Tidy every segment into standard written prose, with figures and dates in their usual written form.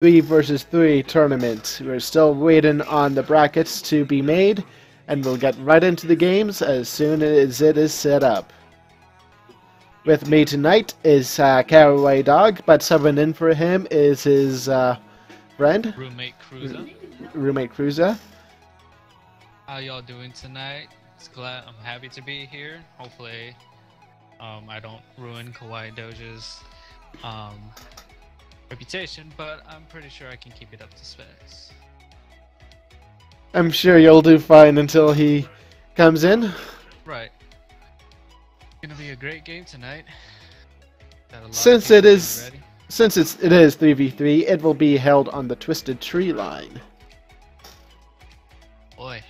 3 versus 3 tournament. We're still waiting on the brackets to be made, and we'll get right into the games as soon as it is set up. With me tonight is Caraway Dog, but subbing in for him is his friend, Roommate Cruiser. Roommate Cruiser. How y'all doing tonight? I'm happy to be here. Hopefully, I don't ruin Kawaii Doja's reputation, but I'm pretty sure I can keep it up to specs. I'm sure you'll do fine until he comes in. Right. Gonna be a great game tonight. Since it is 3v3, it will be held on the Twisted Tree line. Boy.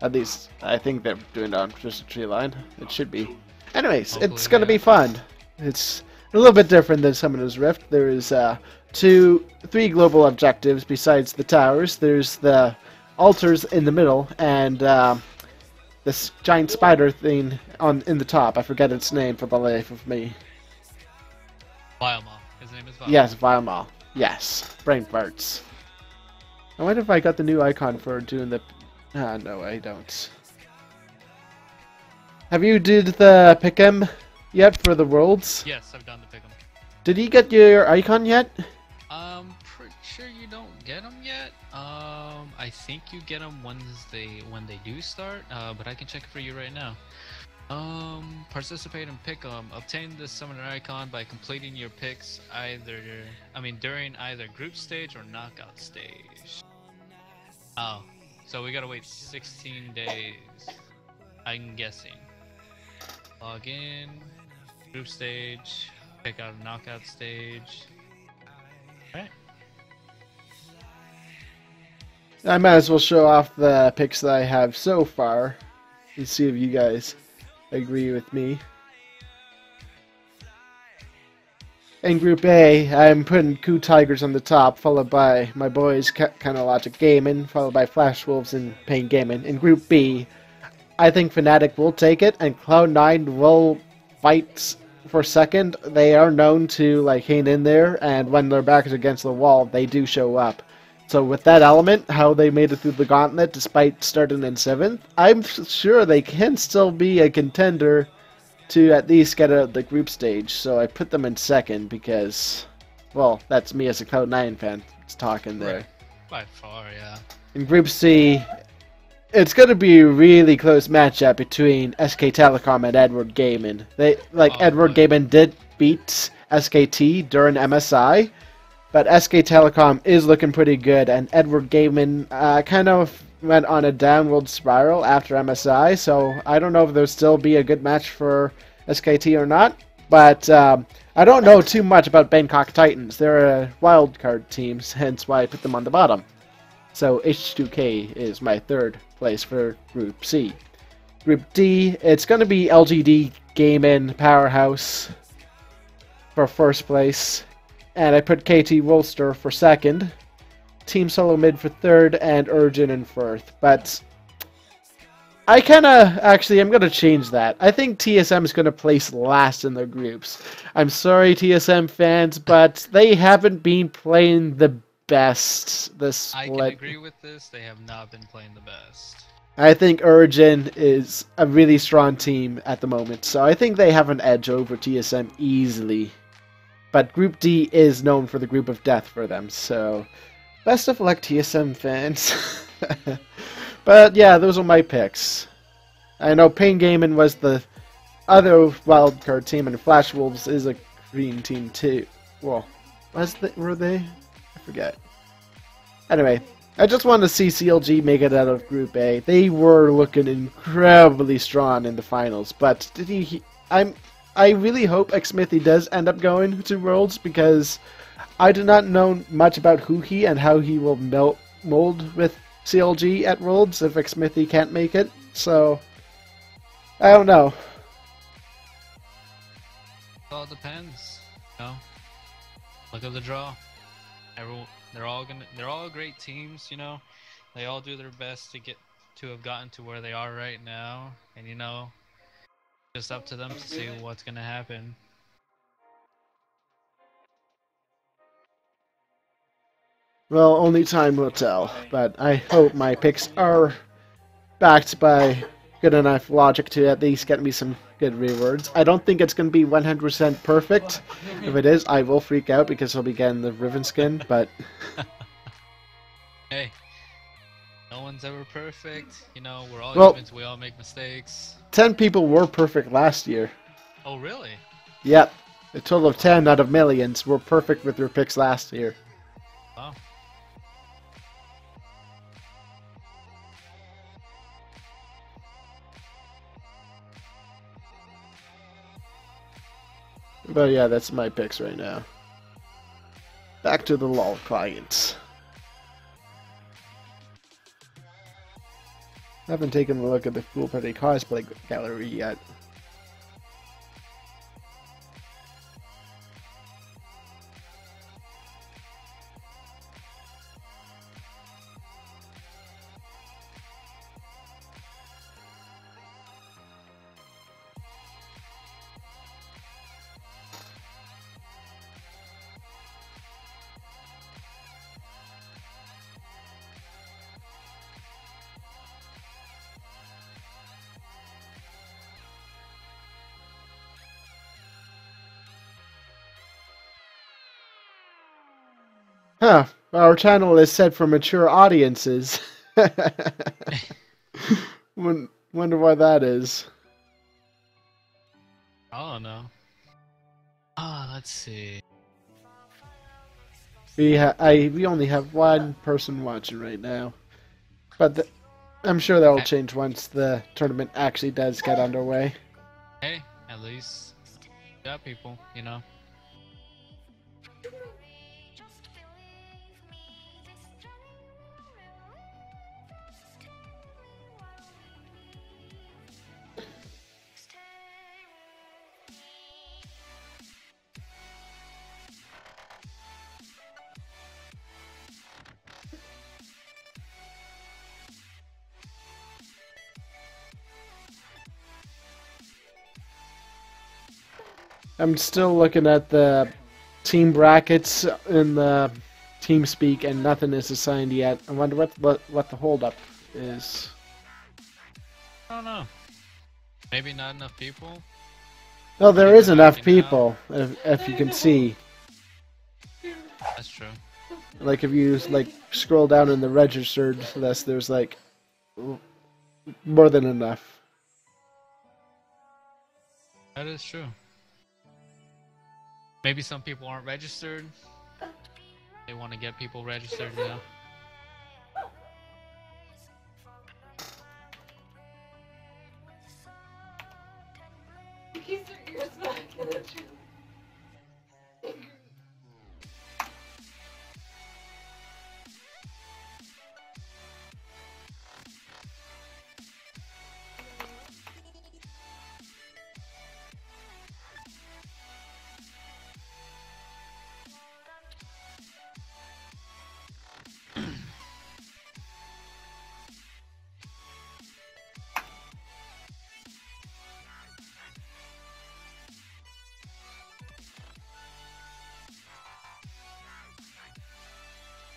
At least, I think they're doing it on Twisted Tree line. It should be. Anyways, Hopefully, it's going to yeah. be fun. It's a little bit different than Summoner's Rift. There is three global objectives besides the towers. There's the altars in the middle, and this giant spider thing in the top. I forget its name for the life of me. Vilemal. His name is Vilemal. Yes, Vilemal. Yes, brain farts. I wonder if I got the new icon for doing the... no, I don't. Have you did the pick'em yet for the worlds? Yes, I've done the pick'em. Did he get your icon yet? Pretty sure you don't get them yet. I think you get them when they do start. But I can check it for you right now. Participate in pick'em. Obtain the summoner icon by completing your picks during either group stage or knockout stage. Oh, so we gotta wait 16 days. I'm guessing. Log in, group stage, pick out a knockout stage. Alright. I might as well show off the picks that I have so far. Let's see if you guys agree with me. In Group A, I'm putting Coup Tigers on the top, followed by my boys Kinda Logic Gaming, followed by Flash Wolves and Pain Gaming. In Group B, I think Fnatic will take it, and Cloud9 will fight for second. They are known to hang in there, and when their back is against the wall, they do show up. So with that element, how they made it through the gauntlet despite starting in 7th, I'm sure they can still be a contender to at least get out of the group stage. So I put them in second because, well, that's me as a Cloud9 fan talking there. Right. By far, yeah. In Group C, it's going to be a really close matchup between SK Telecom and Edward Gaming. Edward Gaming did beat SKT during MSI, but SK Telecom is looking pretty good, and Edward Gaming kind of went on a downward spiral after MSI, so I don't know if there'll still be a good match for SKT or not, but I don't know too much about Bangkok Titans. They're a wildcard team, hence why I put them on the bottom. So H2K is my third place for Group C. Group D, it's going to be LGD Gaming Powerhouse for first place, and I put KT Wolster for second, Team Solo Mid for third, and Urgent in fourth. But I'm going to change that. I think TSM is going to place last in their groups. I'm sorry, TSM fans, but they haven't been playing the best this split. I can agree with this. They have not been playing the best. I think Urgent is a really strong team at the moment, so I think they have an edge over TSM easily. But Group D is known for the group of death for them, so best of luck, TSM fans. But yeah, those are my picks. I know Pain Gaming was the other wildcard team, and Flash Wolves is a green team too. Well, were they? I forget. Anyway, I just wanted to see CLG make it out of Group A. They were looking incredibly strong in the finals, but I really hope Xmithy does end up going to Worlds, because I do not know much about Huhi and how he will mold with CLG at Worlds if Xmithy can't make it. So, I don't know. It all depends. Look at the draw. They're all great teams. They all do their best to have gotten to where they are right now, and just up to them to see what's gonna happen. Well, only time will tell, but I hope my picks are backed by good enough logic to at least get me some good rewards. I don't think it's going to be 100% perfect. If it is, I will freak out because I'll be getting the Riven skin, but... Hey, no one's ever perfect. You know, we're all Well, humans, we all make mistakes. 10 people were perfect last year. Oh, really? Yep. A total of 10 out of millions were perfect with their picks last year. Wow. But yeah, that's my picks right now. Back to the LOL clients. I haven't taken a look at the Fool Party cosplay gallery yet. Huh. Our channel is set for mature audiences. Wonder why that is. I don't know. Ah, let's see. We only have one person watching right now, but I'm sure that will change once the tournament actually does get underway. Hey, at least got people, you know. I'm still looking at the team brackets in the TeamSpeak, and nothing is assigned yet. I wonder what the holdup is. I don't know. Maybe not enough people. No, there is enough people, if you can see. That's true. Like if you scroll down in the registered list, there's like more than enough. That is true. Maybe some people aren't registered. They want to get people registered, you know.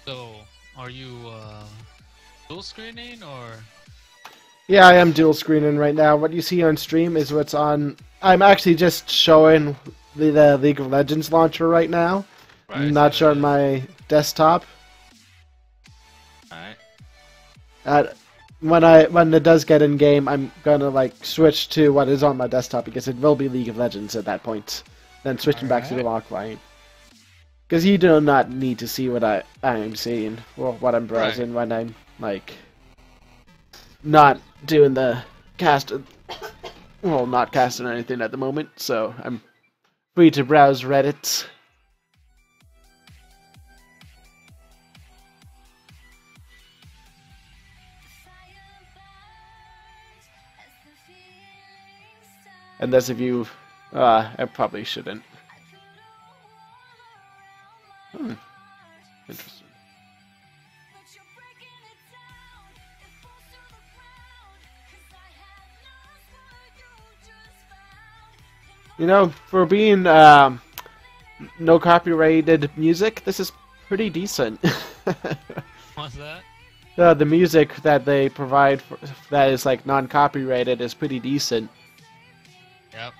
So, are you dual screening or? Yeah, I am dual screening right now. What you see on stream is what's on. I'm actually just showing the League of Legends launcher right now. Right, Not showing my desktop. Alright. When it does get in game, I'm gonna switch to what is on my desktop because it will be League of Legends at that point. Then switching back to the lock line. Because you do not need to see what I'm seeing or what I'm browsing when I'm not doing the cast. Well, not casting anything at the moment, so I'm free to browse Reddit. And as if you, I probably shouldn't. Interesting. You know, for being no copyrighted music, this is pretty decent. What's that? The music that they provide that is like non-copyrighted is pretty decent. Yep.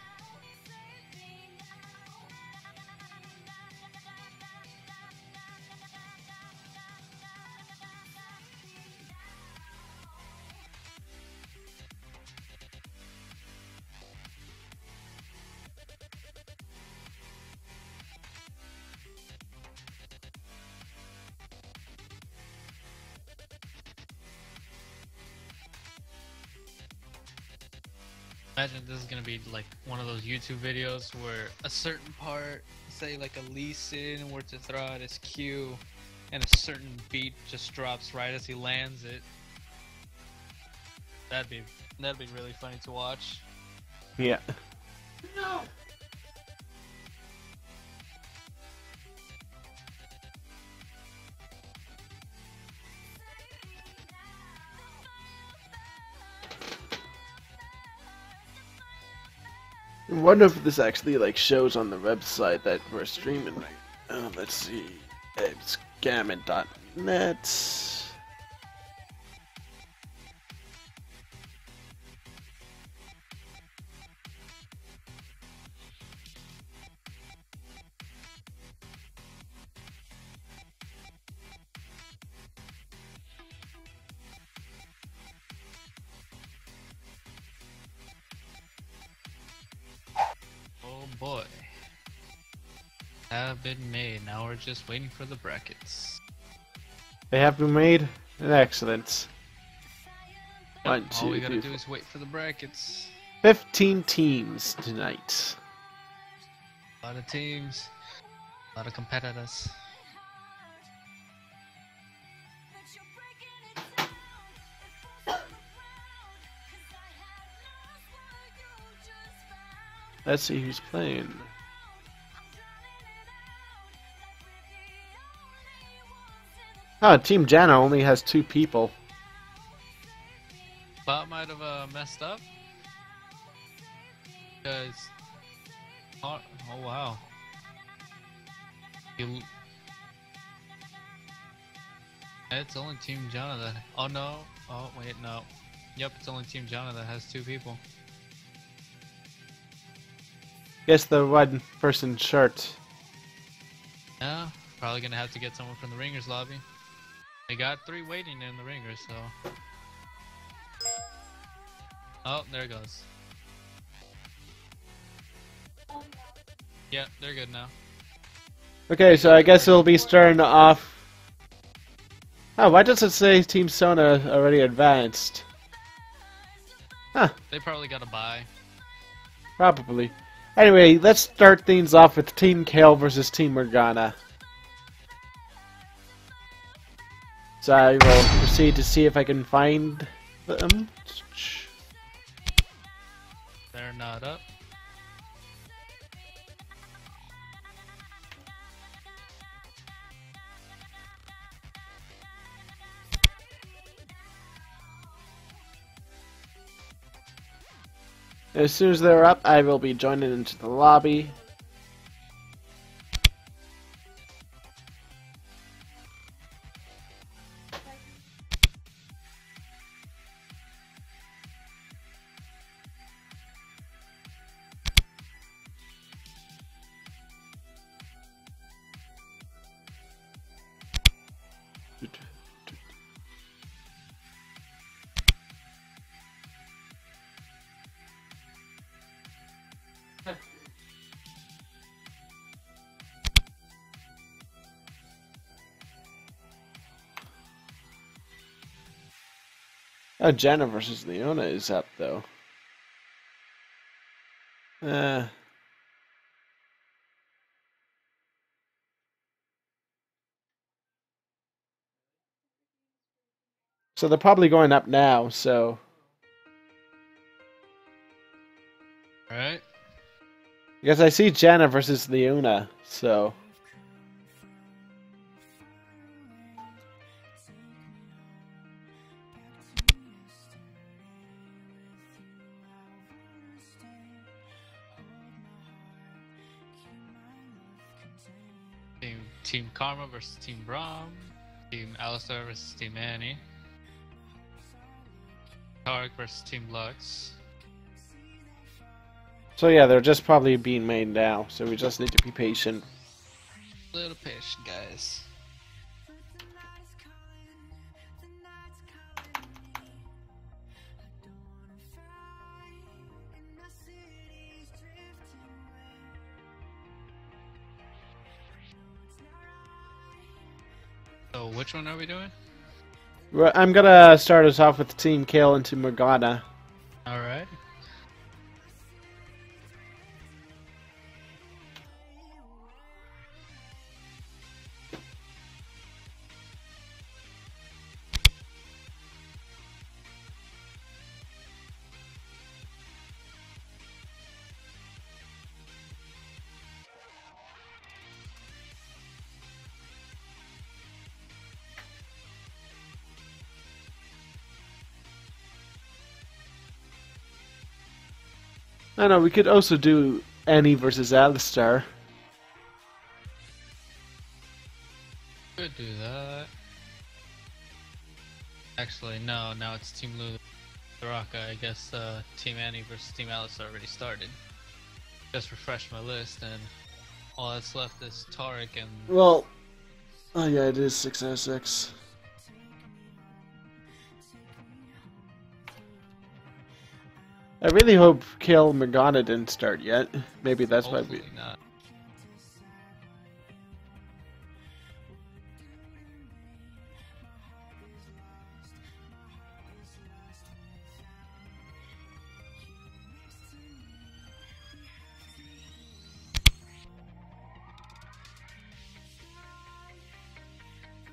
Imagine this is gonna be like one of those YouTube videos where a certain part, say like a Lee Sin were to throw out his Q, and a certain beat just drops right as he lands it. That'd be really funny to watch. Yeah. I wonder if this actually like shows on the website that we're streaming. Let's see. It's gammon.net. Oh boy. Have been made. Now we're just waiting for the brackets. They have been made. Excellent. One, All we two, gotta three, do is wait for the brackets. 15 teams tonight. A lot of teams, a lot of competitors. Let's see who's playing. Oh, Team Jana only has 2 people. Bot might have messed up. Because... Oh wow. It's only Team Jana that... Oh no. Oh wait, no. Yep, it's only Team Jana that has 2 people. Guess the one person short. Yeah, probably gonna have to get someone from the Ringers lobby. They got 3 waiting in the Ringers, so... Oh, there it goes. Yeah, they're good now. Okay, so I guess it'll be starting off. Oh, why does it say Team Sona already advanced? Huh, They probably got a bye. probably. Anyway, let's start things off with Team Kale versus Team Morgana. So I will proceed to see if I can find them. They're not up. As soon as they're up, I will be joining into the lobby. Oh, Jana versus Leona is up, though. So they're probably going up now, so... Alright. Because I see Jana versus Leona, so... Team Karma versus Team Braum. Team Alistar versus Team Annie. Tarek versus Team Lux. So yeah, they're just probably being made now, so we just need to be patient. Little patient, guys. So which one are we doing? I'm gonna start us off with Team Kale into Morgana. Alright. I know, we could also do Annie versus Alistar. Could do that. Actually, no, now it's Team Luraka. I guess Team Annie versus Team Alice already started. Just refresh my list, and all that's left is Tarek and... Well, oh yeah, it is 6 out of 6. I really hope Kale Morgana didn't start yet. Maybe that's why we... Hopefully not.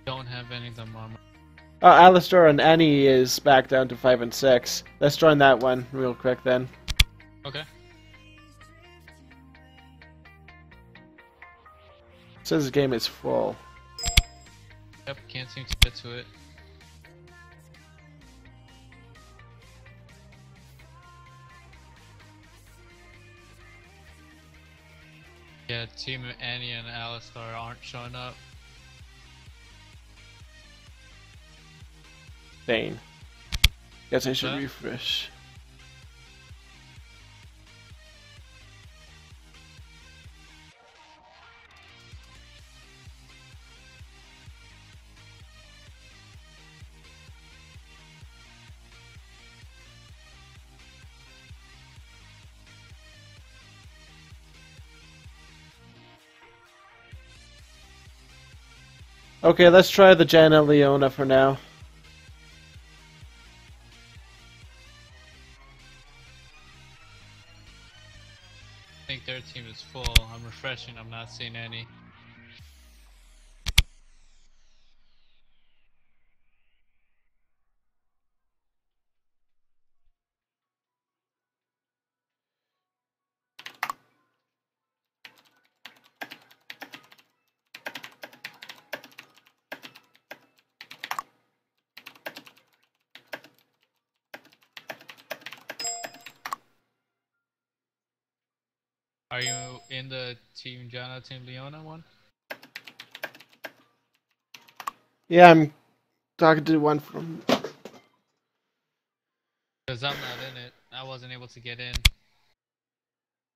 Don't have any of them on my... Alistar and Annie is back down to 5 and 6. Let's join that one real quick then. Okay. It says the game is full. Yep, can't seem to get to it. Yeah, Team Annie and Alistar aren't showing up. Dane. Guess I should Huh? refresh. Okay, let's try the Janna Leona for now. I think their team is full. I'm refreshing, I'm not seeing any. Are you in the Team Janna, Team Leona one? Yeah, I'm talking to one from... Because I'm not in it. I wasn't able to get in.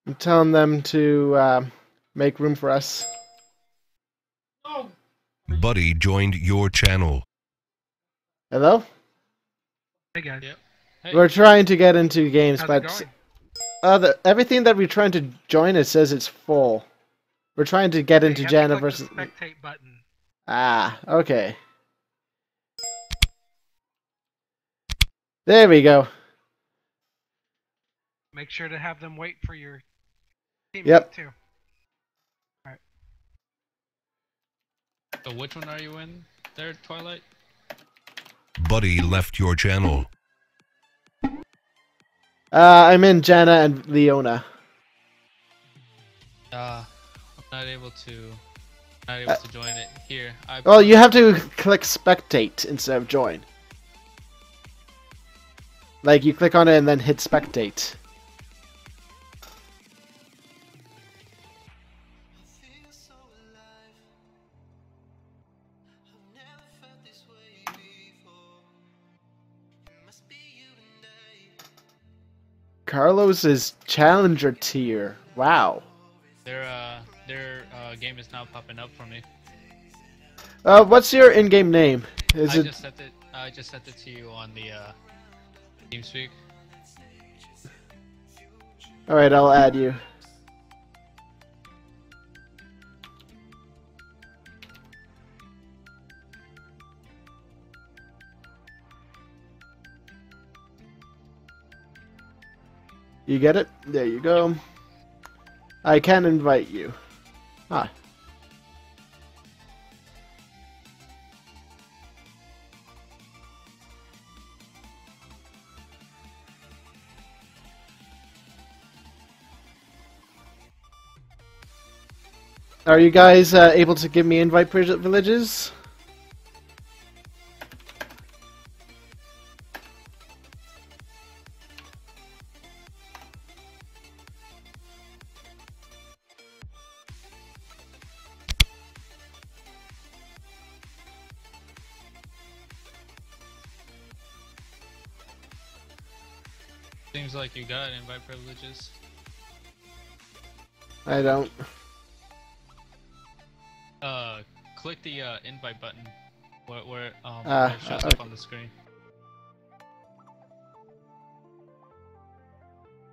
I'm telling them to make room for us. Buddy joined your channel. Hello? Hey guys, Yep. Hey. We're trying to get into games, how's but it going? everything that we're trying to join, it says it's full. We're trying to get into You have to Janna click versus... the spectate button. Ah, okay. There we go. Make sure to have them wait for your teammate Yep. too. So which one are you in there, Twilight? Buddy left your channel. I'm in Janna and Leona. I'm not able to join it here. Oh, you have to click spectate instead of join. Like, you click on it and then hit spectate. Carlos is challenger tier. Wow. Their game is now popping up for me. What's your in-game name? Is it? I just sent it to you on the TeamSpeak. All right, I'll add you. You get it? There you go. I can invite you. Ah. Are you guys able to give me invite privileges? Seems like you got invite privileges. I don't. Click the invite button where it shows okay. up on the screen.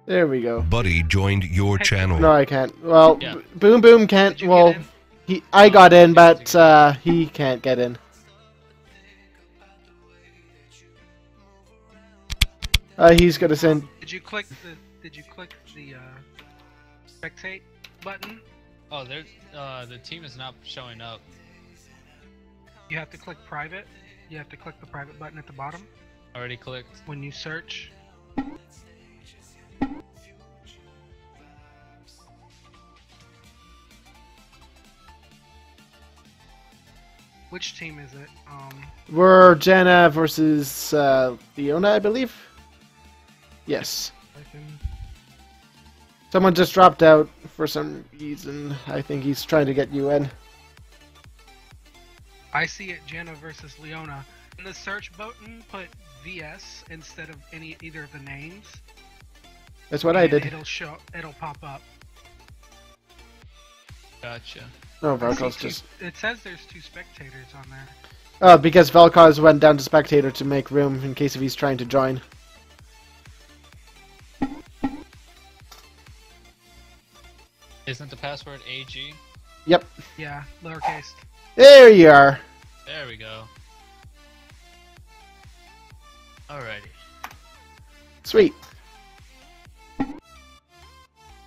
There we go. Buddy joined your channel. No, I can't. Well, Yeah. Boom Boom can't. Did you Well, get in? I got in, but he can't get in. He's gonna send. Did you click the spectate button? Oh, there's the team is not showing up. You have to click private. You have to click the private button at the bottom Already clicked. when you search. Which team is it? We're Jana versus Leona, I believe. Yes. I can... Someone just dropped out for some reason. I think he's trying to get you in. I see it, Jana versus Leona. In the search button, put VS instead of either of the names. That's what I and did. It'll pop up. Gotcha. No, I see Velko's two- just. It says there's 2 spectators on there. Oh, because Velkoz went down to spectator to make room in case if he's trying to join. Isn't the password AG? Yep. Yeah, lowercase. There you are. There we go. Alrighty. Sweet.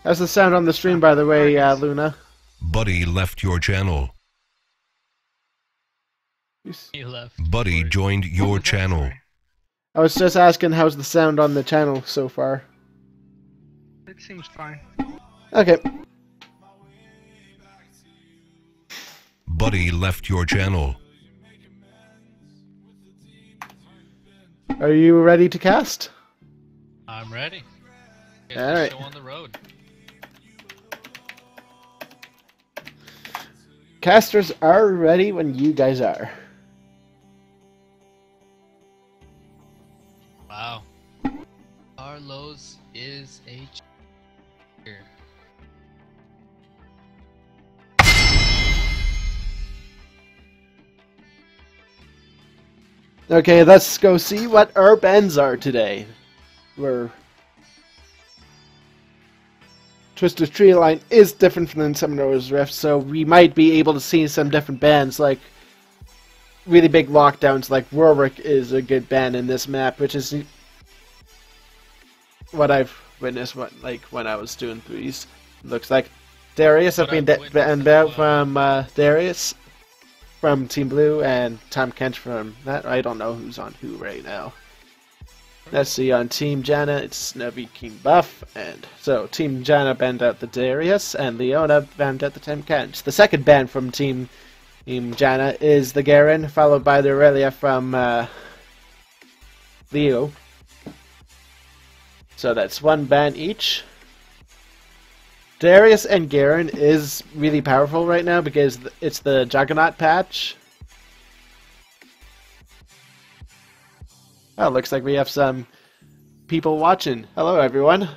How's the sound on the stream, by the way, Luna? Buddy left your channel. He left. Buddy joined What your was that? channel. Sorry. I was just asking how's the sound on the channel so far. It seems fine. Okay. Buddy left your channel. Are you ready to cast? I'm ready. Guess All we're right. still on the road. Casters are ready when you guys are. Wow. Carlos is a cheater. Okay, let's go see what our bends are today. We're Twisted Tree Line is different from Summoner's Rift, so we might be able to see some different bands, like really big lockdowns, like Warwick is a good band in this map, which is what I've witnessed when I was doing threes. Looks like Darius have been banned out from Darius from Team Blue and Tom Kent from that. I don't know who's on who right now. Let's see, on Team Jana, it's Navi King Buff, and so Team Jana banned out the Darius, and Leona banned out the Tim Kent. The second ban from Team Jana is the Garen, followed by the Aurelia from Leo. So that's one ban each. Darius and Garen is really powerful right now because it's the Juggernaut patch. Oh, looks like we have some people watching. Hello, everyone.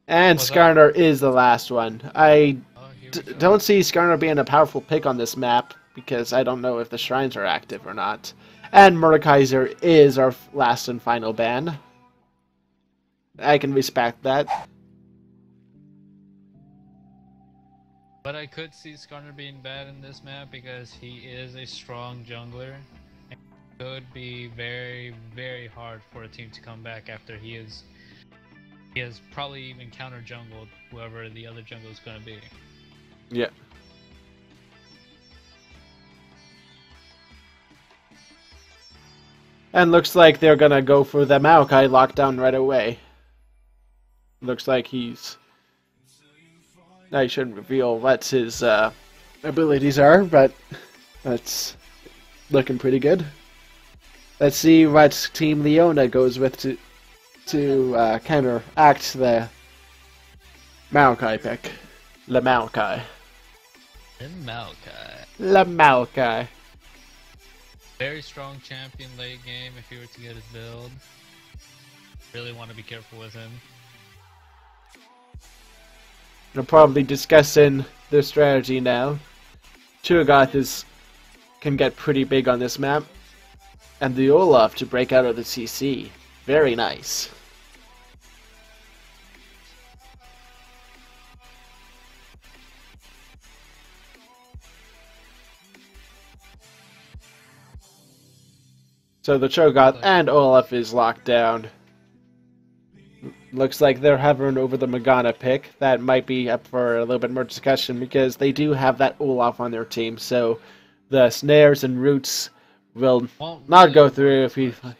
And What's up? Skarner is the last one. I Oh, here we go. don't see Skarner being a powerful pick on this map because I don't know if the shrines are active or not. And Mordekaiser is our last and final ban. I can respect that. But I could see Skarner being bad in this map because he is a strong jungler. And it could be very, very hard for a team to come back after he has probably even counter jungled whoever the other jungle is going to be. Yeah. And looks like they're gonna go for the Maokai lockdown right away. Looks like he's... I shouldn't reveal what his abilities are, but that's looking pretty good. Let's see what Team Leona goes with to counteract the Maokai pick. Le Maokai. And Maokai. Le Maokai. Very strong champion late game if you were to get his build. Really want to be careful with him. They're probably discussing their strategy now. Cho'Gath can get pretty big on this map. And the Olaf to break out of the CC. Very nice. So the Cho'Gath and Olaf is locked down. Looks like they're hovering over the Morgana pick. That might be up for a little bit more discussion because they do have that Olaf on their team. So the snares and roots will Won't not really go work through if he... much.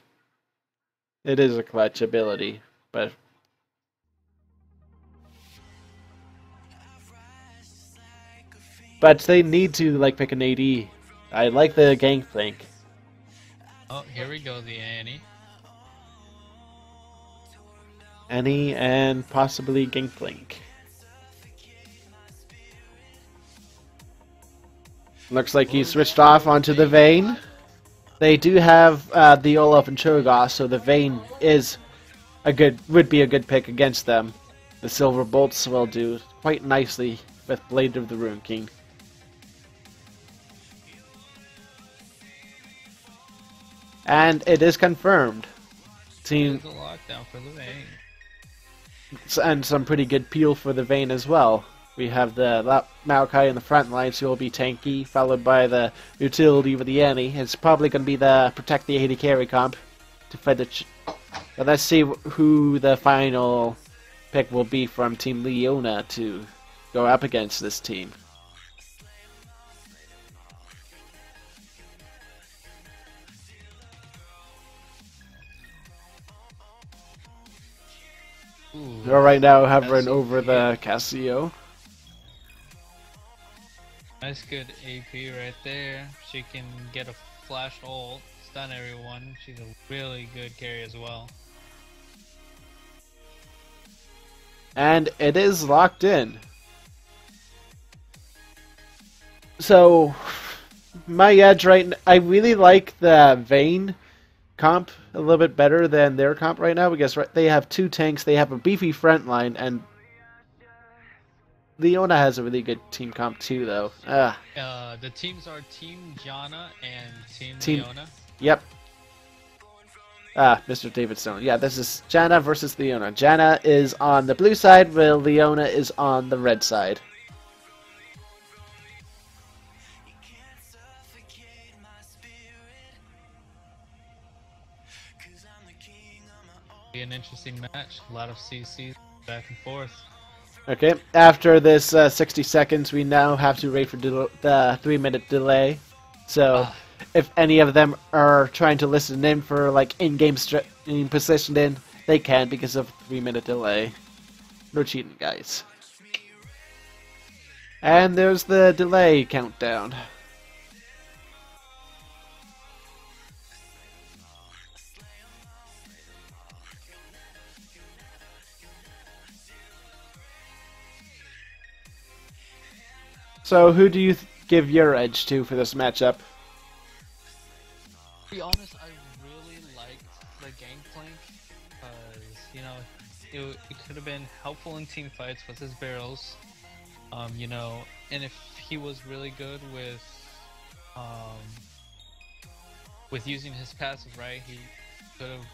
It is a clutch ability, but... But they need to like pick an AD. I like the Gangplank. Oh, here we go, the Annie. Annie and possibly Gangplank. Looks like he switched off onto the Vayne. They do have the Olaf and Cho'Gath, so the Vayne would be a good pick against them. The Silver Bolts will do quite nicely with Blade of the Rune King. And it is confirmed. Team There's a lockdown for the Vayne. and some pretty good peel for the Vayne as well. We have the Maokai in the front lines who will be tanky, followed by the utility with the Annie. It's probably going to be the protect the AD carry comp to fight the... But let's see who the final pick will be from Team Leona to go up against this team. Ooh, They're right now hovering That's over cute. the Casio. nice good AP right there. She can get a flash ult, stun everyone. She's a really good carry as well. And it is locked in. So, my edge right now, I really like the Vayne comp a little bit better than their comp right now because they have two tanks, they have a beefy front line, and Leona has a really good team comp too, though. The teams are Team Janna and Team Team- Leona. Yep. Mr. David Stone. Yeah, this is Janna versus Leona. Janna is on the blue side, while Leona is on the red side. Be an interesting match. A lot of CCs back and forth. Okay, after this 60 seconds, we now have to wait for the 3-minute delay. So, Ah. if any of them are trying to listen in for like in-game positioned in, they can because of 3-minute delay. No cheating, guys. And there's the delay countdown. So, who do you give your edge to for this matchup? To be honest, I really it could have been helpful in team fights with his barrels. You know, and if he was really good with using his passive right, he could have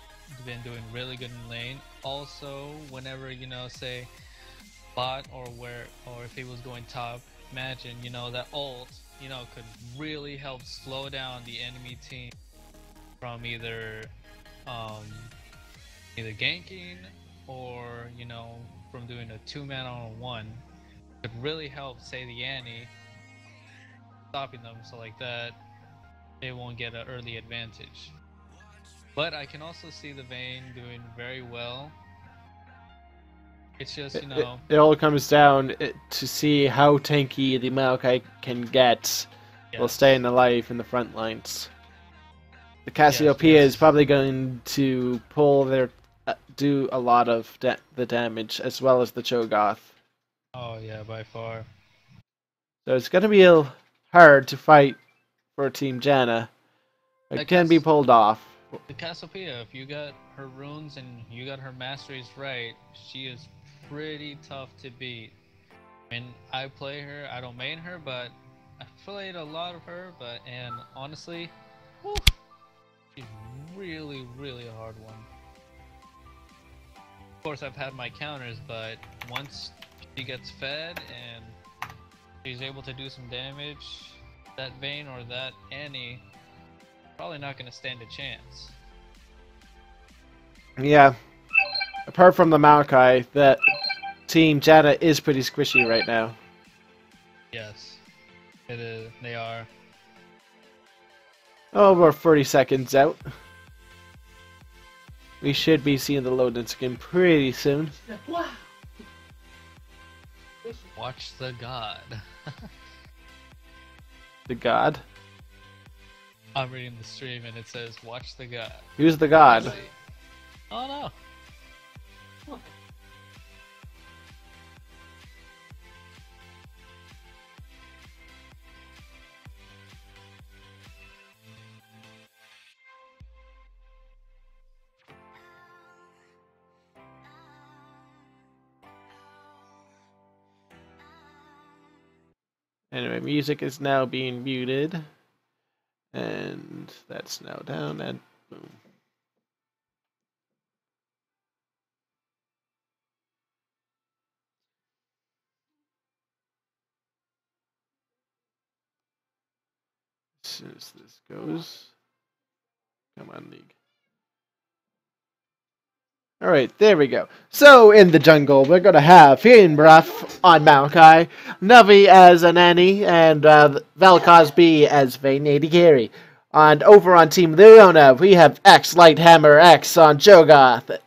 been doing really good in lane. Also, whenever, you know, say bot or if he was going top, imagine, you know, that ult, you know, could really help slow down the enemy team from either ganking or, you know, from doing a 2-man on a 1. Could really help, say, the Annie, stopping them, so like that they won't get an early advantage. But I can also see the Vayne doing very well. It's just, you know, it all comes down to see how tanky the Maokai can get while staying alive in the front lines. The Cassiopeia is probably going to pull their do a lot of the damage, as well as the Cho'Gath. Oh yeah, by far. So it's going to be hard to fight for Team Janna. It can be pulled off. The Cassiopeia, if you got her runes and you got her masteries right, she is pretty tough to beat. I mean, I play her, I don't main her, but I played a lot of her, and honestly, whew, she's really, really a hard one. Of course, I've had my counters, but once she gets fed and she's able to do some damage, that Vayne or that Annie probably not going to stand a chance. Yeah. Apart from the Maokai, that Team Janna is pretty squishy right now. Yes, it is. They are. Oh, we're 30 seconds out. We should be seeing the loading screen pretty soon. Wow. Watch the god. The god? I'm reading the stream and it says, watch the god. Who's the god? Oh no. Anyway, music is now being muted. And that's now down, and boom. As soon as this goes. Come on, League. Alright, there we go. So, in the jungle, we're going to have Fienbruff on Maokai, Navi as an Annie, and Valcosby as Vayne AD carry. And over on Team Leona, we have X Lighthammer X on Cho'Gath,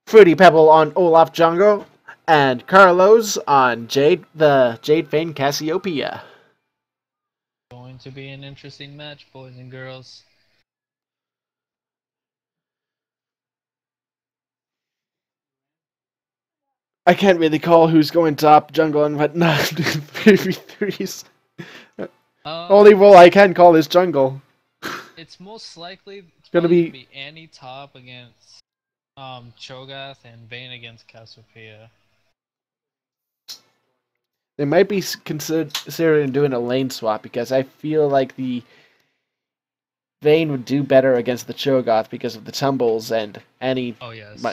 Fruity Pebble on Olaf Jungle, and Carlos on the Jade Vayne Cassiopeia. Going to be an interesting match, boys and girls. I can't really call who's going top jungle and whatnot. 3v3s. Only role I can call is jungle. It's most likely gonna be Annie top against Cho'Gath and Vayne against Cassiopeia. They might be considering doing a lane swap because I feel like the Vayne would do better against the Cho'Gath because of the tumbles and Annie. Oh yes.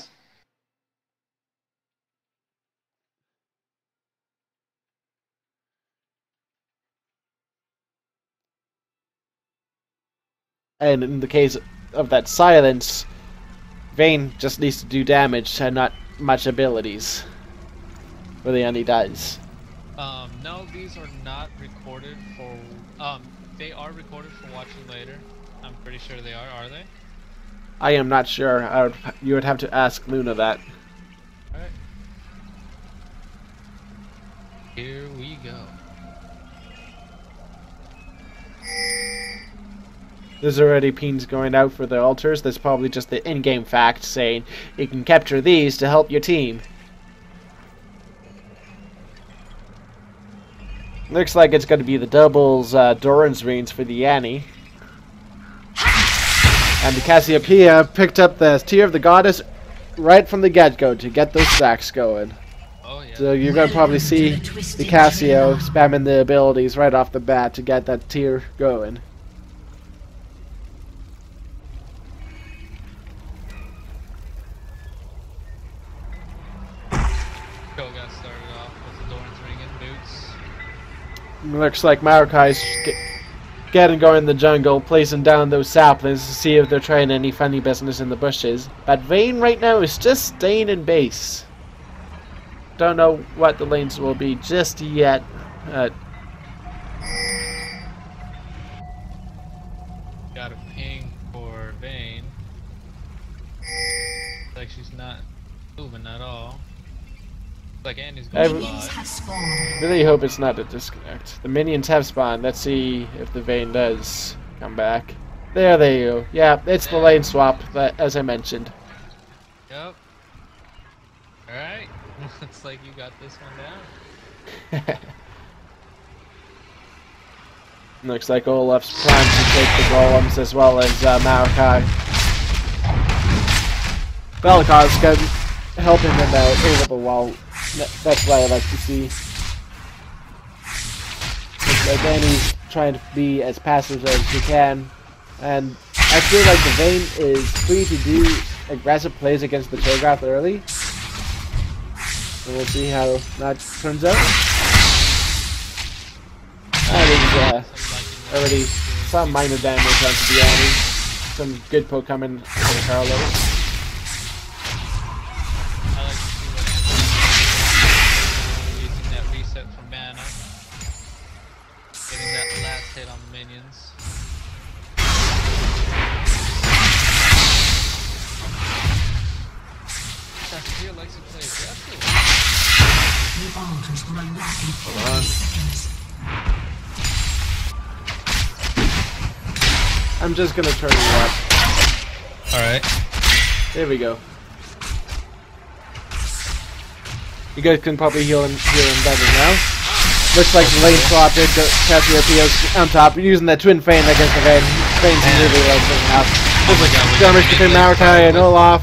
And in the case of that silence, Vayne just needs to do damage and not much abilities. Really only does. No, these are not recorded for, they are recorded for watching later. I'm pretty sure they are they? I am not sure. You would have to ask Luna that. Alright. Here we go. There's already pings going out for the altars. There's probably just the in-game fact saying you can capture these to help your team. Looks like it's going to be the doubles Doran's Reigns for the Annie. And the Cassiopeia picked up the Tear of the Goddess right from the get-go to get those stacks going. Oh yeah. So you're gonna probably see the Casio spamming the abilities right off the bat to get that tier going. Go got started off with the Doran's ring and boots. Looks like Marokai's getting going in the jungle, placing down those saplings to see if they're trying any funny business in the bushes. But Vayne right now is just staying in base. Don't know what the lanes will be just yet. Got a ping for Vayne. Like she's not moving at all. Like Andy's going live. Really hope it's not a disconnect. The minions have spawned. Let's see if the Vayne does come back. There they go. Yeah, it's the lane swap, as I mentioned. Yep. Alright. Looks like you got this one down. Looks like Olaf's plan to take the golems as well as Maokai. Belikhar's helping them out over the wall. That's what I like to see. Looks like Annie's trying to be as passive as she can. And I feel like the Vayne is free to do aggressive plays against the Cho'Gath early. So we'll see how that turns out. That is already some minor damage onto the Annie. Some good poke coming from Carlos. Hit on the minions. Casio likes to play aggressive. Hold on. I'm just gonna turn you up. Alright. There we go. You guys can probably hear him better now. Looks like the lane swap did Cassiopeia's on top, using that twin feint against the Vayne. Vayne's really low thing out. Skirmish between Maokai and Olaf.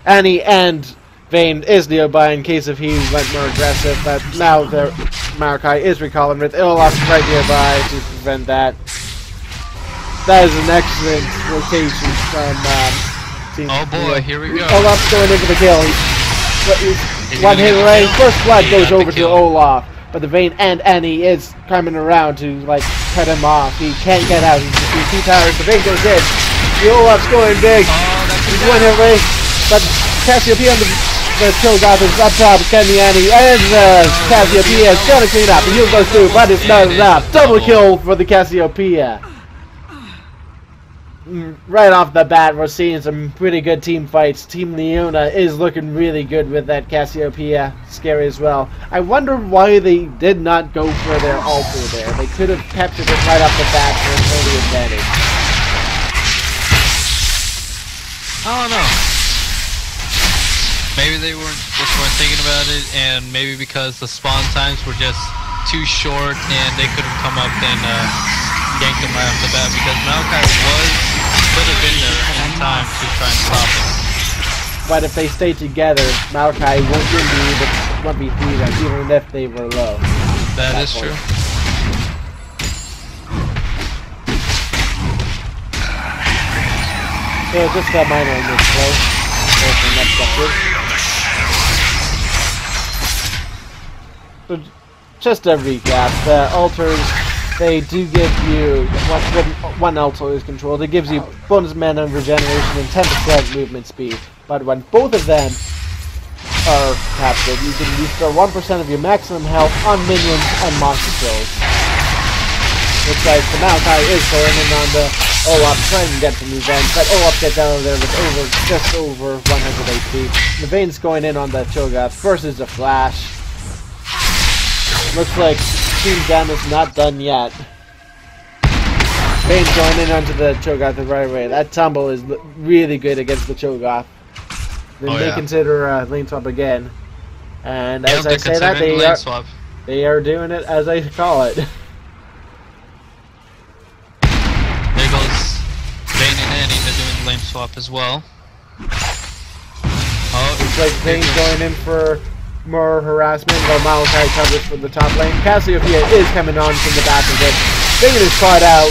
Annie and Vayne is nearby in case if he went more aggressive, but now Maokai is recalling with Olaf right nearby to prevent that. That is an excellent rotation from Team. Oh boy, here we go. Olaf's going in for the kill. One hit away, first blood goes over to Olaf. But the Vayne and Annie is coming around to like cut him off. He can't get out. He's too tired. The Vayne goes in. The Olaf's going big. He's one hit away. But Cassiopeia and the Cho'Gath is up top. Can the Annie and Cassiopeia is gonna clean up. The heal goes through, but it's not enough. Double kill for the Cassiopeia. Right off the bat, we're seeing some pretty good team fights. Team Leona is looking really good with that Cassiopeia. Scary as well. I wonder why they did not go for their altar there. They could have captured it right off the bat for an early advantage. I don't know. Maybe they just weren't thinking about it, and maybe because the spawn times were just too short, and they could have come up and ganked them right off the bat, because Maokai could have been there in time to try and stop it. But if they stay together, Maokai won't be 1v3 them, even if they were low. That is true. So just a minor misplay. So just a recap, the altars, they do give you, one altar is controlled, it gives you bonus mana regeneration and 10% movement speed. But when both of them are captured, you can restore 1% of your maximum health on minions and monster kills. Looks like the Maokai is going in on the Olaf trying to get some revenge, but Olaf gets out of there with just over 100 HP. The Vayne's going in on the Cho'Gath versus the Flash. Looks like Team Jam is not done yet. Vayne's going in onto the Cho'Gath the right away. That tumble is really good against the Cho'Gath. They may consider lane swap again. And as I say that, they are doing it as I call it. There goes Vayne and Annie, they're doing lane swap as well. like Zane's going in for more harassment while Malachi covers for the top lane. Cassiopeia is coming on from the back of it. Zane is caught out.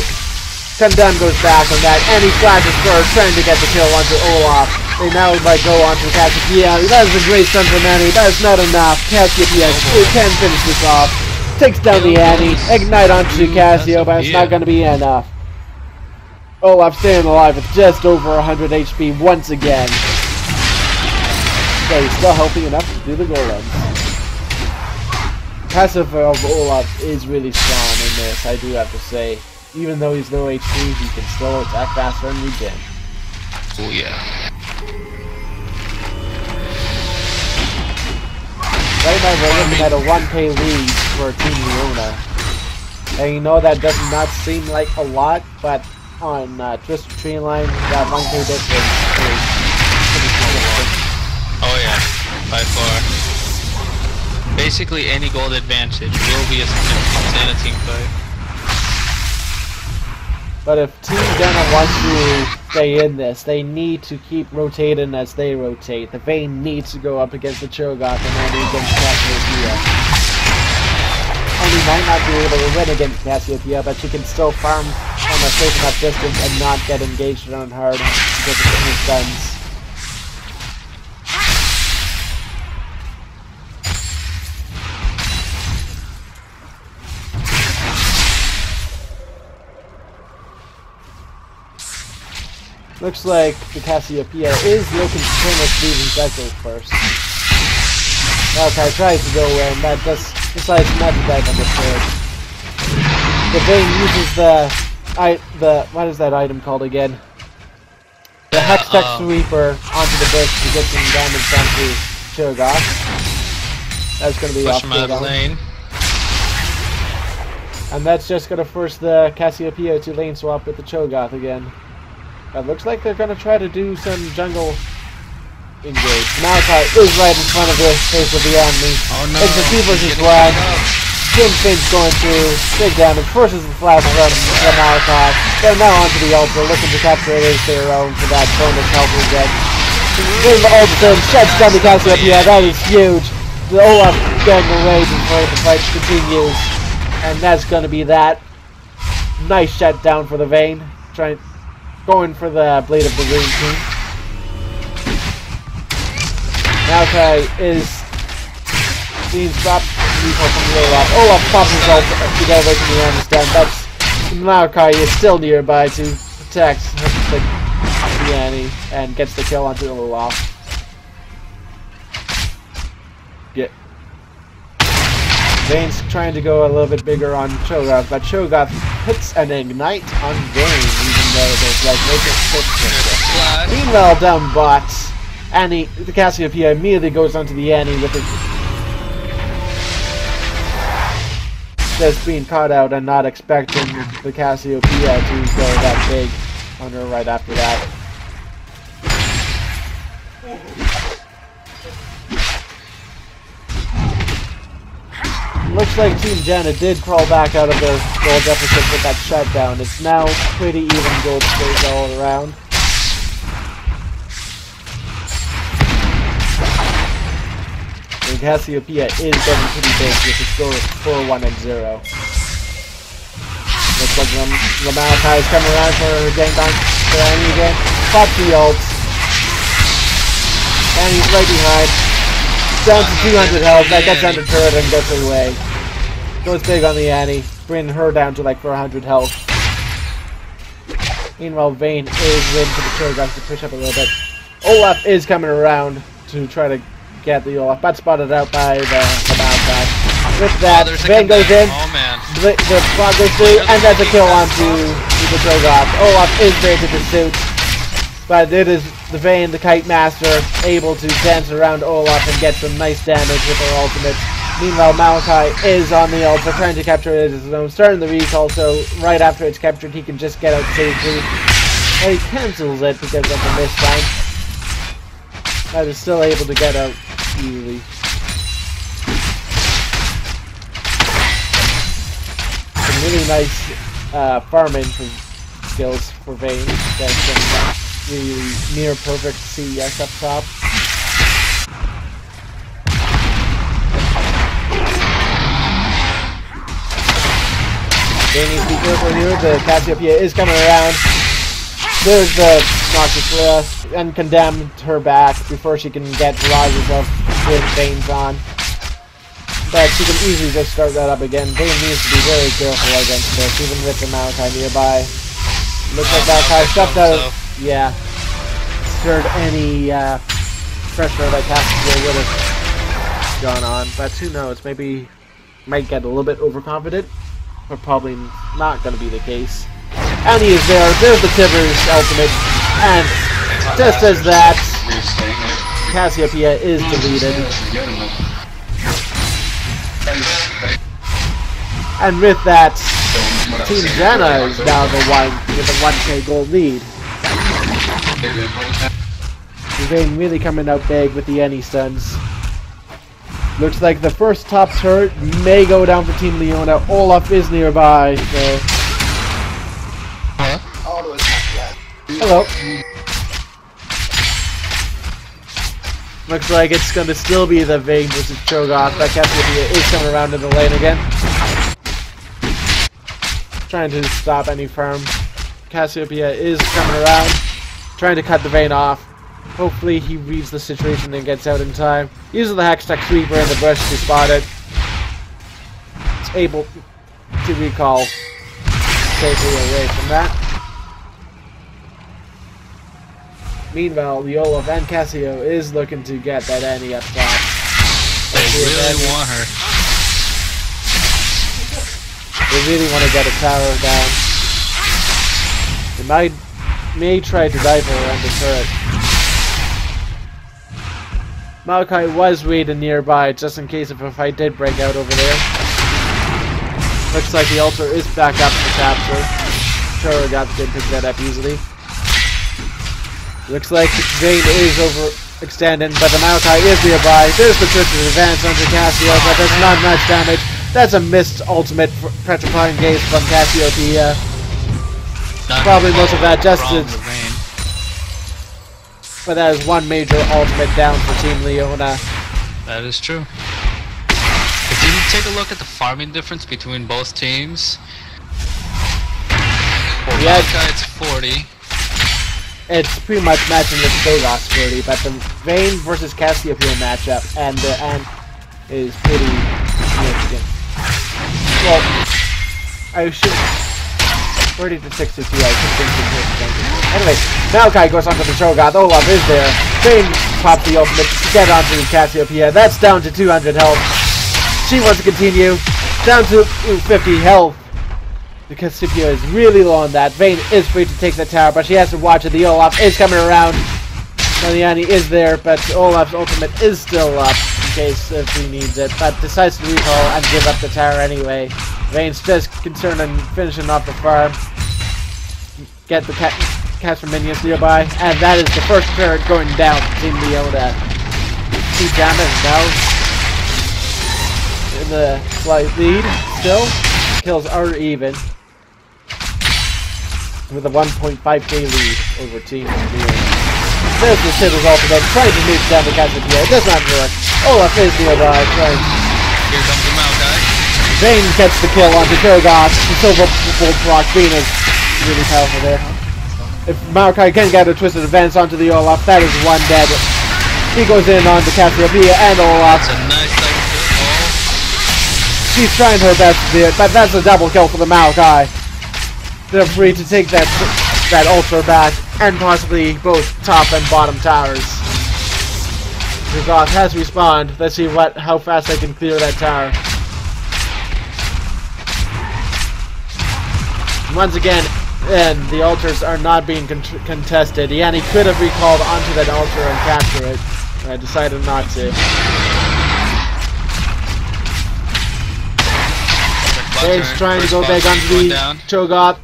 Condemn goes back on that, and he flashes first, trying to get the kill onto Olaf. They now might go onto Cassiopeia. That is a great stun from Annie. That is not enough. Cassiopeia can finish this off. Takes down the Annie. Ignite onto Cassio, but it's not going to be enough. Olaf staying alive with just over 100 HP once again. So he's still healthy enough to do the golems. Passive of Olaf is really strong in this, I do have to say. Even though he's low HP, he can still attack faster and regen. Oh yeah. Right now we're looking at a 1k lead for Team Leona. And you know that does not seem like a lot, but on Twisted Tree Line, that 1k difference is pretty significant. Oh yeah, by far. Basically, any gold advantage will be a significance in a team fight. But if Team Dana wants to stay in this, they need to keep rotating as they rotate. The Vayne needs to go up against the Cho'Gath and then against Cassiopeia. And he might not be able to win against Cassiopeia, but she can still farm from a safe enough distance and not get engaged on hard because of his guns. Looks like the Cassiopeia is looking to finish leaving Echo first. Malachi tries to go in, but just decides not to dive on the sword. The Vayne uses the what is that item called again? The Hextech Sweeper onto the bush to get some damage onto Cho'Gath. That's going to be Push off him out of the lane. And that's just going to force the Cassiopeia to lane swap with the Cho'Gath again. It looks like they're going to try to do some jungle engage. Malachi is right in front of the face of the enemy. Oh no. It's a 2 versus 1. Jim Finch going through big damage. Forces the flash from Malachi. They're now onto the Ultra, looking to capture it as their own for that bonus health we get. Doing the Ultra, shuts down the Cassiopeia. That is huge. The Olaf getting away before the fight continues. And that's going to be that. Nice shutdown for the Vayne. Going for the Blade of the Rune team. Malachi is being dropped from the Olaf. Olaf pops himself to get away from the Aniston. That's Malachi is still nearby to protect the Annie and gets the kill onto Olaf. Vayne's trying to go a little bit bigger on Cho'Gath, but Cho'Gath hits an ignite on Vayne, even though there's like no fit. Meanwhile, down bots, Annie, the Cassiopeia immediately goes onto the Annie with it just being caught out and not expecting the Cassiopeia to go that big on her right after that. Looks like Team Janna did crawl back out of their gold deficit with that shutdown. It's now pretty even gold space all around. And Cassiopeia is getting pretty big with the score of 4-1-0. Looks like Malachi is coming around for her gangbang for Annie again. Pops the ult. Annie's right behind. Down to 200 health, that gets under turret and gets away. Goes big on the Annie, bringing her down to like 400 health. Meanwhile, Vayne is waiting for the Cho'Gath to push up a little bit. Olaf is coming around to try to get the Olaf, but spotted out by the Malachi. With that, Vayne goes in, the spot goes through, and that's a kill onto the Cho'Gath. Olaf is there to pursuit. But it is the Vayne, the Kite Master, able to dance around Olaf and get some nice damage with her ultimate. Meanwhile, Malachi is on the ultra, trying to capture it as his own, starting the recall, so right after it's captured, he can just get out safely. Well, he cancels it because of the miss time. But is still able to get out easily. Some really nice farming skills for Vayne. That's some really near perfect CS up top. They need to be careful here. The Cassiopeia is coming around. There's the Noxious Flare, and condemned her back before she can get to rise herself with Veins on. But she can easily just start that up again. Vayne needs to be very careful against this, even with the Maokai nearby. Looks like Maokai stepped out. Yeah. Stirred any pressure that Cassiopeia would have gone on. But who knows, maybe might get a little bit overconfident. But probably not going to be the case. And he is there. There's the Tibbers ultimate. And just as that, Cassiopeia is deleted. And with that, Team Janna is now the one with a 1k gold lead. Vayne really coming out big with the any stuns. Looks like the first top turret may go down for Team Leona. Olaf is nearby, so... Hello. Looks like it's going to still be the Vayne versus Cho'Gath, but Cassiopeia is coming around in the lane again. Trying to stop any farm. Cassiopeia is coming around, trying to cut the Vayne off. Hopefully he reads the situation and gets out in time. Uses the Hextech Sweeper in the bush to spot it. It's able to recall safely away from that. Meanwhile, the Olaf and Cassio is looking to get that Annie up top. They really want her. They really want to get a tower down. They may try to dive her around the turret. Maokai was waiting nearby just in case if a fight did break out over there. Looks like the altar is back up for capture. Cho'Gath did pick that up easily. Looks like Vayne is overextending, but the Maokai is nearby. There's the Twisted Advance onto Cassio, but there's not much damage. That's a missed ultimate Petrifying Gaze from Cassiopeia. Probably most of that just is... But that is one major ultimate down for Team Leona. That is true. If you take a look at the farming difference between both teams, for Maokai it's 40. It's pretty much matching with Cho'Gath's 40, but the Vayne versus Cassiopeia matchup and the Ant is pretty significant. Well, I should 40 to 62. I should think significant. Anyway, Maokai goes onto the Cho'Gath. Olaf is there. Vayne pops the ultimate to get onto Cassiopeia. That's down to 200 health. She wants to continue. Down to 50 health. Because Cassiopeia is really low on that. Vayne is free to take the tower, but she has to watch it. The Olaf is coming around. Meliani is there, but Olaf's ultimate is still up in case if he needs it, but decides to recall and give up the tower anyway. Vayne's just concerned on finishing off the farm. Get the caster minions nearby, and that is the first turret going down to Team Leona. Team Janna is now in the slight lead still. Kills are even. With a 1.5k lead over Team Leona. There's the Tibbers ultimate, trying to move down the Cassiopeia. It does not work. Olaf is nearby, trying. Here comes the Maokai. Vayne gets the kill onto Cho'Gath. The Silver Bolt proc. Vayne is really powerful there. If Maokai can get a Twisted Advance onto the Olaf, that is one dead. He goes in onto Cassiopeia and Olaf. That's a nice double kill. She's trying her best to do it, but that's a double kill for the Maokai. They're free to take that ultra back, and possibly both top and bottom towers. Cho'Gath has respawned. Let's see how fast they can clear that tower. Once again, and the altars are not being contested. Yanni could have recalled onto that altar and capture it, but I decided not to. Vayne's trying to go back onto the Cho'Gath.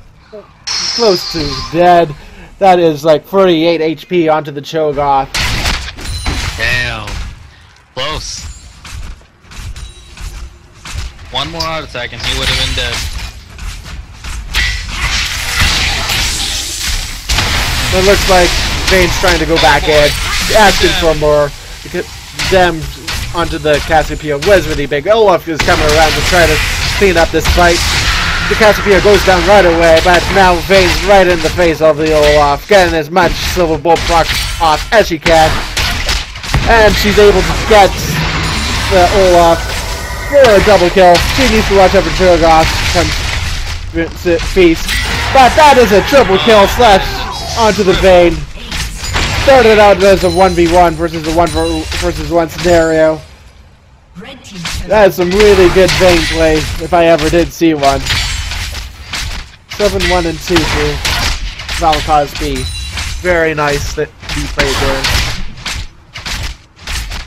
Close to dead. That is like 38 HP onto the Cho'Gath. Damn. Close. One more heart attack and he would have been dead. It looks like Vayne's trying to go back in, asking for more. Because them onto the Cassiopeia was really big. Olaf is coming around to try to clean up this fight. The Cassiopeia goes down right away, but now Vane's right in the face of the Olaf, getting as much Silver Bolt proc off as she can. And she's able to get the Olaf for a double kill. She needs to watch out for Cho'Gath come feast. But that is a triple kill slash onto the Vayne. Started out as a 1v1 versus a 1 versus 1 scenario. That's some really good Vayne play, if I ever did see one. 7-1 and 2 for Valakaz B. Very nice that he played there.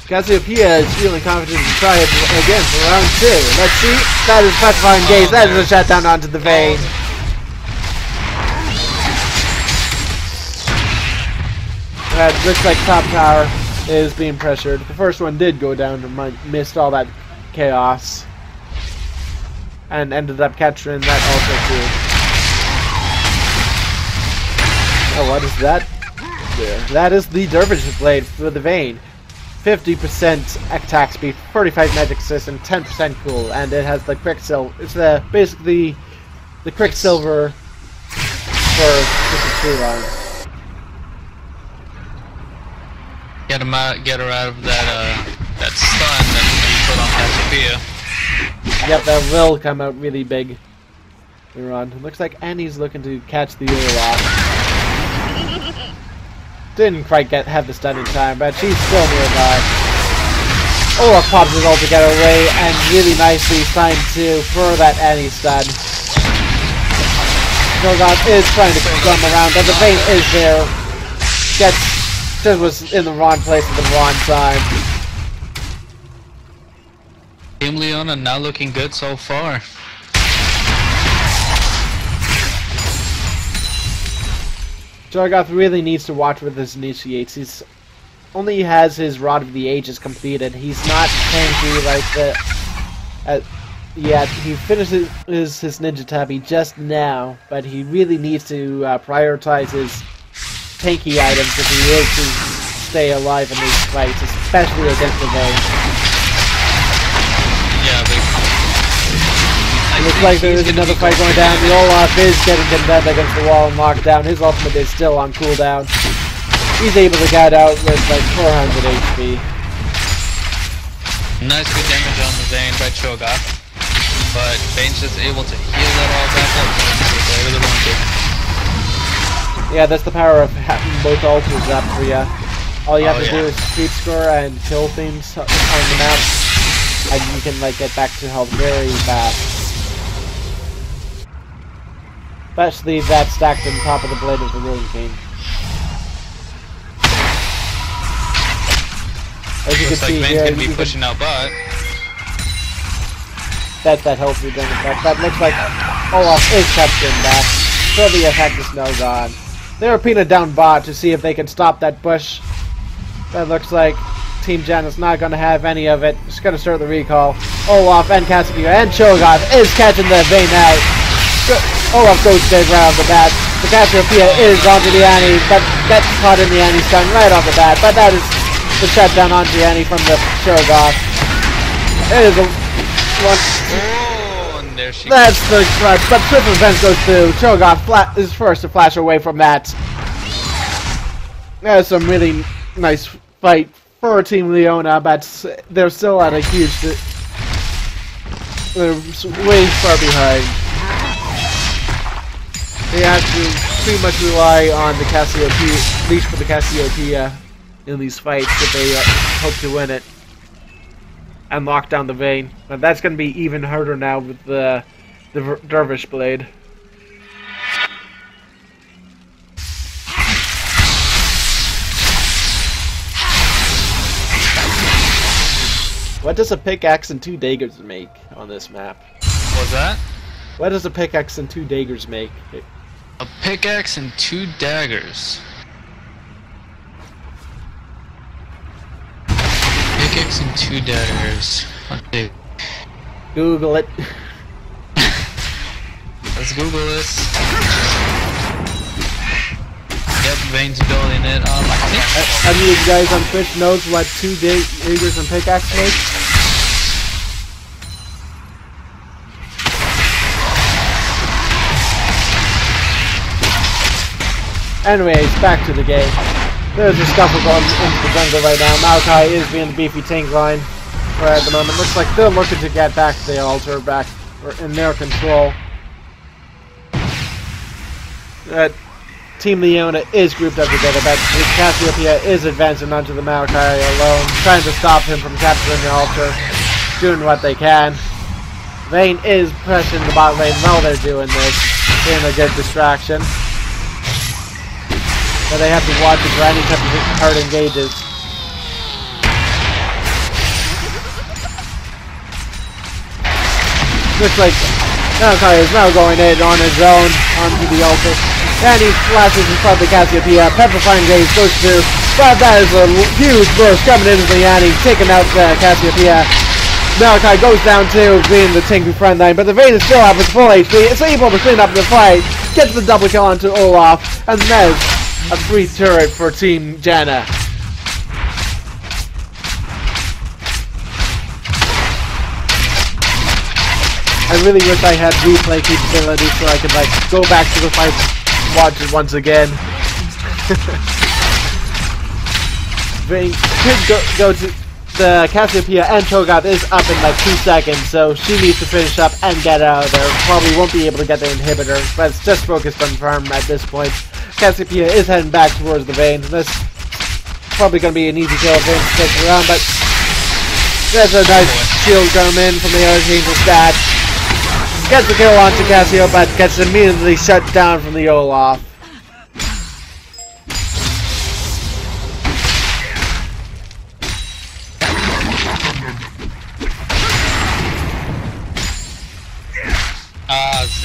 Cassiopeia is feeling confident to try it again for round 2. Let's see. That is Petrifying Gaze. That is a shutdown onto the Vayne. That looks like top tower is being pressured. The first one did go down and missed all that chaos. And ended up capturing that also too. Oh, what is that? There. That is the Dervish Blade for the Vayne. 50% attack speed, 45 magic assist, and 10% cool. And it has the Quicksilver. It's basically the Quicksilver for the tree line. Get her out of that stun that you put on Cassiopeia. Yep, that will come out really big. Later on. It looks like Annie's looking to catch the Olaf. Didn't quite have the stun in time, but she's still nearby. Olaf pops it all to get away, and really nicely timed too for that Annie stun. Cho'Gath is trying to come around, but the Vayne is there. Just was in the wrong place at the wrong time. Team Leona not looking good so far. Cho'Gath really needs to watch with his initiates. He's only has his Rod of the Ages completed. He's not tanky like yet. He finishes his Ninja Tabi just now, but he really needs to prioritize his tanky items if he is to stay alive in these fights, especially against the Vayne. Looks like there is another fight going down. The Olaf is getting condemned against the wall and locked down. His ultimate is still on cooldown. He's able to get out with like 400 HP. Nice good damage on the Vayne by Cho'Gath, but Vayne's just able to heal that all back up wherever they want to. Yeah, that's the power of having both altars up for you. All you have to do is speed score and kill things on the map, and you can like get back to health very fast. Especially that stacked on top of the blade of the Ruin King. As you can see Vayne's here, gonna be pushing out bot. That's that health regen effect. That looks like Olaf is capturing that. So the effect is now gone. They're pinning down bot to see if they can stop that bush. That looks like Team Gen is not going to have any of it. Just going to start the recall. Olaf and Cassiopeia and Cho'Gath is catching the Vayne out. Olaf goes dead right off the bat. The Cassiopeia is onto the Annie, but gets caught in the Annie stun right off the bat. But that is the shutdown onto the Annie from the Cho'Gath. It is a one. Oh, and there she That's the clutch, but triple defense goes through. Cho'Gath is first to flash away from that. That's some really nice fight for Team Leona, but they're still at a huge. They're way far behind. They have to pretty much rely on the Cassiopeia, at least for the Cassiopeia, in these fights if they hope to win it and lock down the Vayne. But that's going to be even harder now with the Dervish Blade. What does a pickaxe and 2 daggers make on this map? What's that? What does a pickaxe and 2 daggers make? A pickaxe and 2 daggers. Pickaxe and 2 daggers. Okay. Google it. Let's Google this. Yep, Vayne's building it. I think. Any of you guys on Twitch knows what 2 daggers and pickaxe make? Anyways, back to the game. There's a scuffle going into the jungle right now. Maokai is being the beefy tank line right at the moment. Looks like they're looking to get back to the altar, back in their control. Team Leona is grouped up together, but Cassiopeia is advancing onto the Maokai alone, trying to stop him from capturing the altar, doing what they can. Vayne is pressing the bot lane while they're doing this, being a good distraction. But they have to watch it for any type of hard engages. Looks like Maokai is now going in on his own onto the altar. And he flashes in front of the Cassiopeia. Petrifying Gaze goes through. But that is a huge burst coming into the Yanni, taking out Cassiopeia. Maokai goes down too, being the tank in front line, but the Vayne is still up with full HP. It's able to clean up the fight, gets the double kill onto Olaf, and there's a free turret for Team Janna. I really wish I had replay capability so I could like go back to the fight, watch it once again. Vayne could go to the Cassiopeia, and Cho'Gath is up in like 2 seconds, so she needs to finish up and get out of there. Probably won't be able to get the inhibitor, but it's just focused on farm at this point. Cassiopeia is heading back towards the Vayne. This is probably going to be an easy kill if Vayne sticks around, but there's a nice shield coming in from the Archangel stat. Gets the kill onto Cassio, but gets immediately shut down from the Olaf.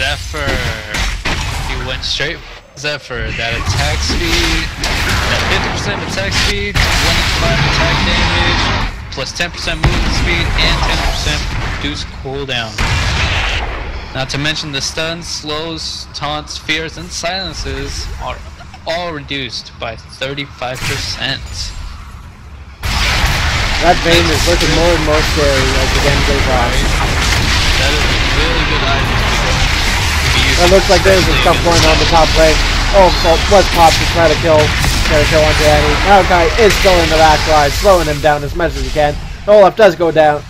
Zephyr. He went straight for Zephyr. That attack speed, that 50% attack speed, 25 attack damage, plus 10% movement speed, and 10% reduced cooldown. Not to mention the stuns, slows, taunts, fears, and silences are all reduced by 35%. That Vayne is looking more and more scary as the game goes on. That is a really good item to be used. It looks like there's some stuff going on the top lane. Oh, well, was popped to try to kill onto Annie. Maokai is still in the backside, slowing him down as much as he can. Olaf does go down.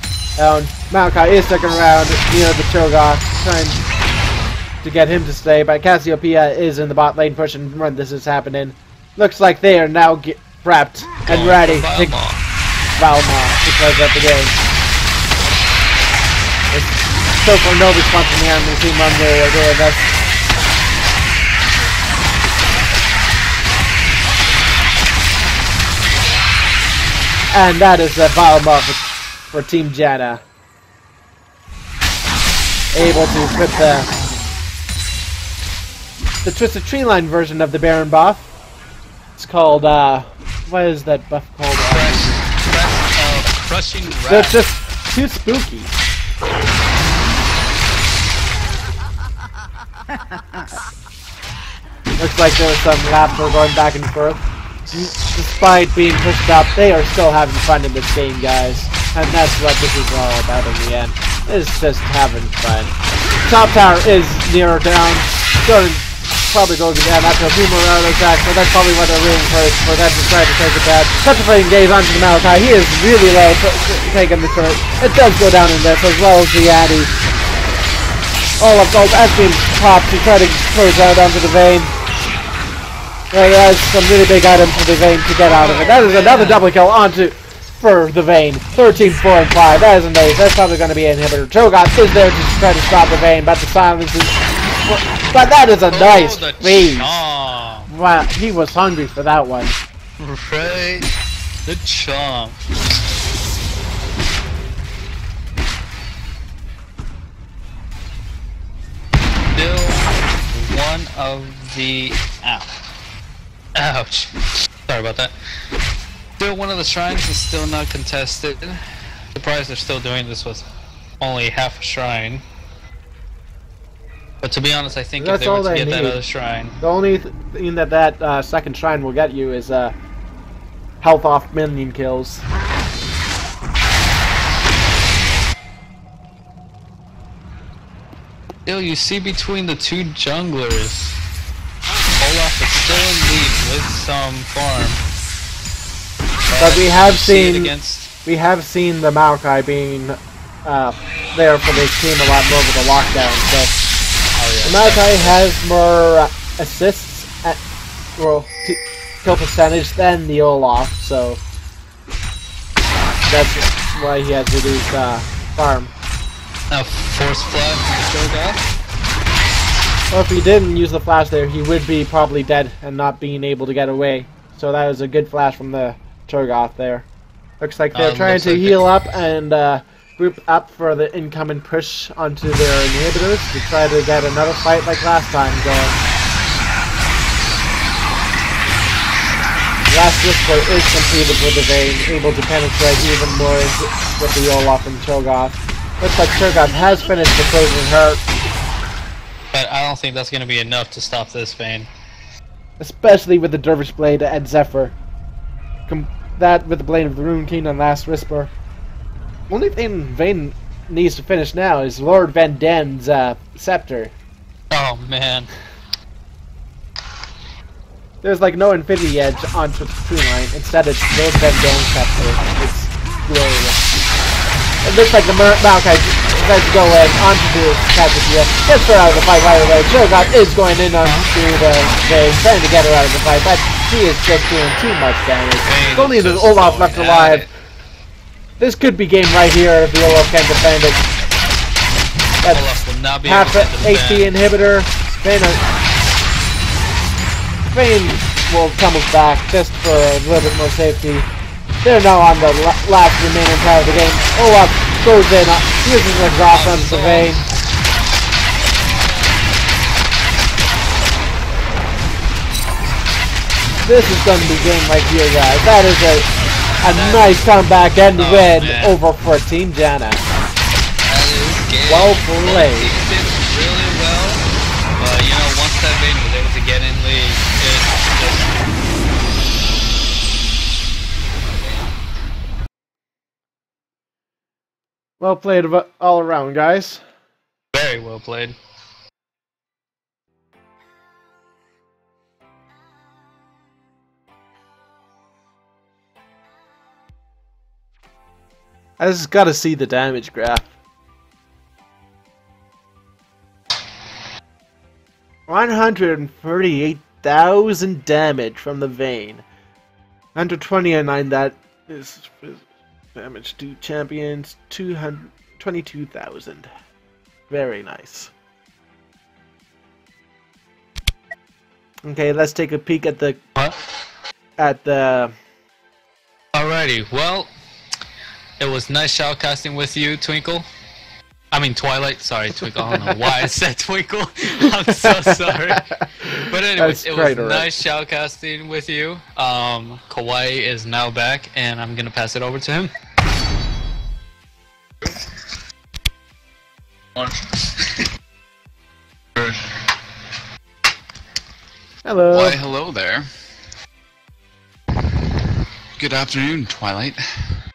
Maokai is sticking around near the Cho'Gath, trying to get him to stay, but Cassiopeia is in the bot lane pushing when this is happening. Looks like they are now prepped and ready to Valma to close out the game. So far, no response from the enemy team on their doing this. And that is a Valma for Team Janna. Able to put the Twisted Tree Line version of the Baron buff. It's called, what is that buff called? Crushing Wrath. That's just too spooky. Looks like there was some laughter going back and forth. Despite being pushed up, they are still having fun in this game, guys. And that's what this is all about in the end. It's just having fun. Top tower is nearer down. Going probably go down after a few more auto attacks, but that's probably what they're rooting for them to try to take it back. Petrifying Gaze onto the Maokai. He is really low, taking the turret. It does go down in this, as well as the Addy. All of those has been popped to try to close out onto the Vayne. There's some really big items for the Vayne to get out of it. That is another double kill for the Vayne. 13, 4, and 5. That is an ace. That's probably going to be an inhibitor. Cho'Gath is there to try to stop the Vayne, but the silence is... But that is a nice feed. Wow, he was hungry for that one. Right. The chomp. Still one of the... Ouch. Sorry about that. Still one of the shrines is still not contested. Surprised they're still doing this with only half a shrine. But to be honest, I think if they were to get that other shrine... The only thing that second shrine will get you is health off minion kills. Still, you see between the two junglers, Olaf is still in lead with some farm. But we have you see it seen against. we have seen the Maokai being there for this team a lot more with the lockdown. So Oh the yeah. Maokai has more assists at kill percentage than the Olaf, so that's why he has reduced farm. Now force flash from the Shogun. Well, if he didn't use the flash there, he would be probably dead and not being able to get away. So that was a good flash from the Turgoth there. Looks like they're trying looks to like heal up and group up for the incoming push onto their inhibitors to try to get another fight like last time going. Last Whisper is completed with the Vayne, able to penetrate even more with the Olaf and Cho'Gath. Looks like Cho'Gath has finished the Frozen Heart. But I don't think that's going to be enough to stop this Vayne. Especially with the Dervish Blade and Zephyr. That with the Blade of the Rune King and Last Whisper. Only thing Vayne needs to finish now is Lord Van Den's Scepter. Oh man. There's like no Infinity Edge on True Line. Instead, it's Lord Van Den's Scepter. It's glorious. It looks like the Maokai decides to go in onto the Kazukiya. Gets her out of the fight right away. Shogun is going in onto the Vayne, trying to get her out of the fight, but she is just doing too much damage. Vayne Only is the just Olaf going left at alive. it. This could be game right here if the Olaf can defend it. That's Olaf will not be half able to defend. HP inhibitor. Vayne will come back just for a little bit more safety. They're now on the last remaining part of the game. Olaf goes in, uses an exhaust on the Vayne. This is going to be game right here, guys. That is a nice comeback and win man. over for Team Janna. That is game. Well played. He did really well, but you know, once that Vayne was able to get in lead, it just... Well played all around, guys. Very well played. I just gotta see the damage graph. 138,000 damage from the Vayne. 129 that is damage to champions. 222,000. Very nice. Okay, let's take a peek at the What? Alrighty, well, it was nice shoutcasting with you, Twinkle. I mean Twilight, sorry Twinkle, I don't know why I said Twinkle. I'm so sorry. But anyways, it was nice shoutcasting with you. Kawaii is now back and I'm gonna pass it over to him. Hello. Why, hello there. Good afternoon, Twilight.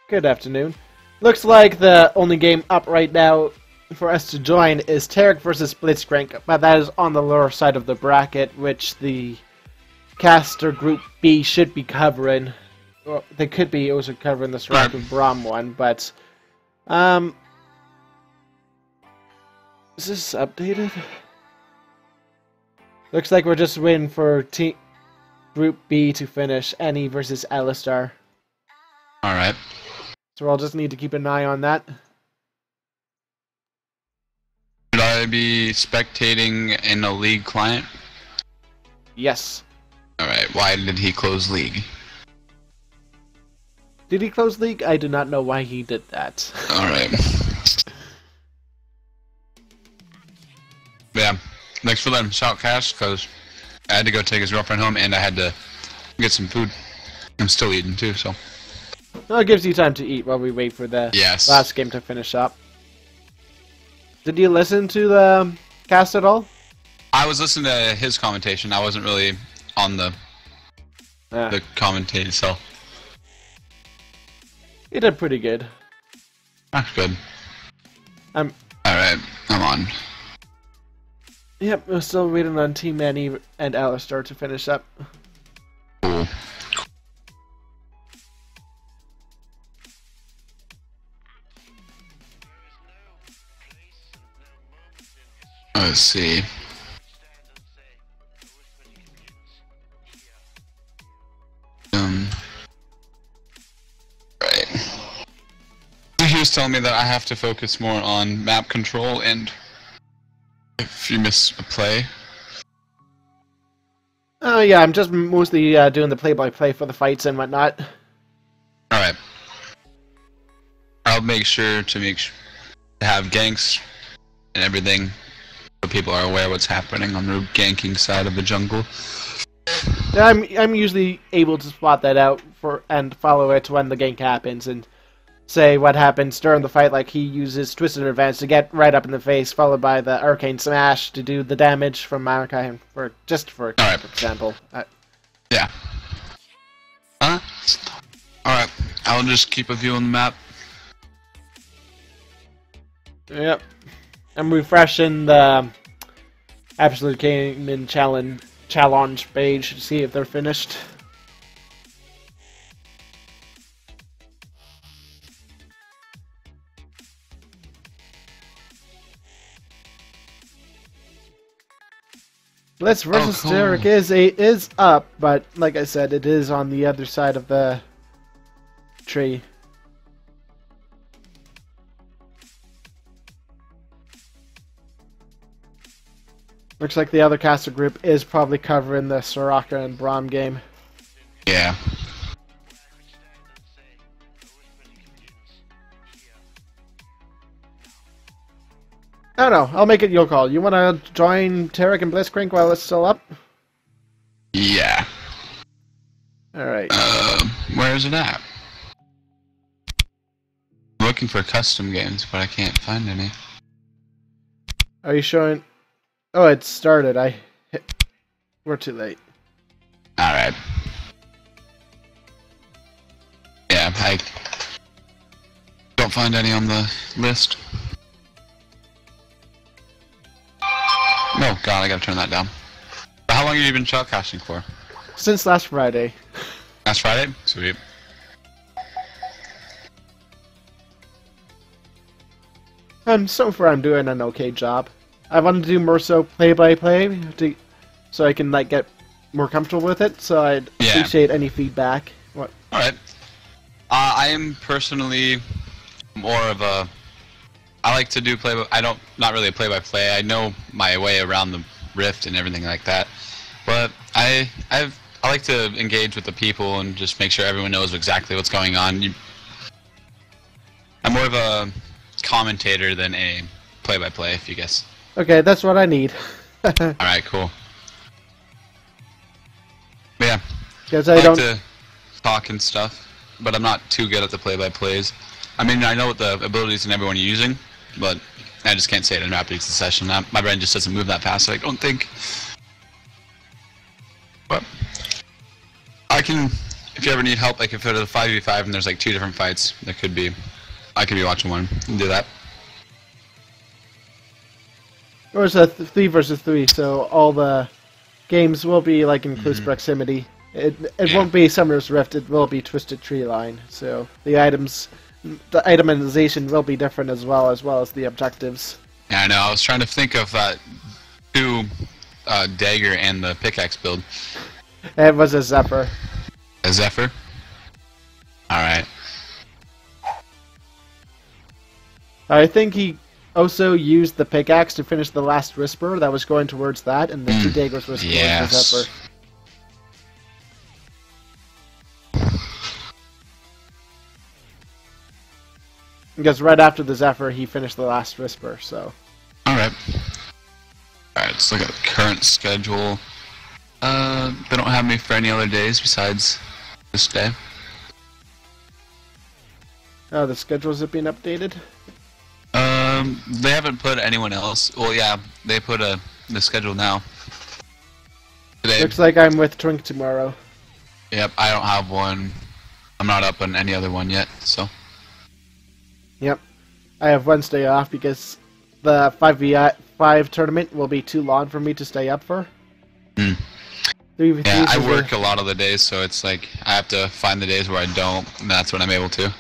Good afternoon. Looks like the only game up right now for us to join is Taric versus Blitzcrank, but that is on the lower side of the bracket, which the caster group B should be covering. Well, they could be also covering the Strike of Braum one, but is this updated? Looks like we're just waiting for Group B to finish. Annie versus Alistar. Alright. So I'll just need to keep an eye on that. Should I be spectating in a League client? Yes. Alright, why did he close League? Did he close League? I do not know why he did that. Alright. Yeah, thanks for letting him shoutcast, because I had to go take his girlfriend home and I had to get some food. I'm still eating too, so. Well, it gives you time to eat while we wait for the Yes. last game to finish up. Did you listen to the cast at all? I was listening to his commentation. I wasn't really on the commentating, so. He did pretty good. That's good. I'm Alright, I'm on. Yep, we're still waiting on Team Manny and Alistair to finish up. Cool. Let's see. Right. He was telling me that I have to focus more on map control and if you miss a play. Oh yeah, I'm just mostly doing the play-by-play for the fights and whatnot. Alright. I'll make sure to have ganks and everything so people are aware what's happening on the ganking side of the jungle. Yeah, I'm usually able to spot that out and follow it when the gank happens and say what happens during the fight, like he uses Twisted Advance to get right up in the face, followed by the Arcane Smash to do the damage from Maokai, for example. Yeah. Alright, I'll just keep a view on the map. Yep. I'm refreshing the Absolute Gaming Challenge page to see if they're finished. Blitz versus cool. Derek is up, but like I said, it is on the other side of the tree. Looks like the other caster group is probably covering the Soraka and Braum game. Yeah. I don't know. I'll make it your call. You want to join Tarek and Blitzcrank while it's still up? Yeah. Alright. Where is it at? I'm looking for custom games, but I can't find any. Are you showing... Oh, it started. We're too late. Alright. Yeah, I don't find any on the list. No, God, I gotta turn that down. But how long have you been shoutcasting for? Since last Friday. Last Friday? Sweet. And so far I'm doing an okay job. I wanted to do more so play-by-play, so I can like get more comfortable with it, so I'd appreciate any feedback. What? Alright. I am personally more of a... I like to do not really a play-by-play. I know my way around the rift and everything like that. But I like to engage with the people and just make sure everyone knows exactly what's going on. I'm more of a commentator than a play-by-play, if you guess. Okay, that's what I need. Alright, cool. But yeah, Because I I like don't... to talk and stuff, but I'm not too good at the play-by-plays. I mean, I know what the abilities and everyone using, but I just can't say it in rapid succession. My brain just doesn't move that fast, so I don't think. But I can, if you ever need help, like if it's a 5v5 and there's like 2 different fights, I could be watching one and do that. Or it's a 3 versus 3, so all the games will be like in close proximity. It won't be Summoner's Rift, it will be Twisted Tree Line, so the itemization will be different as well as the objectives. Yeah, I know. I was trying to think of that 2 dagger and the pickaxe build. It was a Zephyr. A Zephyr? Alright. I think he also used the pickaxe to finish the last Whisper that was going towards that, and the 2 daggers was towards the Zephyr. Because right after the Zephyr, he finished the last Whisper, so... Alright. Alright, let's look at the current schedule. They don't have me for any other days besides this day. Oh, the schedules have been updated? They haven't put anyone else. Well, yeah, they put the schedule now. Today. Looks like I'm with Twink tomorrow. Yep, I don't have one. I'm not up on any other one yet, so... Yep. I have Wednesday off because the 5 tournament will be too long for me to stay up for. Hmm. 3v3s Yeah, I is work a lot of the days, so it's like I have to find the days where I don't, and that's when I'm able to.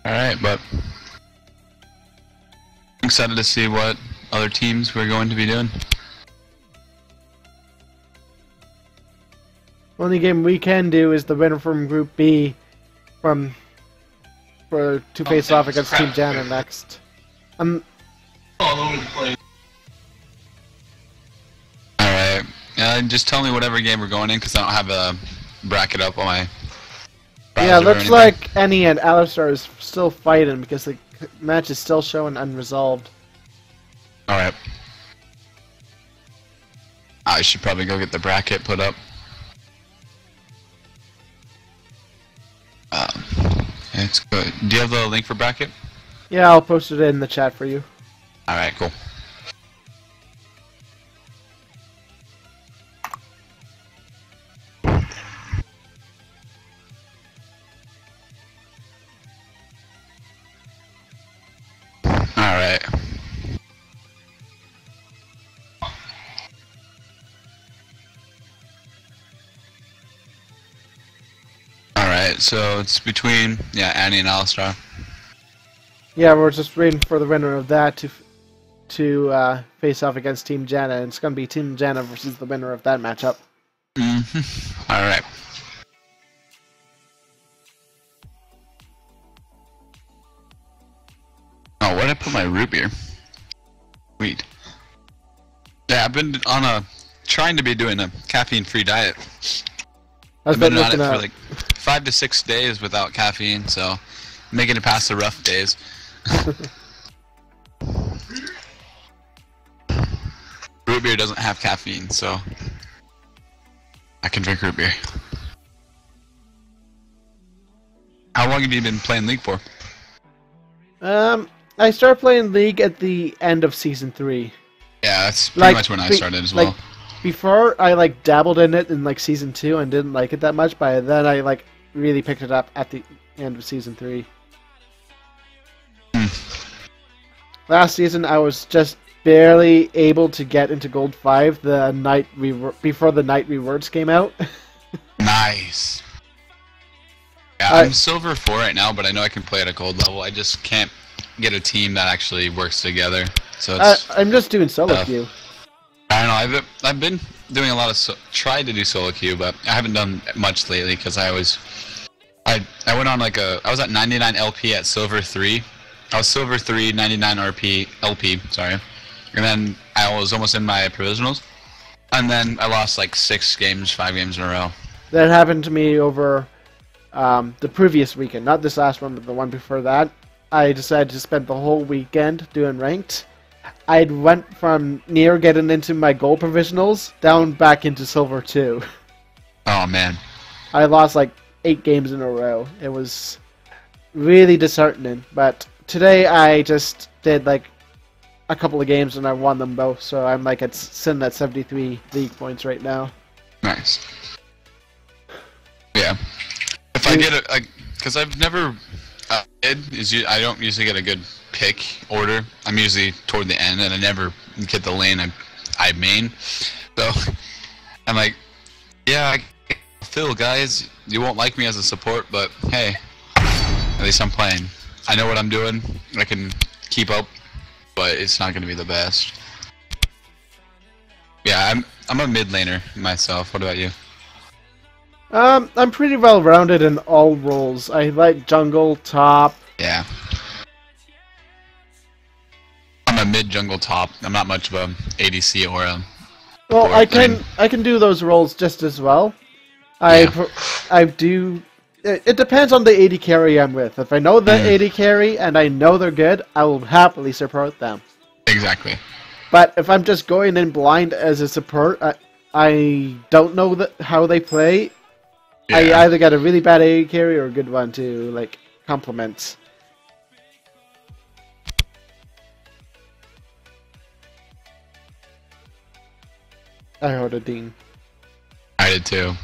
Alright, but I'm excited to see what other teams we're going to be doing. Only game we can do is the winner from Group B to face off against Team Jana next. Alright, just tell me whatever game we're going in, because I don't have a bracket up on my browser Yeah, or looks anything. like Annie and Alistar is still fighting because the match is still showing unresolved. Alright. I should probably go get the bracket put up. It's good. Do you have the link for bracket? Yeah, I'll post it in the chat for you. Alright, cool. Alright. Alright, so it's between, Annie and Alistar. Yeah, we're just waiting for the winner of that to face off against Team Jana, and it's going to be Team Jana versus the winner of that matchup. Alright. Oh, where did I put my root beer? Sweet. Yeah, I've been trying to be doing a caffeine-free diet. I've I've been on it looking for at like 5 to 6 days without caffeine, so making it past the rough days. Root beer doesn't have caffeine, so I can drink root beer. How long have you been playing League for? I started playing League at the end of Season 3. Yeah, that's pretty much when I started as well. Before, I dabbled in it in Season 2 and didn't like it that much, but then I really picked it up at the end of Season 3. Last season, I was just barely able to get into Gold 5 the night before the night rewards came out. Nice. Yeah, I'm Silver 4 right now, but I know I can play at a gold level. I just can't get a team that actually works together. So it's I'm just doing solo queue. I don't know. I've been doing a lot of tried to do solo queue, but I haven't done much lately because I went on I was at 99 LP at Silver 3. I was Silver 3, 99 LP, sorry. And then I was almost in my provisionals. And then I lost 5 games in a row. That happened to me over the previous weekend, not this last one, but the one before that. I decided to spend the whole weekend doing ranked. I went from near getting into my gold provisionals down back into Silver 2. Oh man. I lost 8 games in a row. It was really disheartening, but today I just did a couple of games and I won them both, so I'm sitting at 73 league points right now. Nice. Yeah. If I get because I've never I don't usually get a good pick order. I'm usually toward the end and I never get the lane I main. So I'm yeah, Phil, guys, you won't like me as a support, but hey, at least I'm playing. I know what I'm doing. I can keep up, but it's not going to be the best. Yeah, I'm a mid laner myself. What about you? I'm pretty well rounded in all roles. I like jungle, top. Yeah. I'm a mid jungle top. I'm not much of a ADC or a. Well, I can do those roles just as well. I do. It depends on the AD carry I'm with. If I know the AD carry and I know they're good, I will happily support them. Exactly. But if I'm just going in blind as a support, I don't know how they play. Yeah. I either get a really bad AD carry or a good one too. compliments. I heard a ding. I did too.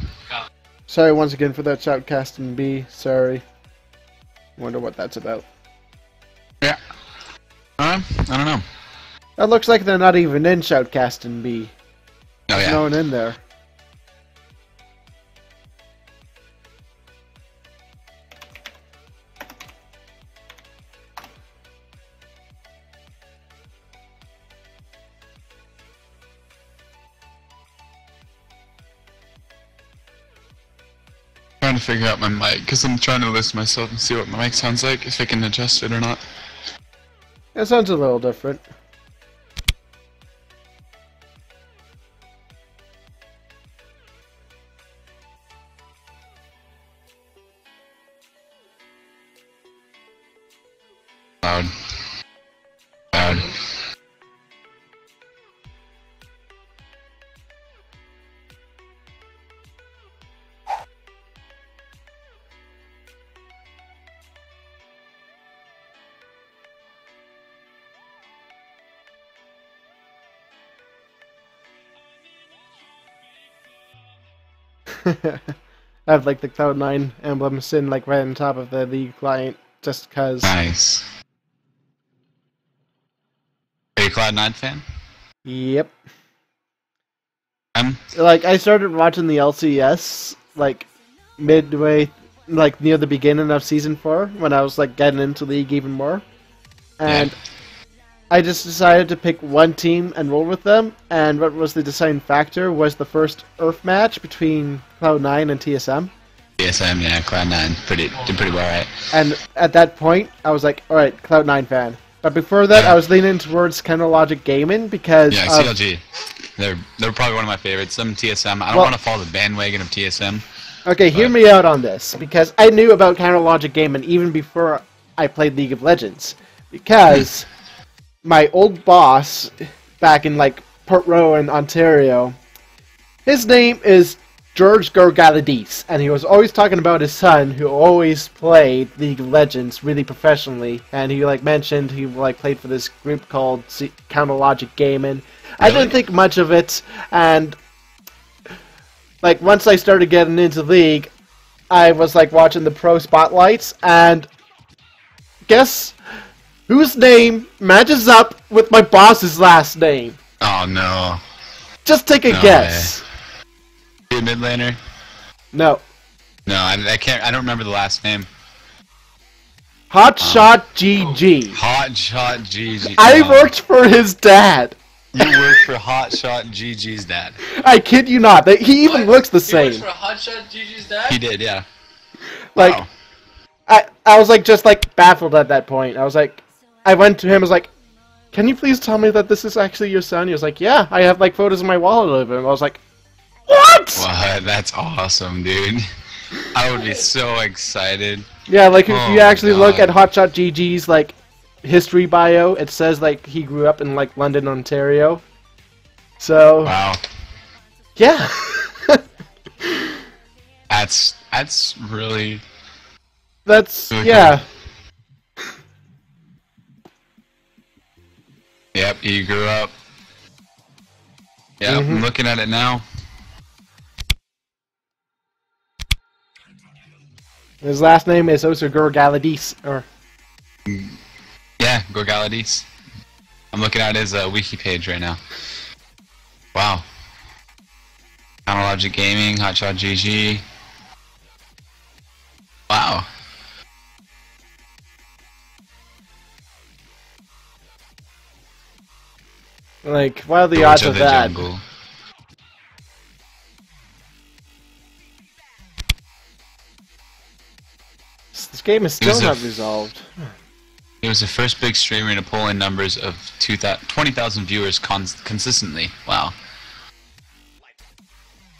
Sorry once again for that shoutcasting B. Sorry. Wonder what that's about. Yeah. I don't know. That looks like they're not even in shoutcasting B. Oh There's yeah. no one in there. Trying to figure out my mic because I'm trying to listen myself and see what my mic sounds like, if I can adjust it or not. It sounds a little different. Loud. Loud. I have like the Cloud9 emblem sitting like right on top of the League client just cause. Nice. Are you a Cloud9 fan? Yep. I'm. Like I started watching the LCS like midway, like near the beginning of season 4 when I was like getting into League even more, and Yeah. I just decided to pick one team and roll with them. And what was the deciding factor was the first Earth match between Cloud9 and TSM. TSM, yeah, Cloud9 did pretty well, right? And at that point, I was like, all right, Cloud9 fan. But before that, Yeah. I was leaning towards Counter Logic Gaming because Yeah, of, CLG. They're probably one of my favorites. Some TSM. I don't Well- want to follow the bandwagon of TSM. Okay, hear me out on this, because I knew about Counter Logic Gaming even before I played League of Legends. Because my old boss back in like Port Row in Ontario, his name is George Gorgaladis, and he was always talking about his son who always played League of Legends really professionally, and he like mentioned he like played for this group called Counter Logic Gaming. I Really? didn't think much of it, and like once I started getting into League, I was like watching the pro spotlights, and guess whose name matches up with my boss's last name? Oh no. Just take a No guess. You a mid laner? No. No, I can't. I don't remember the last name. Hot Shot GG. Hot Shot GG. I No. worked for his dad. You worked for Hot Shot GG's dad. I kid you not. He even looks the same. Hotshot Gigi's dad? He did, yeah. Like, Wow. I was like just like baffled at that point. I was like, I went to him. I was like, "Can you please tell me that this is actually your son?" He was like, "Yeah, I have like photos in my wallet of him." I was like, "What?" What? That's awesome, dude. I would be so excited. Yeah, like if Oh you actually my look God. at Hotshot GG's like history bio, it says like he grew up in like London, Ontario. So Wow. yeah, That's really. that's Okay. yeah. Yep, he grew up. Yep, Mhm. I'm looking at it now. His last name is Oser Gorgaladis, or Yeah, Gorgaladis. I'm looking at his wiki page right now. Wow. Analogic Gaming, Hotshot GG. Wow. like what are the George odds of of the that? Jungle. This game is He was still a not resolved. He was the first big streamer to pull in numbers of 20,000 viewers consistently. Wow.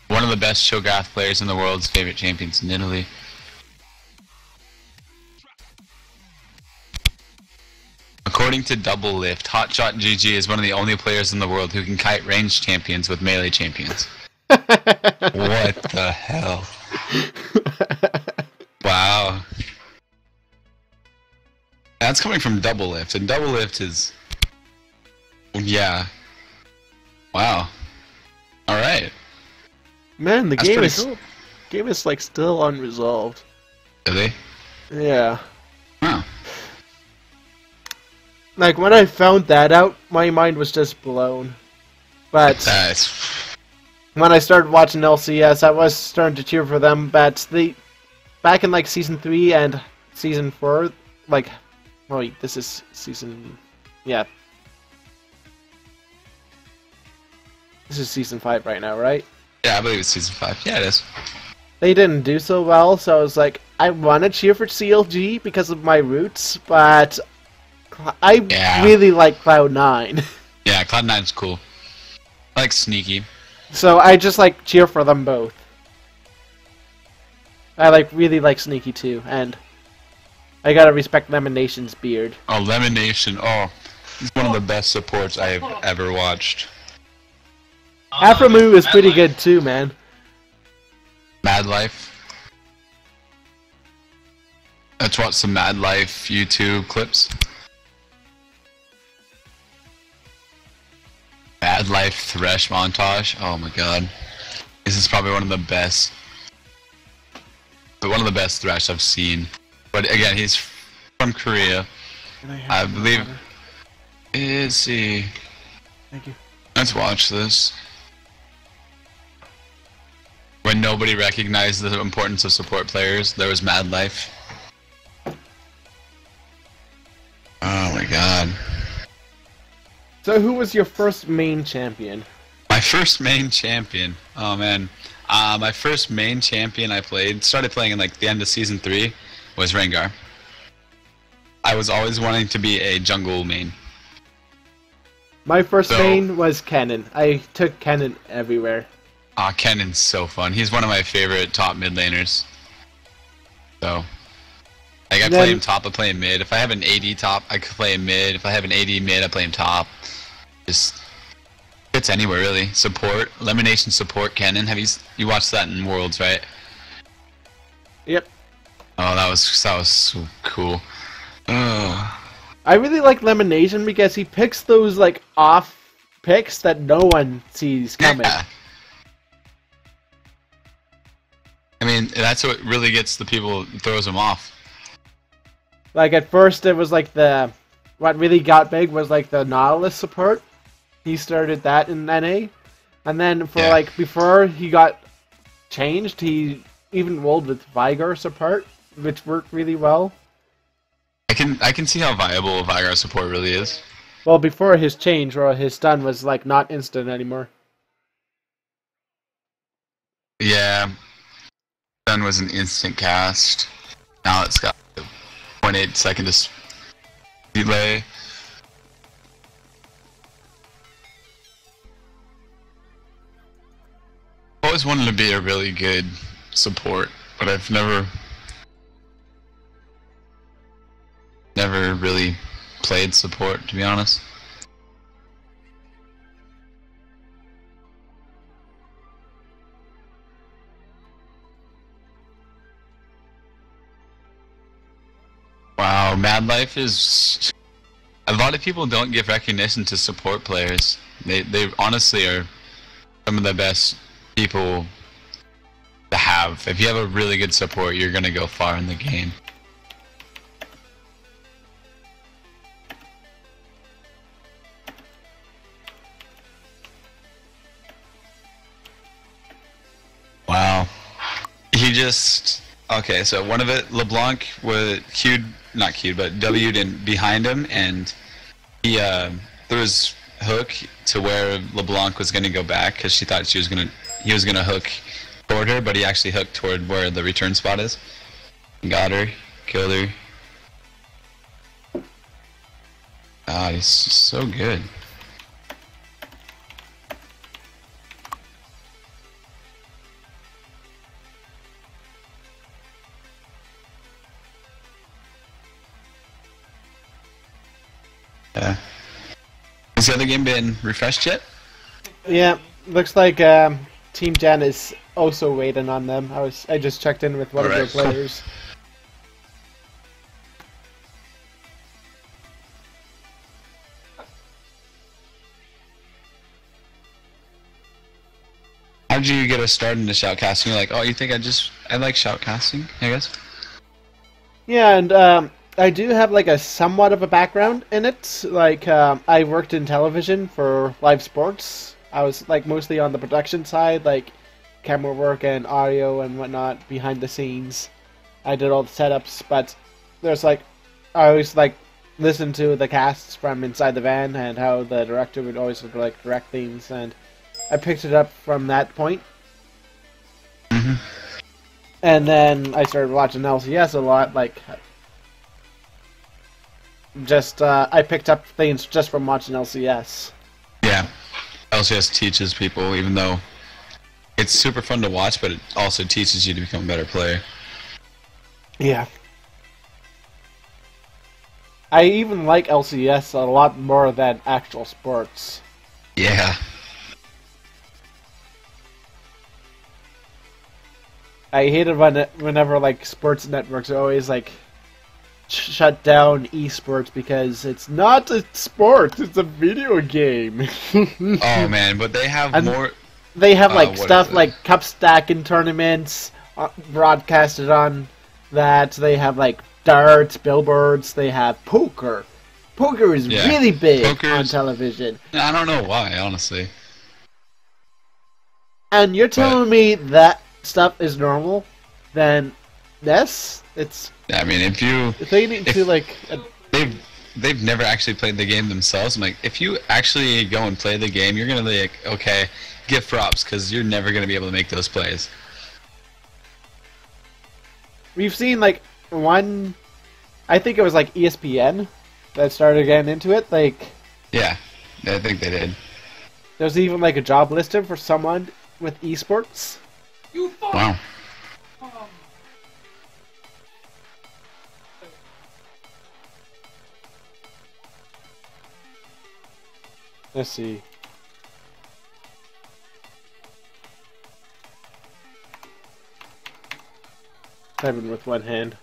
One of the best Cho'Gath players in the world's favorite champions in Italy. According to Double Lift, Hotshot GG is one of the only players in the world who can kite ranged champions with melee champions. What the hell? Wow. That's coming from Double Lift, and Double Lift is... Yeah. Wow. Alright. Man, the That's game pretty is cool. game is like still unresolved. Really? Yeah. Wow. Like when I found that out, my mind was just blown. But That's... when I started watching LCS, I was starting to cheer for them. But back in like season 3 and season 4, like, wait, this is season, yeah. This is season 5 right now, right? Yeah, I believe it's season 5. Yeah, it is. They didn't do so well, so I was like, I want to cheer for CLG because of my roots, but I really like Cloud9. Yeah, Cloud9's cool. I like Sneaky. So I just like cheer for them both. I really like Sneaky too, and I gotta respect Lemonation's beard. Oh, Lemonation. Oh, he's one of the best supports I have ever watched. Afromoo is pretty good too, man. Mad Life. Let's watch some Mad Life YouTube clips. Mad Life Thresh montage. Oh my god. This is probably one of the best. But one of the best Thresh I've seen. But again, he's from Korea. I believe. Is he? Thank you. Let's watch this. When nobody recognized the importance of support players, there was Mad Life. Oh my god. So who was your first main champion? My first main champion. Oh man. My first main champion I started playing in like the end of season 3, was Rengar. I was always wanting to be a jungle main. My first main was Kennen. I took Kennen everywhere. Ah, Kennen's so fun. He's one of my favorite top mid laners. So, like I play him top, I play him mid. If I have an AD top, I could play him mid. If I have an AD mid, I play him top. Just fits anywhere really. Support, Elimination support, Kennen. You watched that in Worlds, right? Yep. Oh, that was so cool. Oh. I really like Lemonation because he picks those like off picks that no one sees coming. Yeah. I mean, that's what really gets the people, throws them off. Like at first it was like what really got big was like the Nautilus support. He started that in NA. And then for like before he got changed, he even rolled with Vigar support, which worked really well. I can see how viable Vigar support really is. Well, before his change, where his stun was like not instant anymore. Yeah. Stun was an instant cast. Now it's got 0.8 second delay. I always wanted to be a really good support, but I've never really played support, to be honest. Wow, Mad Life is... A lot of people don't give recognition to support players. They honestly are some of the best people to have. If you have a really good support, you're gonna go far in the game. Wow. He just... Okay, so one of it, LeBlanc was not queued, but W'd in behind him, and he threw his hook to where LeBlanc was going to go back, because she thought he was going to hook toward her, but he actually hooked toward where the return spot is. Got her, killed her. God, he's so good. Yeah. Has the other game been refreshed yet? Yeah, looks like Team Gen is also waiting on them. I just checked in with one of their players. How did you get us started into shoutcasting? You're like, oh, you think I like shoutcasting, I guess? Yeah, and I do have like a somewhat of a background in it. Like I worked in television for live sports. I was like mostly on the production side, like camera work and audio and whatnot behind the scenes. I did all the setups, but there's like I always like listen to the casts from inside the van and how the director would always like direct things, and I picked it up from that point. Mm-hmm. And then I started watching LCS a lot, like just I picked up things just from watching LCS. Yeah, LCS teaches people, even though it's super fun to watch, but it also teaches you to become a better player. Yeah. I even like LCS a lot more than actual sports. Yeah. I hate it whenever like sports networks are always like shut down esports because it's not a sport, it's a video game. Oh man, but they have And more. They have like what stuff is it? like cup stacking tournaments broadcasted on that. They have like darts, billboards. They have poker. Poker is Yeah. really big on Poker's- television. I don't know why, honestly. And you're telling me that stuff is normal? Then yes, it's I mean, if you they need to like. they've never actually played the game themselves. I'm like, if you actually go and play the game, you're gonna be like, okay, give props because you're never gonna be able to make those plays. We've seen like one. I think it was like ESPN that started getting into it. Like Yeah, I think they did. there's even like a job listed for someone with esports. Wow. Let's see. Typing with one hand.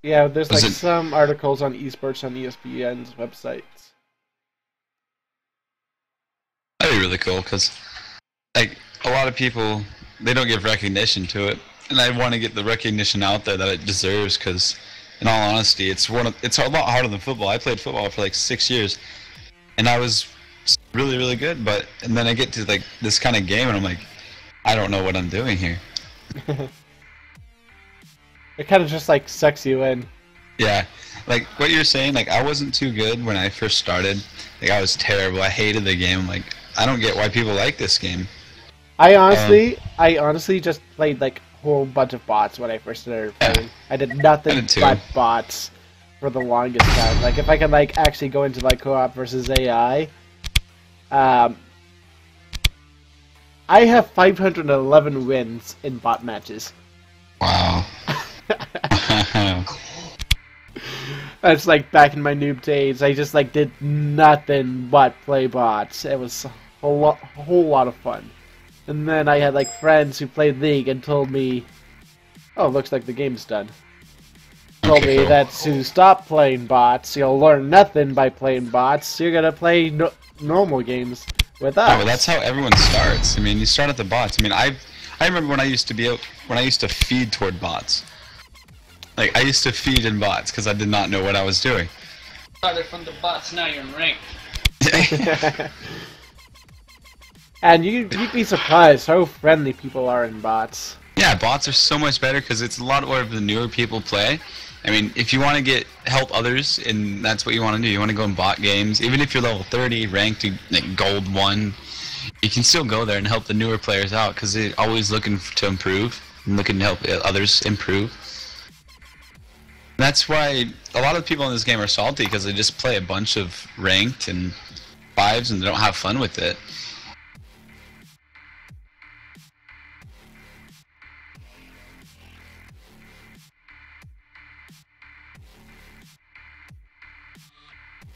Yeah, there's Was like it- some articles on esports on ESPN's websites. That'd be really cool because, like, a lot of people they don't give recognition to it, and I want to get the recognition out there that it deserves. Because, in all honesty, it's a lot harder than football. I played football for like 6 years, and I was really really good. And then I get to like this kind of game, and I'm like, I don't know what I'm doing here. It kind of just like sucks you in. Yeah, like what you're saying. Like I wasn't too good when I first started. Like I was terrible. I hated the game. I'm like, I don't get why people like this game. I honestly just played like a whole bunch of bots when I first started playing. I did nothing I did too. but bots for the longest time. Like if I could like actually go into like co-op versus AI, I have 511 wins in bot matches. Wow. That's like back in my noob days. I just like did nothing but play bots. It was a whole lot of fun. And then I had like friends who played League and told me, "Oh, looks like the game's done." Told Okay, me cool. that to stop playing bots, you'll learn nothing by playing bots. You're gonna play normal games with us. Oh, that's how everyone starts. I mean, you start at the bots. I mean, I remember when I used to feed toward bots. Like I used to feed in bots because I did not know what I was doing. Started from the bots, now you're in rank. And you'd be surprised how friendly people are in bots. Yeah, bots are so much better because it's a lot where the newer people play. I mean, if you want to help others, and that's what you want to do, you want to go in bot games. Even if you're level 30, ranked to like gold 1, you can still go there and help the newer players out because they're always looking to improve and looking to help others improve. That's why a lot of people in this game are salty because they just play a bunch of ranked and 5s and they don't have fun with it.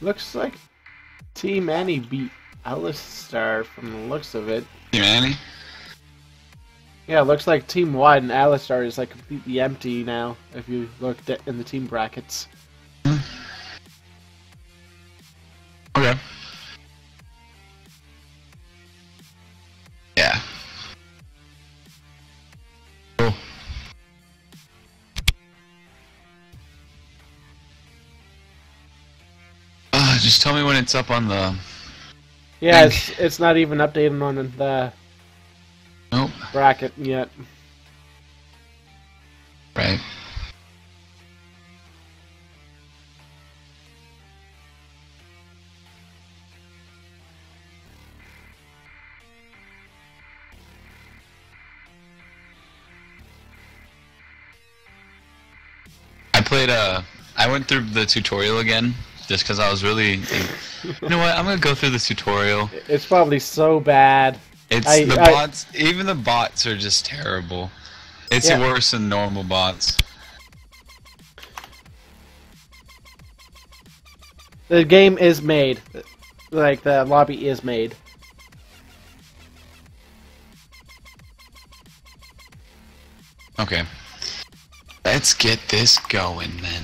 Looks like Team Annie beat Alistar from the looks of it. Humanity? Yeah, looks like Team Wide and Alistar is like completely empty now, if you look in the team brackets. Okay. Just tell me when it's up on the. Yeah, Think. it's not even updated on the Nope. bracket yet. Right. I went through the tutorial again just because I was really. You know what? I'm gonna go through the tutorial. It's probably so bad. It's the bots. Even the bots are just terrible. It's Yeah. worse than normal bots. The game is made. Like, the lobby is made. Okay. Let's get this going then.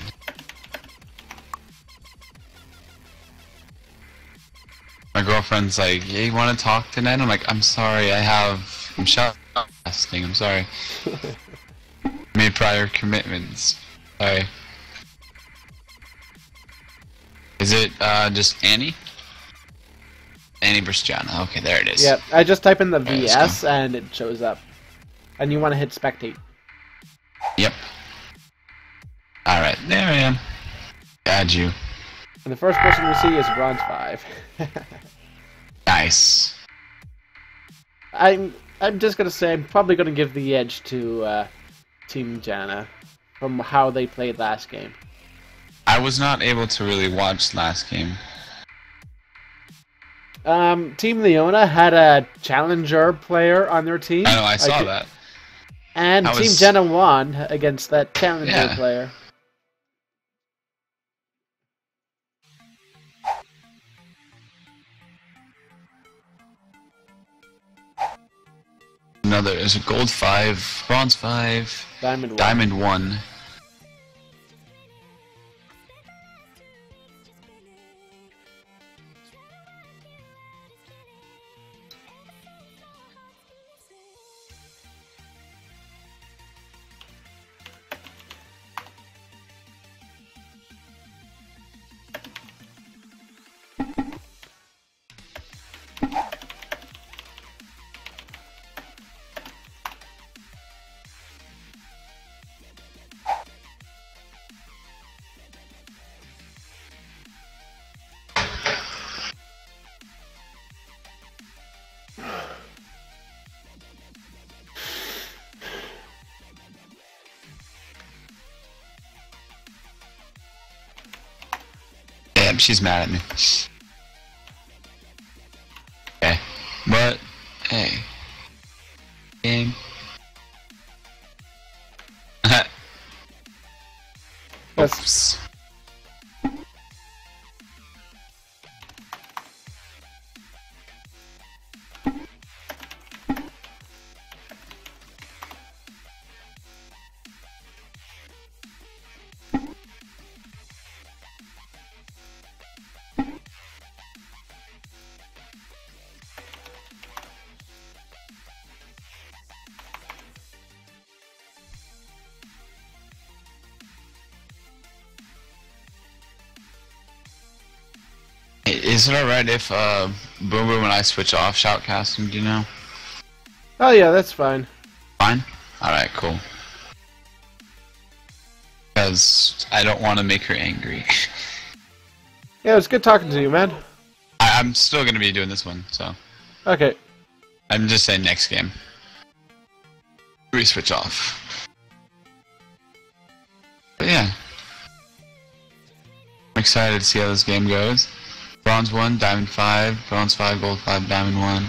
My girlfriend's like, "Yeah, you want to talk tonight?" I'm like, "I'm sorry, I'm shopping. I'm sorry. Made prior commitments. Sorry." Is it just Annie? Annie Bristiana. Okay, there it is. Yeah, I just type in the Alright, let's VS and it shows up. And you want to hit spectate. Yep. Alright, there I am. Add you. And the first person we see is Bronze 5. Nice. I'm just gonna say I'm probably gonna give the edge to Team Janna from how they played last game. I was not able to really watch last game. Team Leona had a challenger player on their team. I know, I saw that. And I Team was- Janna won against that challenger Yeah. player. Another is a gold 5, bronze 5, Diamond 1. diamond 1. Damn, she's mad at me. Okay, but hey, game. That's- Oops. Is it alright if Boom Boom and I switch off shoutcasting? Do you know? Oh yeah, that's fine. Fine. All right, cool. Because I don't want to make her angry. Yeah, it was good talking to you, man. I'm still gonna be doing this one, so Okay. I'm just saying next game. We switch off. But yeah, I'm excited to see how this game goes. Bronze 1, Diamond 5, Bronze 5, Gold 5, Diamond 1.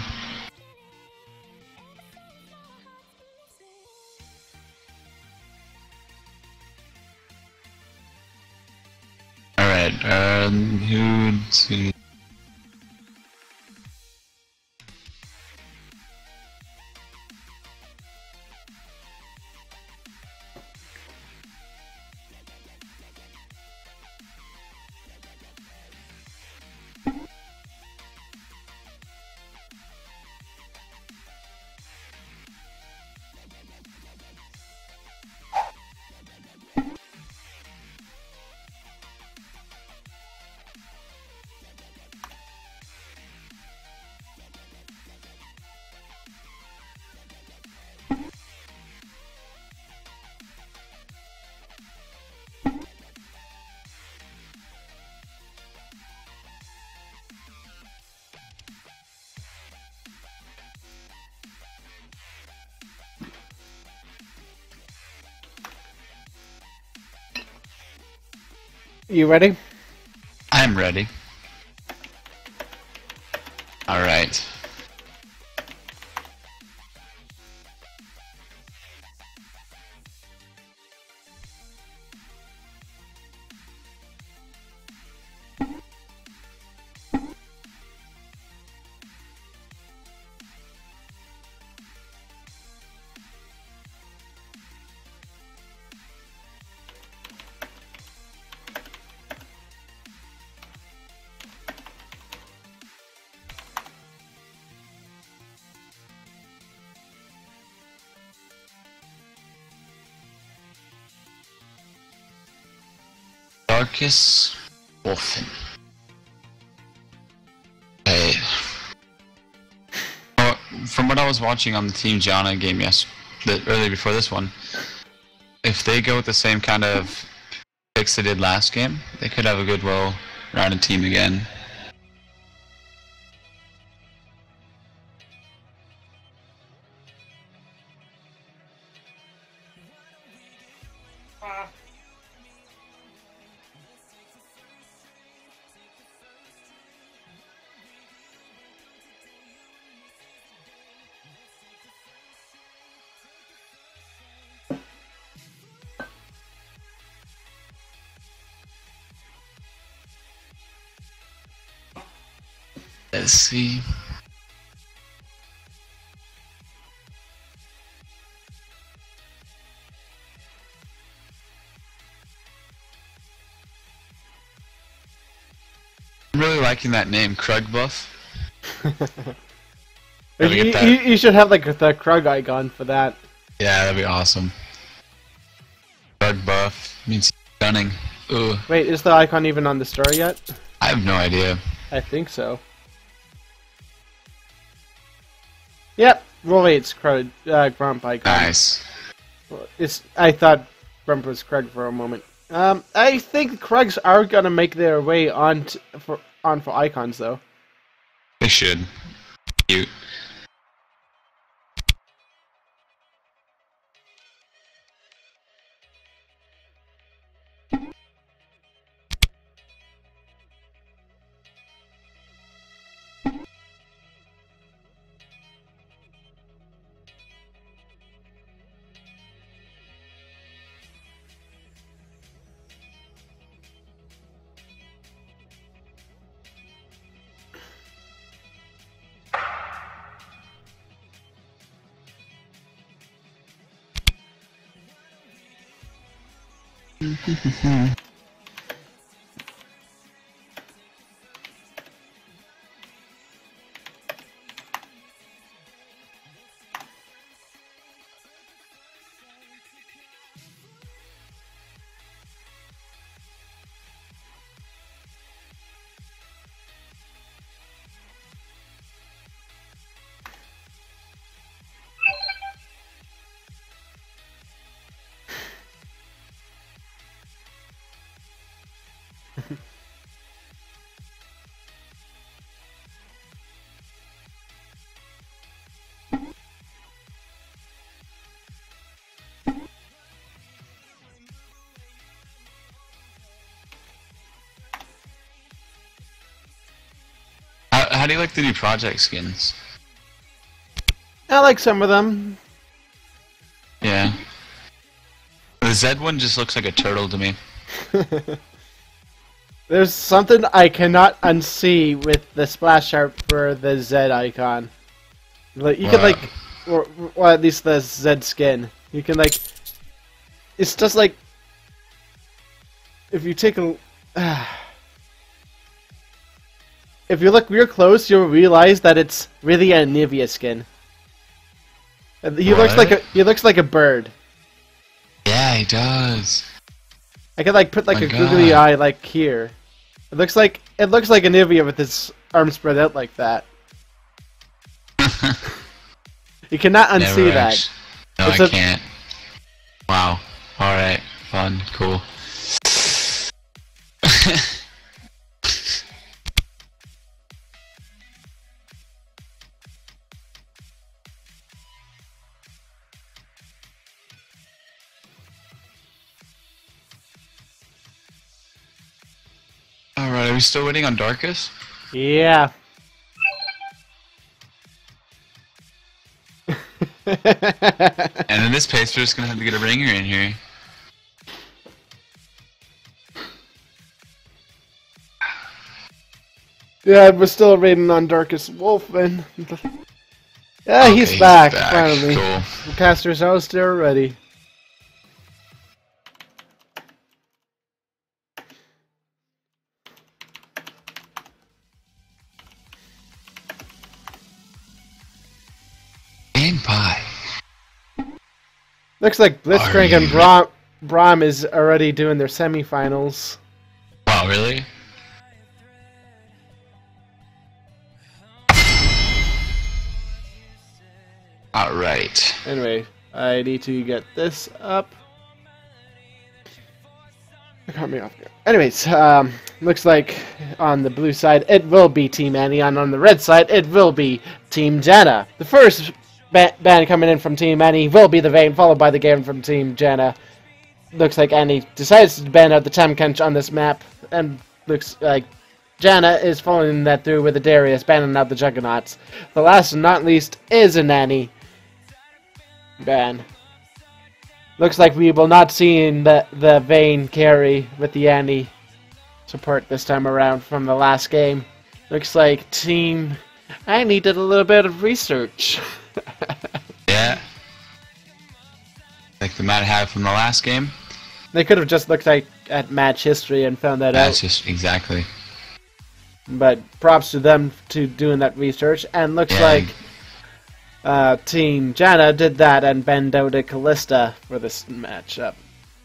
Alright, who'd... You ready? I'm ready. All right. Darkus Wolfen. Okay. From what I was watching on the Team Gianna game earlier before this one, if they go with the same kind of picks they did last game, they could have a good, well-rounded team again. Let's see. I'm really liking that name, Krugbuff. Gotta get that. You should have like the Krug icon for that. Yeah, that'd be awesome. Krugbuff means stunning. Ooh, Wait, is the icon even on the store yet? I have no idea. I think so. Yep, roll 8's Grump icon. Nice. I thought Grump was Krug for a moment. I think Krugs are gonna make their way on for icons though. They should. Cute. How do you like the new project skins? I like some of them. Yeah. The Zed one just looks like a turtle to me. There's something I cannot unsee with the splash art for the Z icon. Like you can like, or at least the Z skin. You can like, it's just like, if you take a, if you look real close, you'll realize that it's really a Nivea skin. And he looks like a bird. Yeah, he does. I could like put like My a googly God. eye like here. It looks like a Nivea with his arms spread out like that. You cannot unsee Never that. actu- No, It's I a- can't. Wow. Alright. Fun. Cool. Alright, are we still waiting on Darkus? Yeah. And in this pace, we're just gonna have to get a ringer in here. Yeah, we're still waiting on Darkus Wolfman. Yeah, Okay, he's back, back. finally. Cool. Caster's house, they're ready. Game pie. Looks like Blitzcrank Are and you- Braum is already doing their semifinals. Wow, really? Alright. Anyway, I need to get this up. It caught me off guard. Anyways, looks like on the blue side it will be Team Annie, and on the red side it will be Team Janna. The first ban coming in from Team Annie will be the Vayne, followed by the game from Team Janna. Looks like Annie decides to ban out the Tamkench on this map, and looks like Janna is following that through with the Darius, banning out the Juggernauts. The last and not least is a Nanny ban. Looks like we will not see the Vayne carry with the Annie support this time around from the last game. Looks like Team Annie did a little bit of research. Yeah. Like the Mad Hat from the last game? They could have just looked at match history and found that That's out. just exactly. But props to them to doing that research. And looks Yeah. like Team Janna did that and banned out a Callista for this matchup.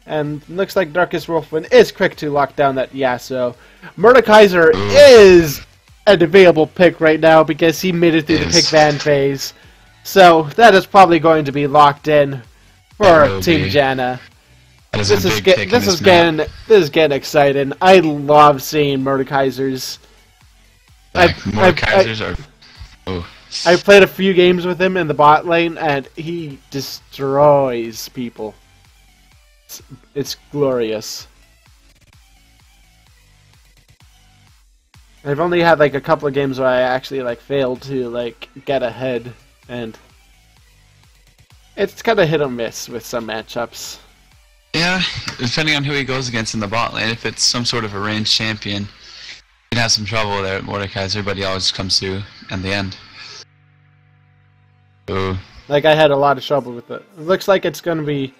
And looks like Darkus Wolfman is quick to lock down that Yasuo. Mordekaiser is a debatable pick right now because he made it through the Yes. pick ban phase. So that is probably going to be locked in for will Team be. Janna. That is This a is big get, pick in this this is map. getting this is getting exciting. I love seeing Mordekaisers. Like, more I've- Kaisers are... Oh. I played a few games with him in the bot lane, and he destroys people. It's glorious. I've only had like a couple of games where I actually like failed to like get ahead, and it's kind of hit or miss with some matchups. Yeah, depending on who he goes against in the bot lane. If it's some sort of a ranged champion, he'd have some trouble there at Mordekaiser, but he always comes through in the end. So, Like I had a lot of trouble with it. It looks like it's going to be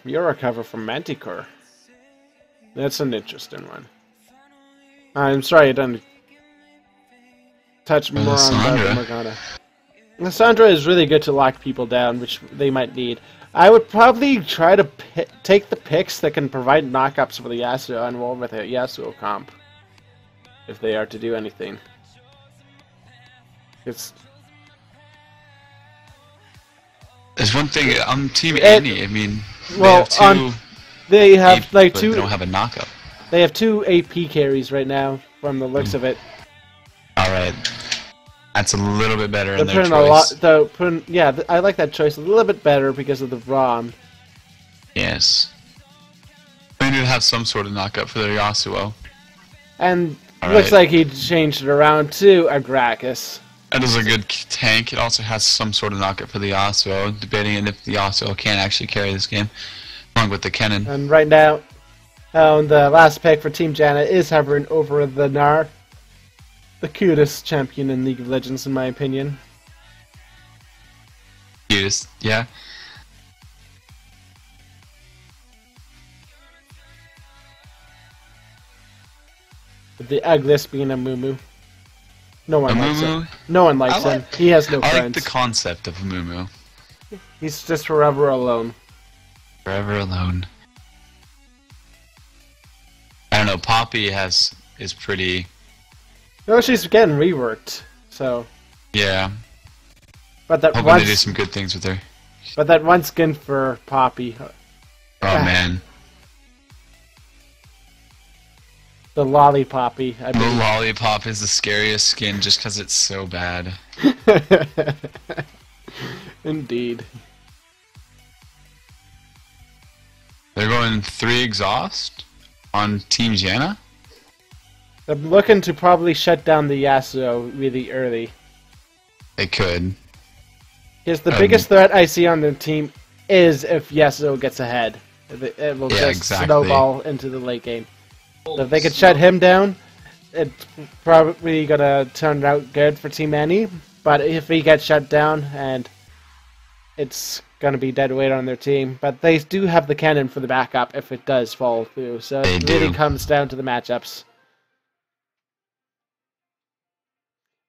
your recover from Manticore. That's an interesting one. I'm sorry I didn't touch more on that Lissandra. Morgana. Lissandra is really good to lock people down, which they might need. I would probably try to take the picks that can provide knockups for the Yasuo and roll with a Yasuo comp. If they are to do anything. there's one thing on Team It- Annie. I mean, well, they they have AP, like but two. They don't have a knockup. They have two AP carries right now, from the looks of it. All right, that's a little bit better They're in their putting choice. a lot. Yeah, I like that choice a little bit better because of the Braum. Yes. They need to have some sort of knockup for their Yasuo. And All looks right. like he changed it around to a Gragas. That is a good tank. It also has some sort of knockup for the Yasuo, debating if the Yasuo can actually carry this game, along with the Kennen. And right now, the last pick for Team Janna is hovering over the Gnar. The cutest champion in League of Legends, in my opinion. Cutest, yeah. With the ugliest being a Mumu. No one likes Amumu? him. No one likes I him. like- He has no I like friends. the concept of Mumu. He's just forever alone. Forever alone. I don't know. Poppy is pretty. No, she's getting reworked. So, Yeah. but that Hoping to do one, some good things with her. but that one skin for Poppy, Oh man, the Lollipoppy, I the believe. lollipop is the scariest skin just because it's so bad. Indeed. They're going 3 exhaust on Team Janna. They're looking to probably shut down the Yasuo really early. They could. Because the biggest threat I see on their team is if Yasuo gets ahead. It will just exactly. snowball into the late game. So if they could shut him down, it's probably gonna turn out good for Team Annie. But if he gets shut down, and it's gonna be dead weight on their team. But they do have the cannon for the backup if it does fall through. So it really comes down to the matchups.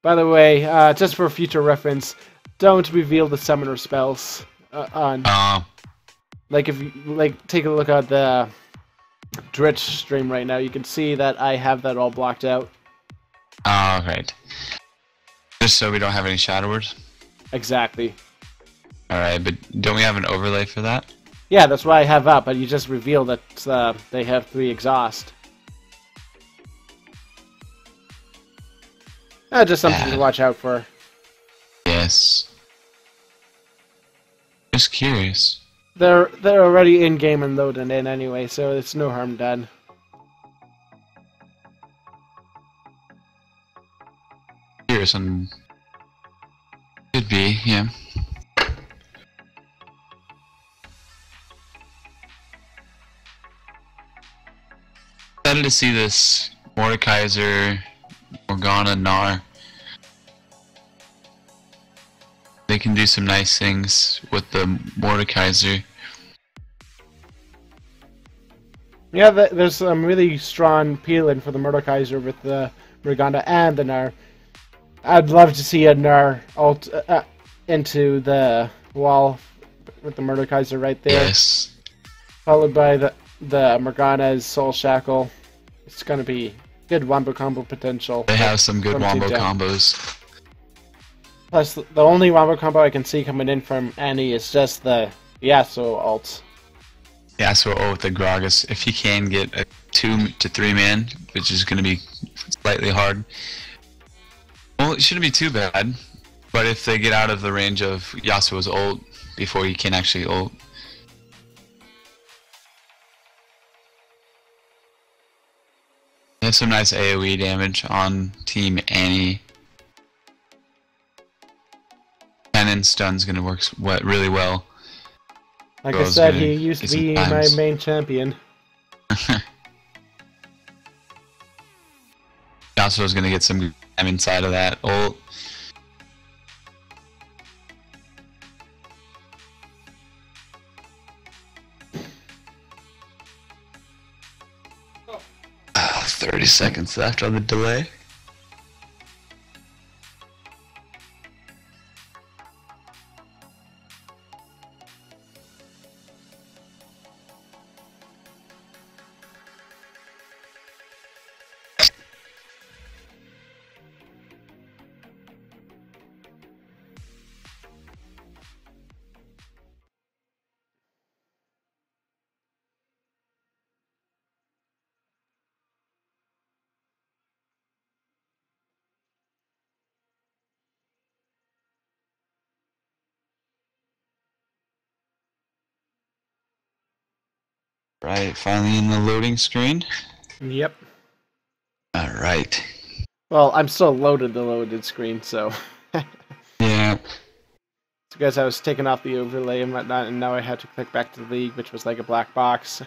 By the way, just for future reference, don't reveal the summoner spells on. Like if you take a look at the Twitch stream right now, you can see that I have that all blocked out. Oh, right. Just so we don't have any shadow words. Exactly. All right, but don't we have an overlay for that? Yeah, that's what I have up, but you just reveal that they have 3 exhaust. Just something to watch out for. Yes. Just curious. They're already in game and loading in anyway, so it's no harm done. Curious on. Could be, yeah. Excited to see this Mordekaiser, Morgana, Gnar. They can do some nice things with the Mordekaiser. Yeah, there's some really strong peeling for the Mordekaiser with the Morgana and the Gnar. I'd love to see a Gnar ult into the wall with the Mordekaiser right there. Yes. Followed by the Morgana's Soul Shackle. It's going to be good wombo combo potential. They have some good from wombo Team Down. combos. Plus, the only wombo combo I can see coming in from Annie is just the Yasuo ult. Yasuo with the Gragas. If he can get a 2 to 3 man, which is going to be slightly hard. Well, it shouldn't be too bad. But if they get out of the range of Yasuo's ult before he can actually ult. They have some nice AoE damage on Team Annie. Cannon stun's gonna work really well. Like I said, he used to be my main champion. Yasuo's gonna get some time inside of that ult. Oh, 30 seconds left on the delay. Right, finally in the loading screen. Yep. Alright. Well, I'm still loaded the loaded screen, so. Yeah. Because I was taking off the overlay and whatnot, and now I had to click back to the league, which was like a black box.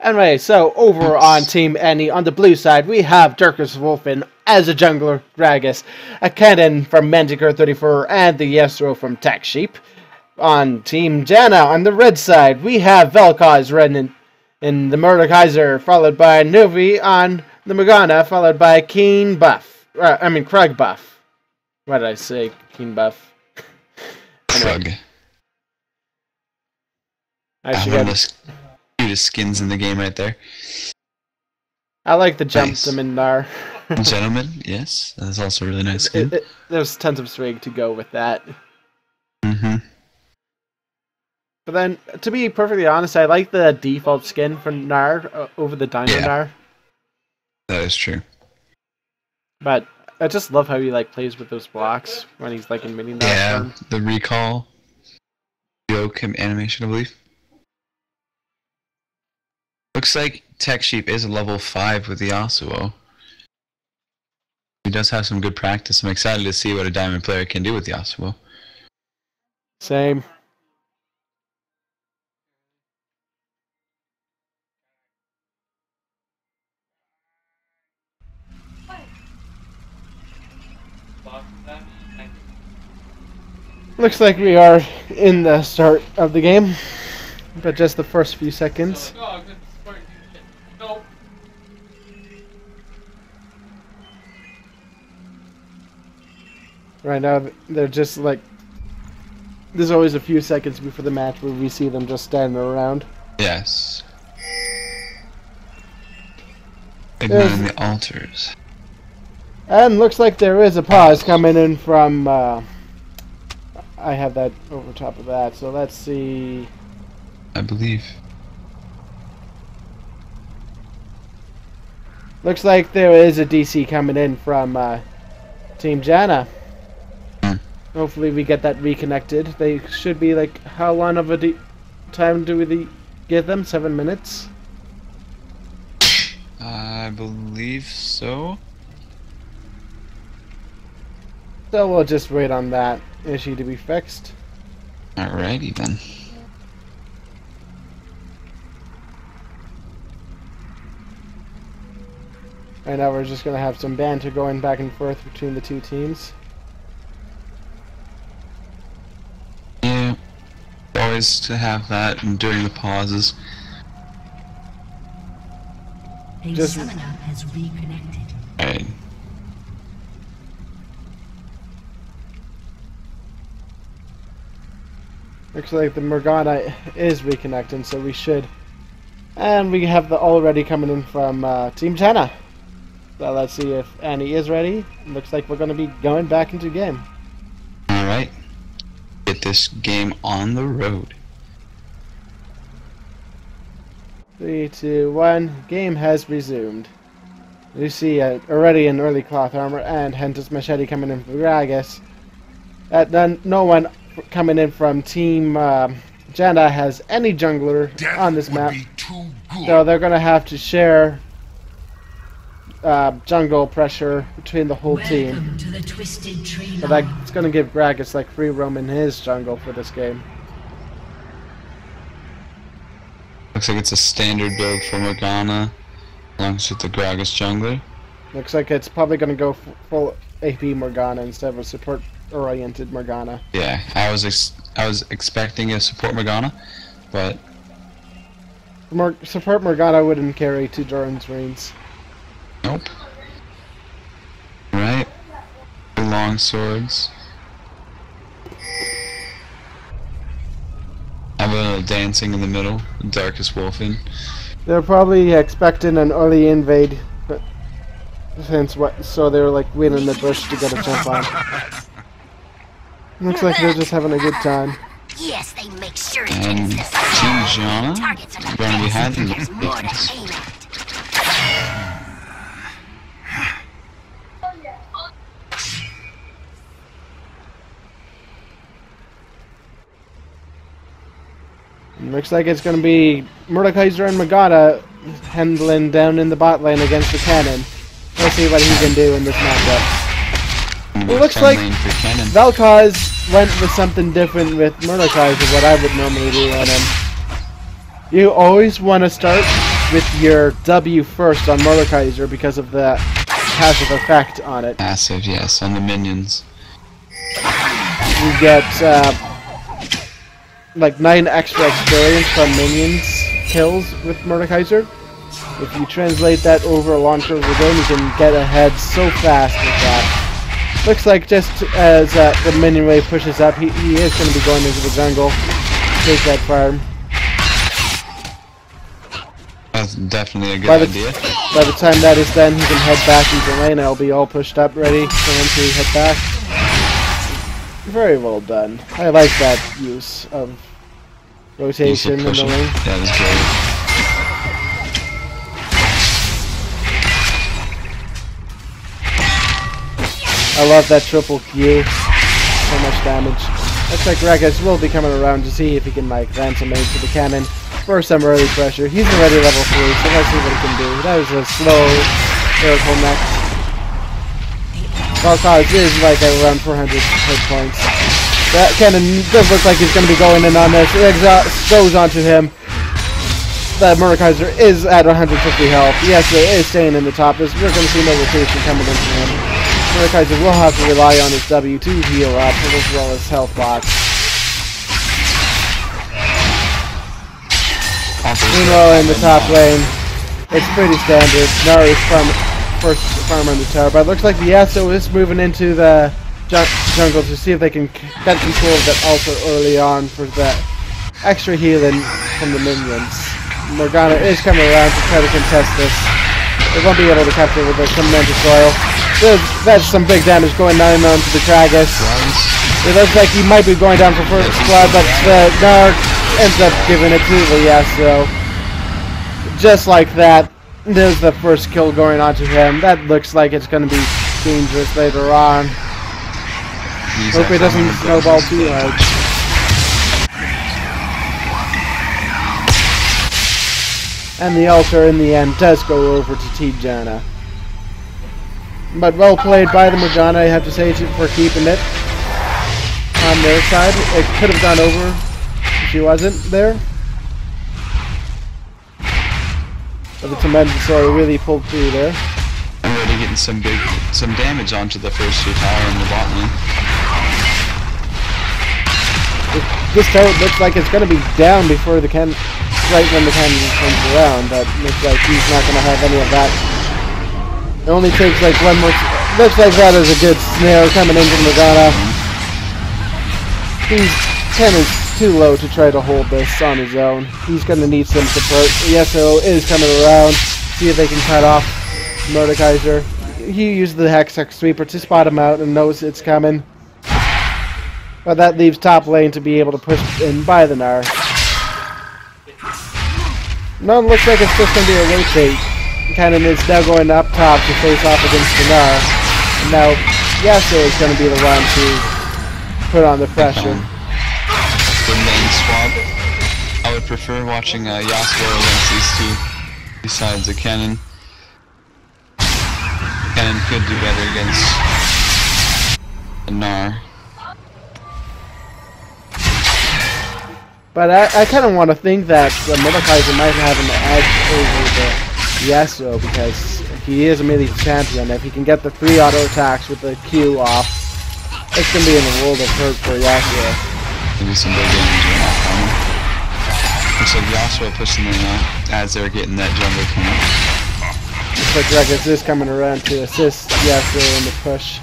Anyway, so over on Team Annie, on the blue side, we have Dirkus Wolfen as a jungler, Gragas, a cannon from Manticore 34, and the Yasuo from Tech Sheep. On Team Janna, on the red side, we have Vel'Koz Red in the Mordekaiser, followed by Novi on the Morgana, followed by Keen Buff. Krug Buff. What did I say? Keen Buff. Krug. I one of the cutest skins in the game right there. I like the jump Nice. Gnar. Gentleman, yes. That's also a really nice skin. There's tons of swag to go with that. Mm-hmm. But then, to be perfectly honest, I like the default skin for Gnar over the Dino Yeah. Gnar. That is true. But I just love how he plays with those blocks when he's in mini Gnar Yeah, form. the recall joke animation, I believe. Looks like Tech Sheep is a level 5 with the Yasuo. He does have some good practice. I'm excited to see what a Diamond player can do with Yasuo. Same. Looks like we are in the start of the game, but just the first few seconds. Right now, they're just like... There's always a few seconds before the match where we see them just standing around. Yes. Igniting the altars. And looks like there is a pause coming in from... I have that over top of that, so let's see... I believe. Looks like there is a DC coming in from Team Janna. Hopefully we get that reconnected. They should be like, how long of a time do we give them? 7 minutes? I believe so. So we'll just wait on that issue to be fixed. Alrighty then. Right now we're just going to have some banter going back and forth between the two teams. Yeah. Always to have that and during the pauses. A Just- summoner has reconnected. Alright. Looks like the Morgana is reconnecting, so we should. And we have the already coming in from Team Janna. So let's see if Annie is ready. Looks like we're going to be going back into game. Alright. Get this game on the road. 3, 2, 1. Game has resumed. You see already an early cloth armor and Hentus Machete coming in from Gragas. No one coming in from Team Janna has any jungler on this map. So they're going to have to share jungle pressure between the whole team. Welcome to the Twisted Tree So Line. that's going to give Gragas like free roam in his jungle for this game. Looks like it's a standard build for Morgana, along with the Gragas jungler. Looks like it's probably going to go full AP Morgana instead of a support-oriented Morgana. Yeah, I was expecting a support Morgana, but Support Morgana wouldn't carry 2 Doran's Reigns. nope. Right. Long swords. Have a little dancing in the middle. Darkest Wolfen. They're probably expecting an early invade, but so they were like waiting in the bush to get a jump on. Looks like they're just having a good time. Yes, they make sure And it's the Team Janna targets are going behind in There's more to the aim at. Looks like it's going to be Mordekaiser and Morgana handling down in the bot lane against the cannon. Let's see what he can do in this matchup. It looks like Vel'Koz went with something different with Mordekaiser, what I would normally do on him. You always want to start with your W first on Mordekaiser because of the passive effect on it. Massive, yes, on the minions. You get like 9 extra experience from minions kills with Mordekaiser. If you translate that over a long term of the game, you can get ahead so fast with that. Looks like just as the minion wave pushes up, he is going to be going into the jungle. Take that farm. That's definitely a good idea. By the time that is done, he can head back into lane. I'll be all pushed up, ready for him to head back. Very well done. I like that use of rotation in the Pushing. lane. That is great. I love that triple Q. So much damage. Looks like Gragas will be coming around to see if he can like ransom aid to the cannon. for some early pressure. He's already level 3, so let's see what he can do. That was a slow Miracle Next. Valkaz is like around 400 hit points. That cannon does look like he's going to be going in on this. Exhaust goes onto him. The Mordekaiser is at 150 health. Yes, it is staying in the top. We're going to see no rotation coming into him. Mordekaiser will have to rely on his W to heal up, as well as health box. Uno in the top lane. It's pretty standard. Nari's first farm on the tower, but it looks like the Yasuo is moving into the jungle to see if they can get control of that altar early on for that extra healing from the minions. Morgana is coming around to try to contest this. They won't be able to capture with the Tremendous Royal. That's some big damage going down onto the Gragas. It looks like he might be going down for first blood, but the Narc ends up giving it to the Yasuo. Just like that, there's the first kill going on to him. That looks like it's going to be dangerous later on. Hope it doesn't snowball too hard. And the altar in the end does go over to Tijana. But well played by the Morgana, I have to say, for keeping it on their side. It could have gone over if she wasn't there. But the Tremendous Sword really pulled through there. I'm already getting some damage onto the first tier tower in the bot lane. This turret looks like it's going to be down before the cannon, right when the cannon comes around, but looks like he's not going to have any of that. It only takes like one more. Looks like that is a good snare coming into Morgana. His cannon's too low to try to hold this on his own. He's going to need some support. Yasuo is coming around. See if they can cut off Mordekaiser. He used the Hex Sweeper to spot him out and knows it's coming. But that leaves top lane to be able to push in by the Gnar. No, it looks like it's just going to be a rotate. Cannon is now going up top to face off against the Gnar. And now Yasuo is going to be the one to put on the pressure. The main swap. I would prefer watching Yasuo against these two, besides the Cannon. Cannon could do better against the Gnar. But I kind of want to think that the Mordekaiser might have an edge over the Yasuo because he is a melee champion. If he can get the 3 auto attacks with the Q off, it's going to be in the world of hurt for Yasuo. Maybe some big damage will not come. Looks like Yasuo pushing them out as they're getting that jungle camp. Looks like Gragas is coming around to assist Yasuo in the push.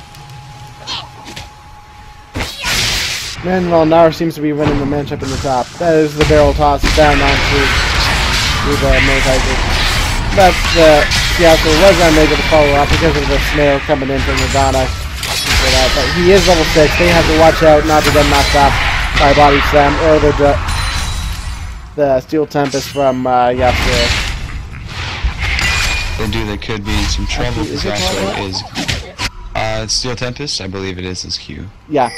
Meanwhile, Gnar seems to be winning the matchup in the top. That is the barrel toss down onto the Mordekaiser. But Yasuo was unable to follow up because of the snare coming in from Morgana. But he is level 6. They have to watch out not to get knocked off by Body Slam or the Steel Tempest from Yasuo. They could be in some trouble because Yasuo is Steel Tempest. I believe it is his Q. Yeah.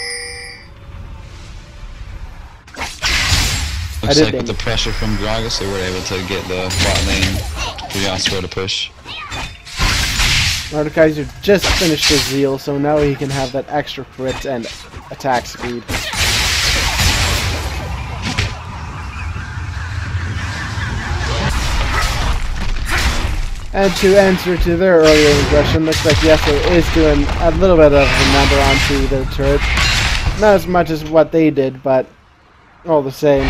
Looks like with the pressure from Gragas, they were able to get the bot lane for Yasuo to push. Mordekaiser just finished his Zeal, so now he can have that extra crit and attack speed. And to answer to their earlier regression, looks like Yasuo is doing a little bit of a number onto their turret. Not as much as what they did, but all the same.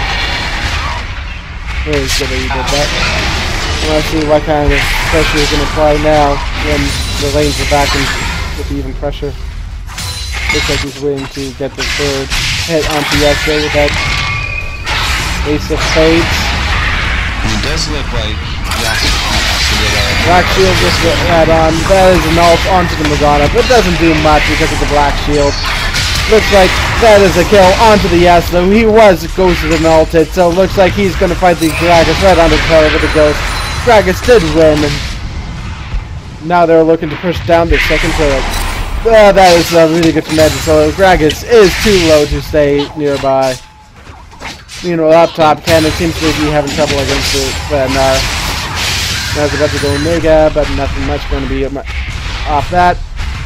Really good that he did that. I want to see what kind of pressure he can apply now when the lanes are back and with even pressure. Looks like he's waiting to get the third hit onto Yasuo with that Ace of Spades. It does look like Yasuo has to get a Black Shield just got on. That is an ult onto the Morgana, but it doesn't do much because of the Black Shield. Looks like that is a kill onto the Yasuo. He was ghosted and ulted, so it looks like he's going to fight the Gragas right on the tower with the ghost. Gragas did win, and now they're looking to push down their second turret. That is a really good command, so Gragas is too low to stay nearby. Meanwhile, up top, Cannon seems to be having trouble against it. Nar. Nar's about to go Omega, but nothing much going to be off that.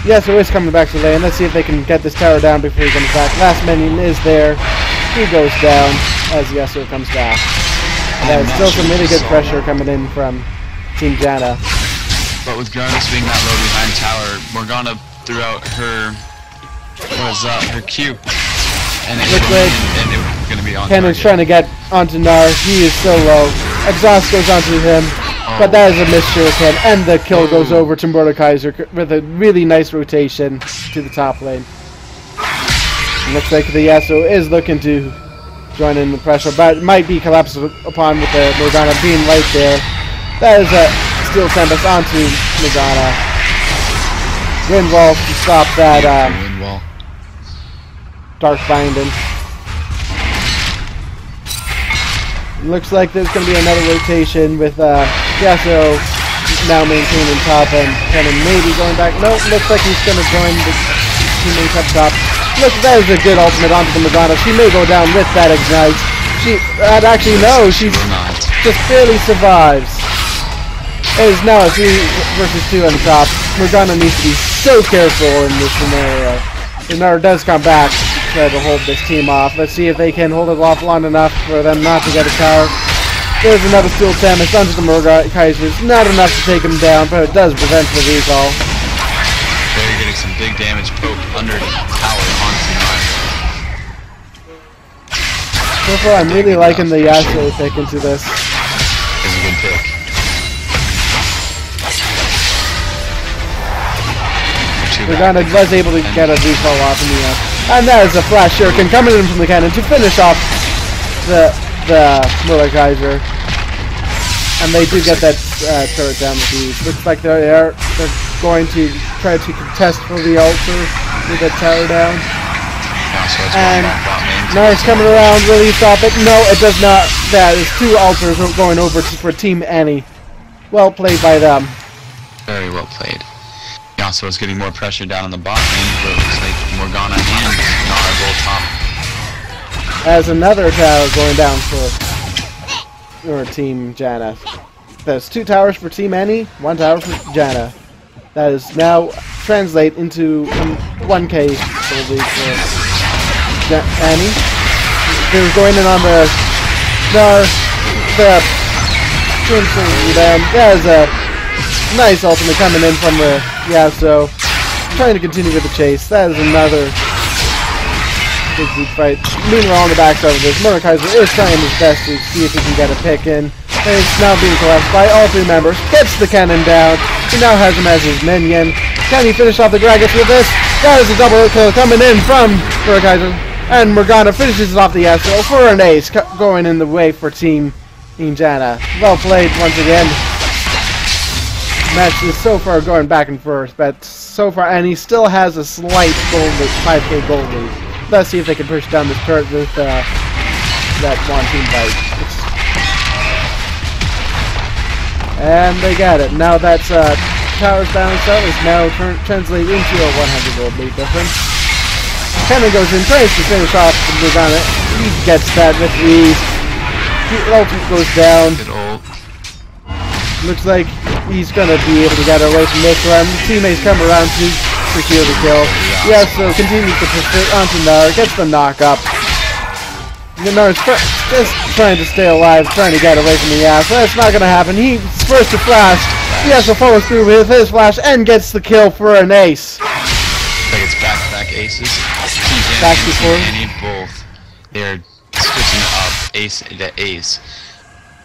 Yasuo is coming back to lane. Let's see if they can get this tower down before he comes back. Last minion is there. He goes down as Yasuo comes back. There's still some really good pressure coming in from Team Janna. But with Gragas being that low behind tower, Morgana threw out her her Q, and it was going to be on. Cannon's trying to get onto Gnar. He is so low. Exhaust goes onto him, but that is a missed shuriken, and the kill goes over to Mordekaiser with a really nice rotation to the top lane. It looks like the Yasuo is looking to join in the pressure, but it might be collapsed upon with the Morgana being right there. That is a Steel Tempest onto Morgana. Wind Wall to stop that Dark Binding. Looks like there's going to be another rotation with Yasuo now maintaining top and Cannon maybe going back. Nope, looks like he's going to join the teammates up top. Look, that is a good ultimate onto the Morgana. She may go down with that Ignite. Actually, no, she just barely survives. It is now a 3 versus 2 on top. Morgana needs to be so careful in this scenario. Gnar does come back to try to hold this team off. Let's see if they can hold it off long enough for them not to get a tower. There's another Steel Tempest onto the Mordekaiser. Not enough to take him down, but it does prevent the recall. They're getting some big damage poked under the tower onto Gnar. So far, I'm really liking the Yasuo pick into this. It's a good pick. Morgana was able to get a recall off in the end. And that is a flash shuriken coming in from the cannon to finish off the Mordekaiser. And they do get that turret down with ease. Looks like they're going to try to contest for the altar with the tower down. And Gnar's coming around. Will he stop it? No, it does not. That is 2 altars going over for Team Annie. Well played by them. Very well played. Yasuo is getting more pressure down on the bot lane, but it looks like Morgana and Gnar both top. As another tower going down for Team Janna. There's 2 towers for Team Annie, 1 tower for Janna. That is now translate into 1k gold league for Annie. They're going in on the then there's a nice ultimate coming in from the Yasuo. Trying to continue with the chase. That is another big deep fight. Meanwhile, on the backside of this, Mordekaiser is trying his best to see if he can get a pick in. And it's now being collapsed by all 3 members. Gets the cannon down. He now has him as his minion. Can he finish off the Gragas with this? That is a double kill coming in from Mordekaiser. And Morgana finishes off the Yasuo for an ace, going in the way for Team Janna. Well played once again. Match is so far going back and forth, but so far Annie still has a slight gold lead, 5k gold lead. Let's see if they can push down this turret with that one team fight. And they got it. Now that's tower's balance out is now translated into a 100 gold lead difference. Cannon goes in, tries to finish off the Morgana. He gets that with ease. The ultimate goes down. Looks like he's going to be able to get away from this one. Teammates come around to secure the kill. Yasuo continues to push it onto Gnar, gets the knock up. Gnar's just trying to stay alive, trying to get away from the Yasuo. That's not going to happen. He's first to flash. Yasuo follows through with his flash and gets the kill for an ace. Like it's back-to-back aces. Back before. Annie both. They're switching up ace to ace.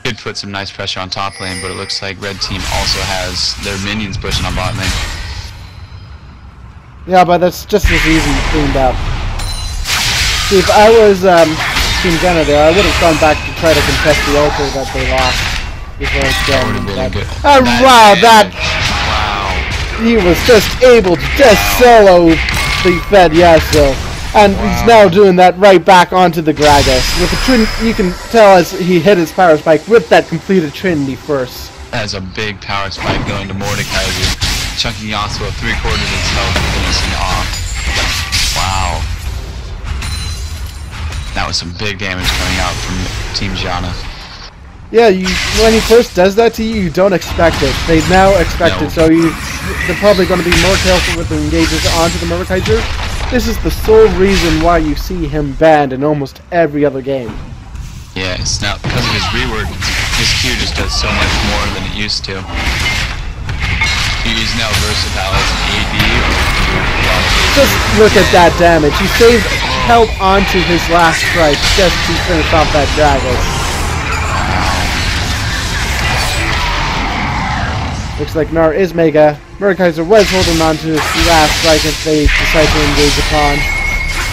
Could put some nice pressure on top lane, but it looks like red team also has their minions pushing on bot lane. Yeah, but that's just as easy cleaned up. See, if I was Team Janna there, I would have gone back to try to contest the altar that they lost before it's done. Wow, he was just able to just solo the Fed Yasuo. And he's now doing that right back onto the Gragas. With the you can tell as he hit his power spike with that completed Trinity first. That's a big power spike going to Mordekaiser, chunking Yasuo 3/4 of his health and finishing off. Wow. That was some big damage coming out from Team Gianna. Yeah, when he first does that to you, you don't expect it. They now expect No. it, so they're probably going to be more careful with the engages onto the Mordekaiser. This is the sole reason why you see him banned in almost every other game. Yeah, it's now because of his rework, his Q just does so much more than it used to. He's now versatile as an AD. Just look at that damage. He held onto his last strike just to finish off that Gragas. Looks like Gnar is Mega. Mordekaiser was holding on to his last strike if they decide to engage upon.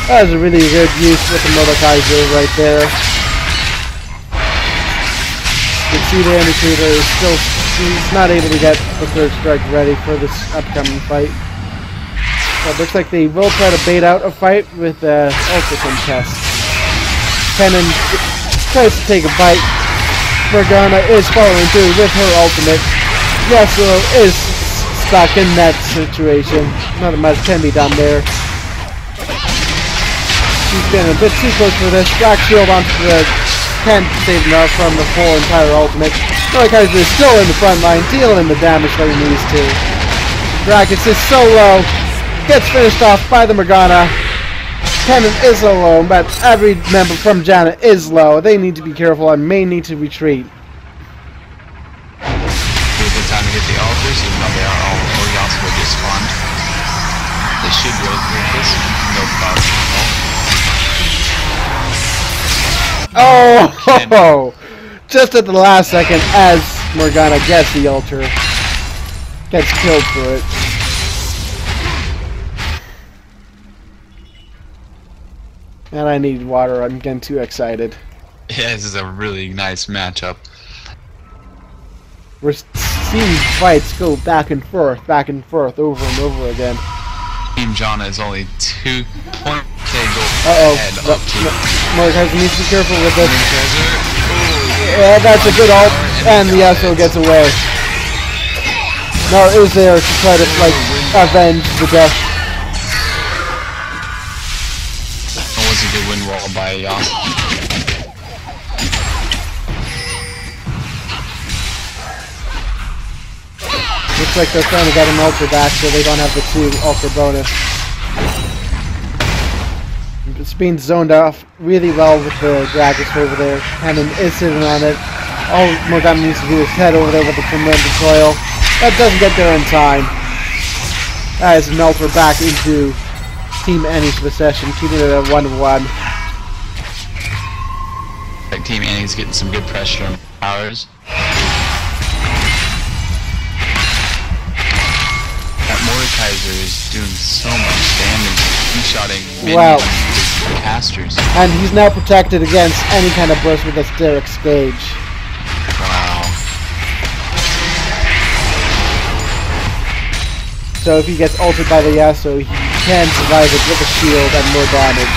That was a really good use with the Mordekaiser right there. You can see the indicator is still, he's not able to get the third strike ready for this upcoming fight. So it looks like they will try to bait out a fight with the Ultra Contest. Kennen tries to take a bite. Morgana is following through with her ultimate. Yasuo is stuck in that situation. Not much can be done there. She's been a bit too close for this. Black Shield onto the... Can't save Gnar from the full entire ultimate. Mordekaiser is still in the front line, dealing the damage that he needs to. Gragas is so low. Gets finished off by the Morgana. Kennen is alone, but every member from Janna is low. They need to be careful and may need to retreat. Time to get the altars, even though they are all Oriansko just spawned. They should rotate this, no problem. Oh! Just at the last second, as Morgana gets the altar, gets killed for it. And I need water. I'm getting too excited. Yeah, this is a really nice matchup. We're seeing fights go back and forth, over and over again. Team Gianna is only 2.k gold ahead Uh-oh. up to Mordekaiser needs to be careful with this. Mordekaiser. Yeah, that's a good ult, and the Yasuo gets away. Gnar is there to try to, like, avenge the death. That was a good win roll by Yasuo. Looks like they're trying to get an ultra back so they don't have the 2 ultra bonus. It's being zoned off really well with the Gragas over there. Kennen is sitting on it. All Morgana needs to do is head over there with the Tremendous Coil. That doesn't get there in time. That is an ultra back into Team Annie's possession, keeping it at 1-1. Like Team Annie's getting some good pressure on powers. Mordekaiser is doing so much damage. He's shotting minions with casters. And he's now protected against any kind of burst with the Sterix Gauge. Wow. So if he gets ulted by the Yasuo, he can survive it with a shield and more damage.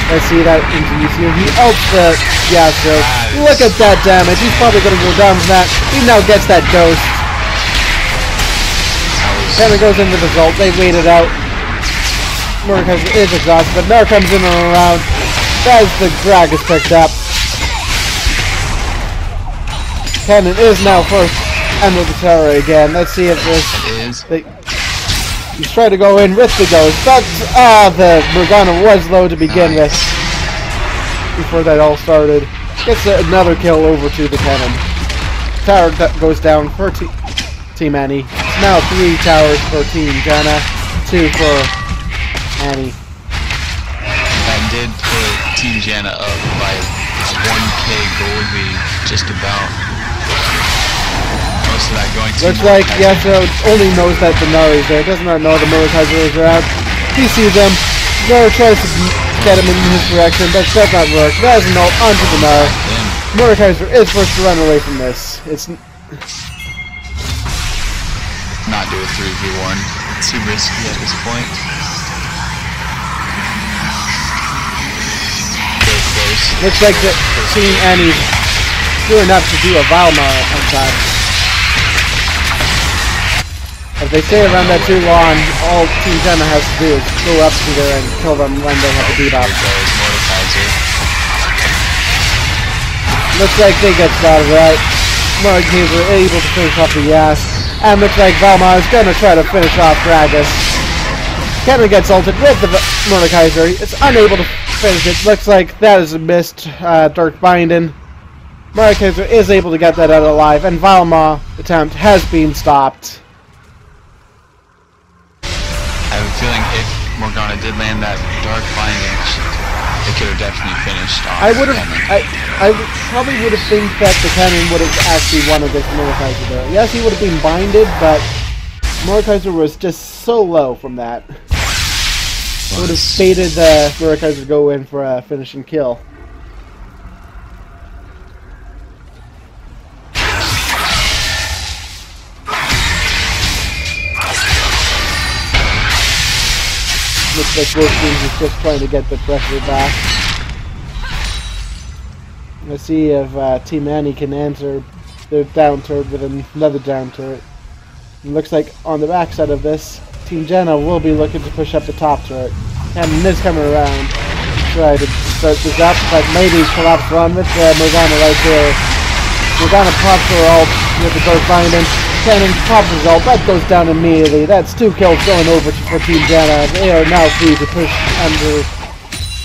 Let's see that into Yasuo. He ults the Yasuo. Look at that damage. He's probably going to go down from that. He now gets that ghost. Kennen goes in with his ult. They wait it out. Mordekaiser is exhausted, but Gnar comes in and around. As the Gragas picked up. Kennen is now first. And with the tower again. Let's see if this is. He's trying to go in with the ghost, but the Morgana was low to begin with. Before that all started. Gets another kill over to the Kennen. Tower goes down for Team Annie. Now 3 towers for Team Janna, 2 for Annie. That did put Team Janna up by 1k gold lead, just about. Most of that going to Looks like Yasuo only knows that the Gnar is there. Does not know the Mordekaiser is around. He sees them. Gnar tries to get him in his direction, but does not work. That is an ult onto the Gnar. Mordekaiser is forced to run away from this. It's not do a 3v1. It's too risky at this point. Very close. Looks like the Team Annie's doing enough to do a Valmar on time. If they stay around that too long, all Team Janna has to do is go up to there and kill them when they have a debuff. There goes Mordekaiser. Looks like they get started right. Mordekaiser able to finish off the Yas. And looks like Valmar is going to try to finish off Gragas. Kennen gets ulted with the Mordekaiser. It's unable to finish it. Looks like that is a missed Dark Binding. Mordekaiser is able to get that out alive, and Valmar attempt has been stopped. I have a feeling if Morgana did land that Dark Binding, it could have definitely finished off. I probably would have think that the Kennen would have actually won against Mordekaiser there. Yes, he would have been binded, but Mordekaiser was just so low from that. I would have fated Mordekaiser to go in for a finishing kill. Looks like both teams is just trying to get the pressure back. Let's see if Team Annie can answer their down turret with another down turret. It looks like on the backside of this, Team Jenna will be looking to push up the top turret. And is coming around to try to start this up, but maybe collapse run with Morgana right there. Morgana pops her ult with the Dark Binding. Kennen pops his ult, that goes down immediately. That's 2 kills going over for Team Jenna. They are now free to push under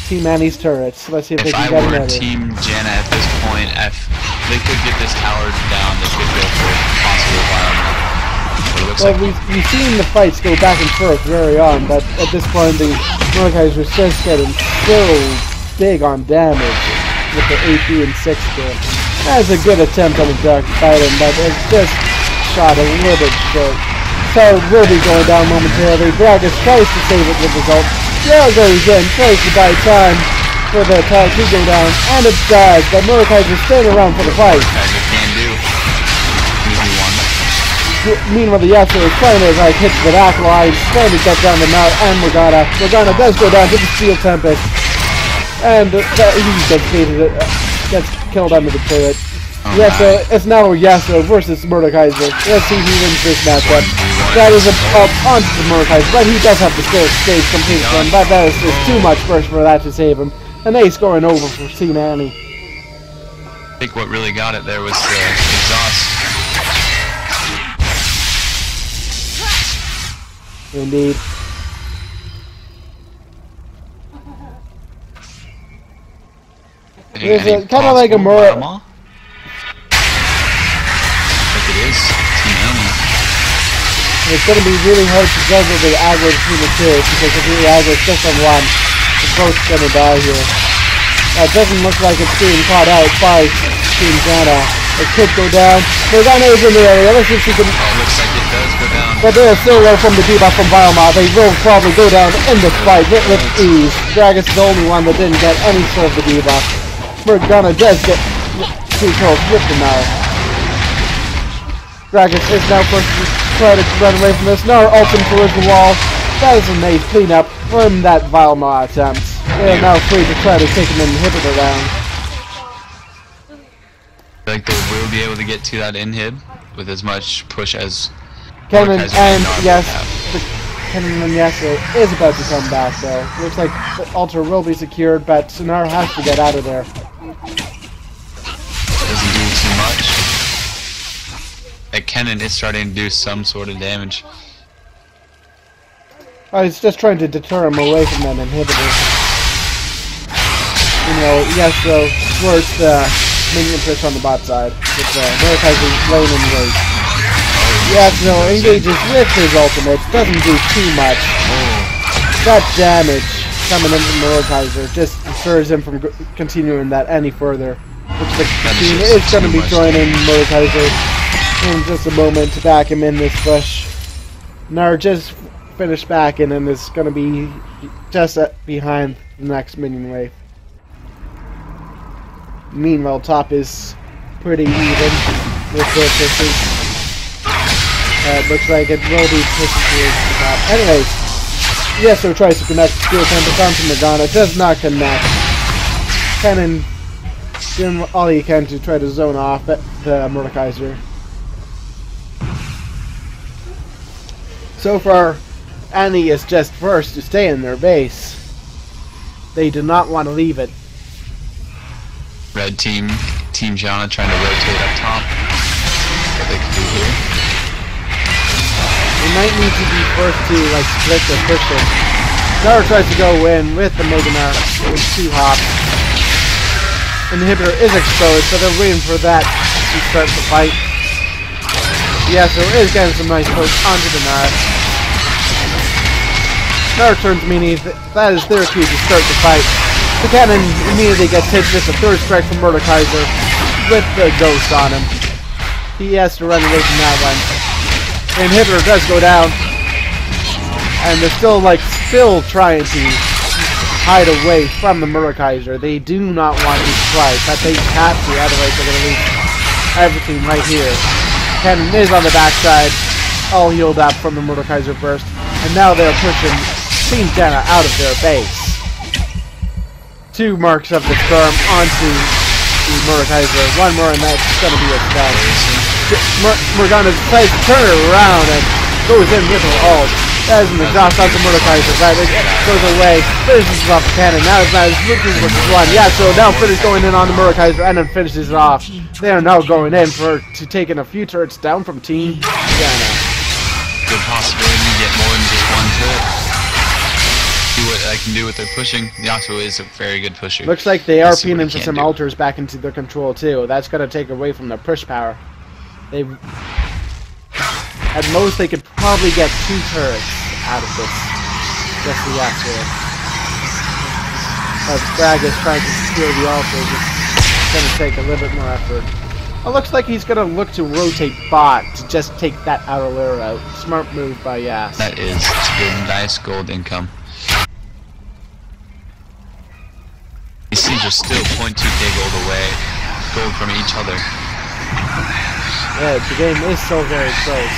Team Annie's turrets. Let's see if they can get another. If I were Team Jenna at this point, if they could get this tower down, they could go for possible violence. Well, we've seen the fights go back and forth very on, but at this point the Mordekaiser is just getting so big on damage with the AP and 6 kill. That's a good attempt on the Dark Binding, but it's just shot a little bit short. Tower will be going down momentarily. Gragas tries to save it with his ult. There goes in, tries to buy time for the tower to go down, and it does, but Mordekaiser is staying around for the fight. Meanwhile, the Yasuo is trying to hit the back line, trying to get down the Mount and Morgana. Morgana does go down to the Steel Tempest, and he gets killed under the turret. Yasuo, it's now Yasuo versus Mordekaiser. Let's see who wins this matchup. That is up onto the Mordekaiser, but he does have the stage complete for him, but that is just too much first for that to save him. And they scoring over for Team Annie. I think what really got it there was the exhaust. Indeed. It's kind of like a more. Like it is Team Annie. It's going to be really hard to juggle the aggro between the two, because if the aggro is just on one, they're both going to die here. It doesn't look like it's being caught out by Team Jenna. It could go down. Morgana is in the area. Let's see if she can. Looks like it does go down. But they're still low from the debuff from Valmar. They will probably go down in this fight with ease. Gragas is the only one that didn't get any sort of the debuff. Morgana does get 2 kills with the Gnar. Gragas is now first to try to run away from this. Gnar ulting towards the wall. That is a nice cleanup from that Valmar attempt. They are now free to try to take an inhibitor down. I feel like they will be able to get to that inhib with as much push as Kennen and yes, Kennen and Yasuo is about to come back though. Looks like the altar will be secured, but Gnar has to get out of there. Doesn't do too much. Kennen is starting to do some sort of damage. I was just trying to deter him away from that inhibitor. You know, Yasuo works the minion push on the bot side, with Mordekaiser lane in wait. Yasuo engages with his ultimate, doesn't do too much. That damage coming in from Mordekaiser just deters him from continuing that any further. Looks like the team is going to be joining Mordekaiser in just a moment to back him in this push. Gnar just finished backing and is going to be just behind the next minion wave. Meanwhile, top is pretty even with their pushes. Looks like it will be pushing towards the top. Anyways, Yasuo tries to connect the Steel Tempest onto Morgana. Does not connect. Kennen doing all he can to try to zone off the Mordekaiser. So far, Annie is just first to stay in their base. They do not want to leave it. Red team Team Gianna trying to rotate up top. What they can do here. They might need to be forced to like split their pushing. Nara tries to go in with the Mega Man with 2 hops. Inhibitor is exposed, so they're waiting for that to start the fight. Yasuo is getting some nice pokes onto the Nara. Nara turns meanie, that is their cue to start the fight. The cannon immediately gets hit with a 3rd strike from Mordekaiser with the ghost on him. He has to run away from that one. The inhibitor does go down. And they're still trying to hide away from the Mordekaiser. They do not want to strike, but they have to, otherwise they're going to lose everything right here. Cannon is on the backside, all healed up from the Mordekaiser burst, and now they're pushing Team Gianna out of their base. 2 marks of the storm onto the Mordekaiser, 1 more and that's going to be a stun. Morgana decides to turn it around and goes in with her ult. That is an exhaust onto Mordekaiser, but it goes away, finishes off the cannon. Now it's looking for 1. Yeah, so now Fritz going in on the Mordekaiser and then finishes it off. They are now going in to taking a few turrets down from Team Gianna. Good possibility to get more than just 1 turret. See what I can do with their pushing. Yasuo is a very good pusher. Looks like they are Let's see what pinning he for can some do. altars back into their control too. That's going to take away from their push power. They, at most, they could probably get 2 turrets out of this. Just the Yasuo. But Gragas trying to secure the altars. It's going to take a little bit more effort. It looks like he's going to look to rotate bot to just take that outer layer out. Smart move by Yas. That is good, nice gold income. These teams are still 0.2k gold away. Gold from each other. Yeah, the game is so very close.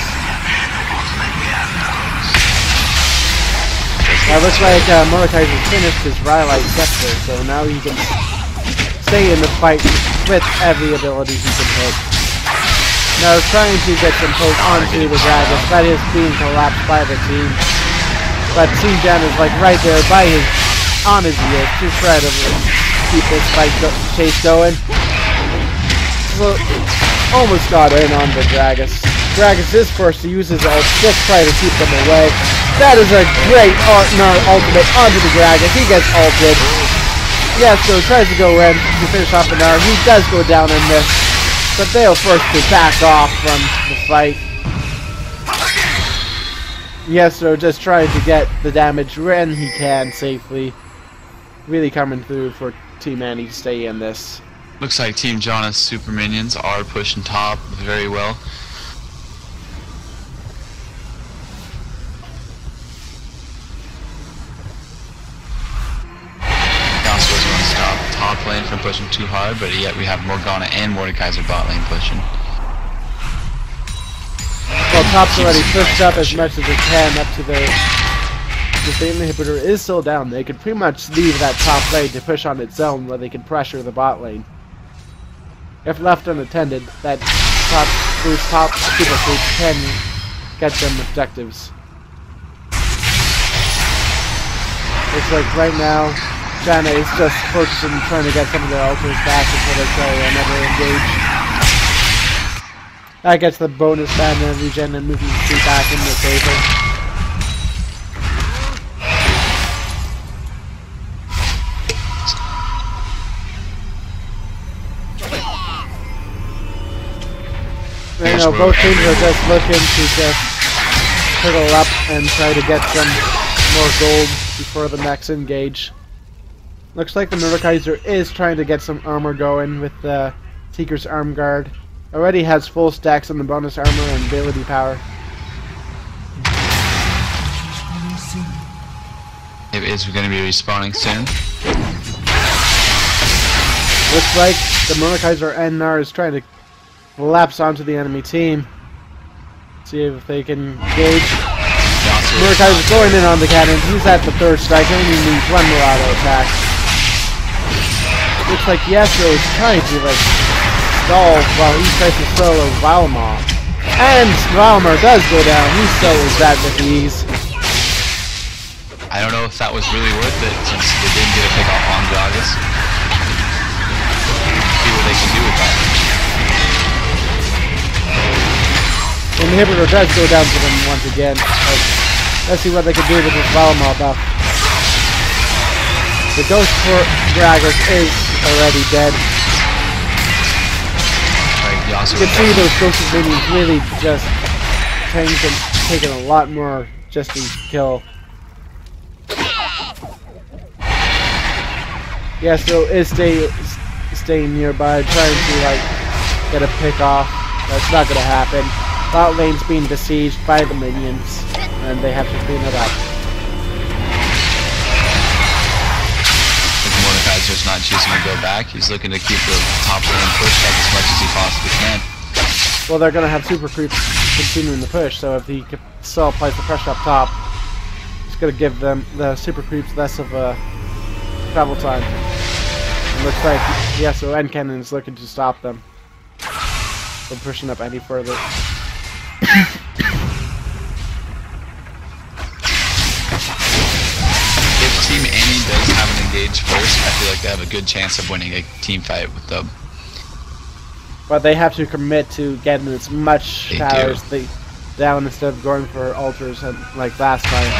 Now it looks like Mordekaiser finished his Rhyolite Scepter, so now he can stay in the fight with every ability he can hit. Now trying to get some poke onto the Gragas, that is being collapsed by the team. But Team Gianna is like right there by on his heels to try to keep this fight chase going. So, almost got in on the Gragas. Gragas is forced to use his ult, just try to keep them away. That is a great ultimate onto the Gragas. He gets ulted. Yasuo tries to go in to finish off the Nara. He does go down in this, but they are forced to back off from the fight. Yasuo just trying to get the damage when he can safely. Really coming through for Team Annie to stay in this. Looks like Team Gianna's super minions are pushing top very well. Yasuo's going to stop top lane from pushing too hard, but yet we have Morgana and Mordekaiser bot lane pushing. Well, top's already pushed up as much as it can up to the inhibitor is still down. They could pretty much leave that top lane to push on its own where they can pressure the bot lane. If left unattended, that top super fruit can get them objectives. Looks like right now, Gianna is just focusing on trying to get some of their altars back until they try another engage. That gets the bonus stamina regen and moving speed back in the favor. You know, both teams are just looking to just hurdle up and try to get some more gold before the next engage. Looks like the Mordekaiser is trying to get some armor going with the Seeker's Arm Guard. Already has full stacks on the bonus armor and ability power. It is going to be respawning soon. Looks like the Mordekaiser and Nara is trying to collapse onto the enemy team. See if they can engage. Mordekaiser going in on the cannon. He's at the 3rd strike and he needs 1 more auto attack. Looks like Yasuo is trying to stall while he tries to solo Valmar. And Valmar does go down. He solos that with ease. I don't know if that was really worth it since they didn't get a pick off on Gragas. See what they can do with that. Inhibitor does go down for them once again. Let's see what they can do with this Valamar buff. The Ghost for Gragas is already dead. Like, You can see those Ghost minions really just taking a lot more just to kill. Yeah, so is staying nearby, trying to like get a pick off. That's not gonna happen. Bot lane's being besieged by the minions, and they have to clean it up. Mordekaiser's not choosing to go back. He's looking to keep the top lane pushed up as much as he possibly can. Well, they're gonna have super creeps continuing the push, so if he still applies the pressure up top, it's gonna give them the super creeps less of a travel time. It looks like Yasuo and Kennen is looking to stop them from pushing up any further. If Team Annie does have an engage first, I feel like they have a good chance of winning a team fight with them. But they have to commit to getting as much They power do. as they down instead of going for altars like last time.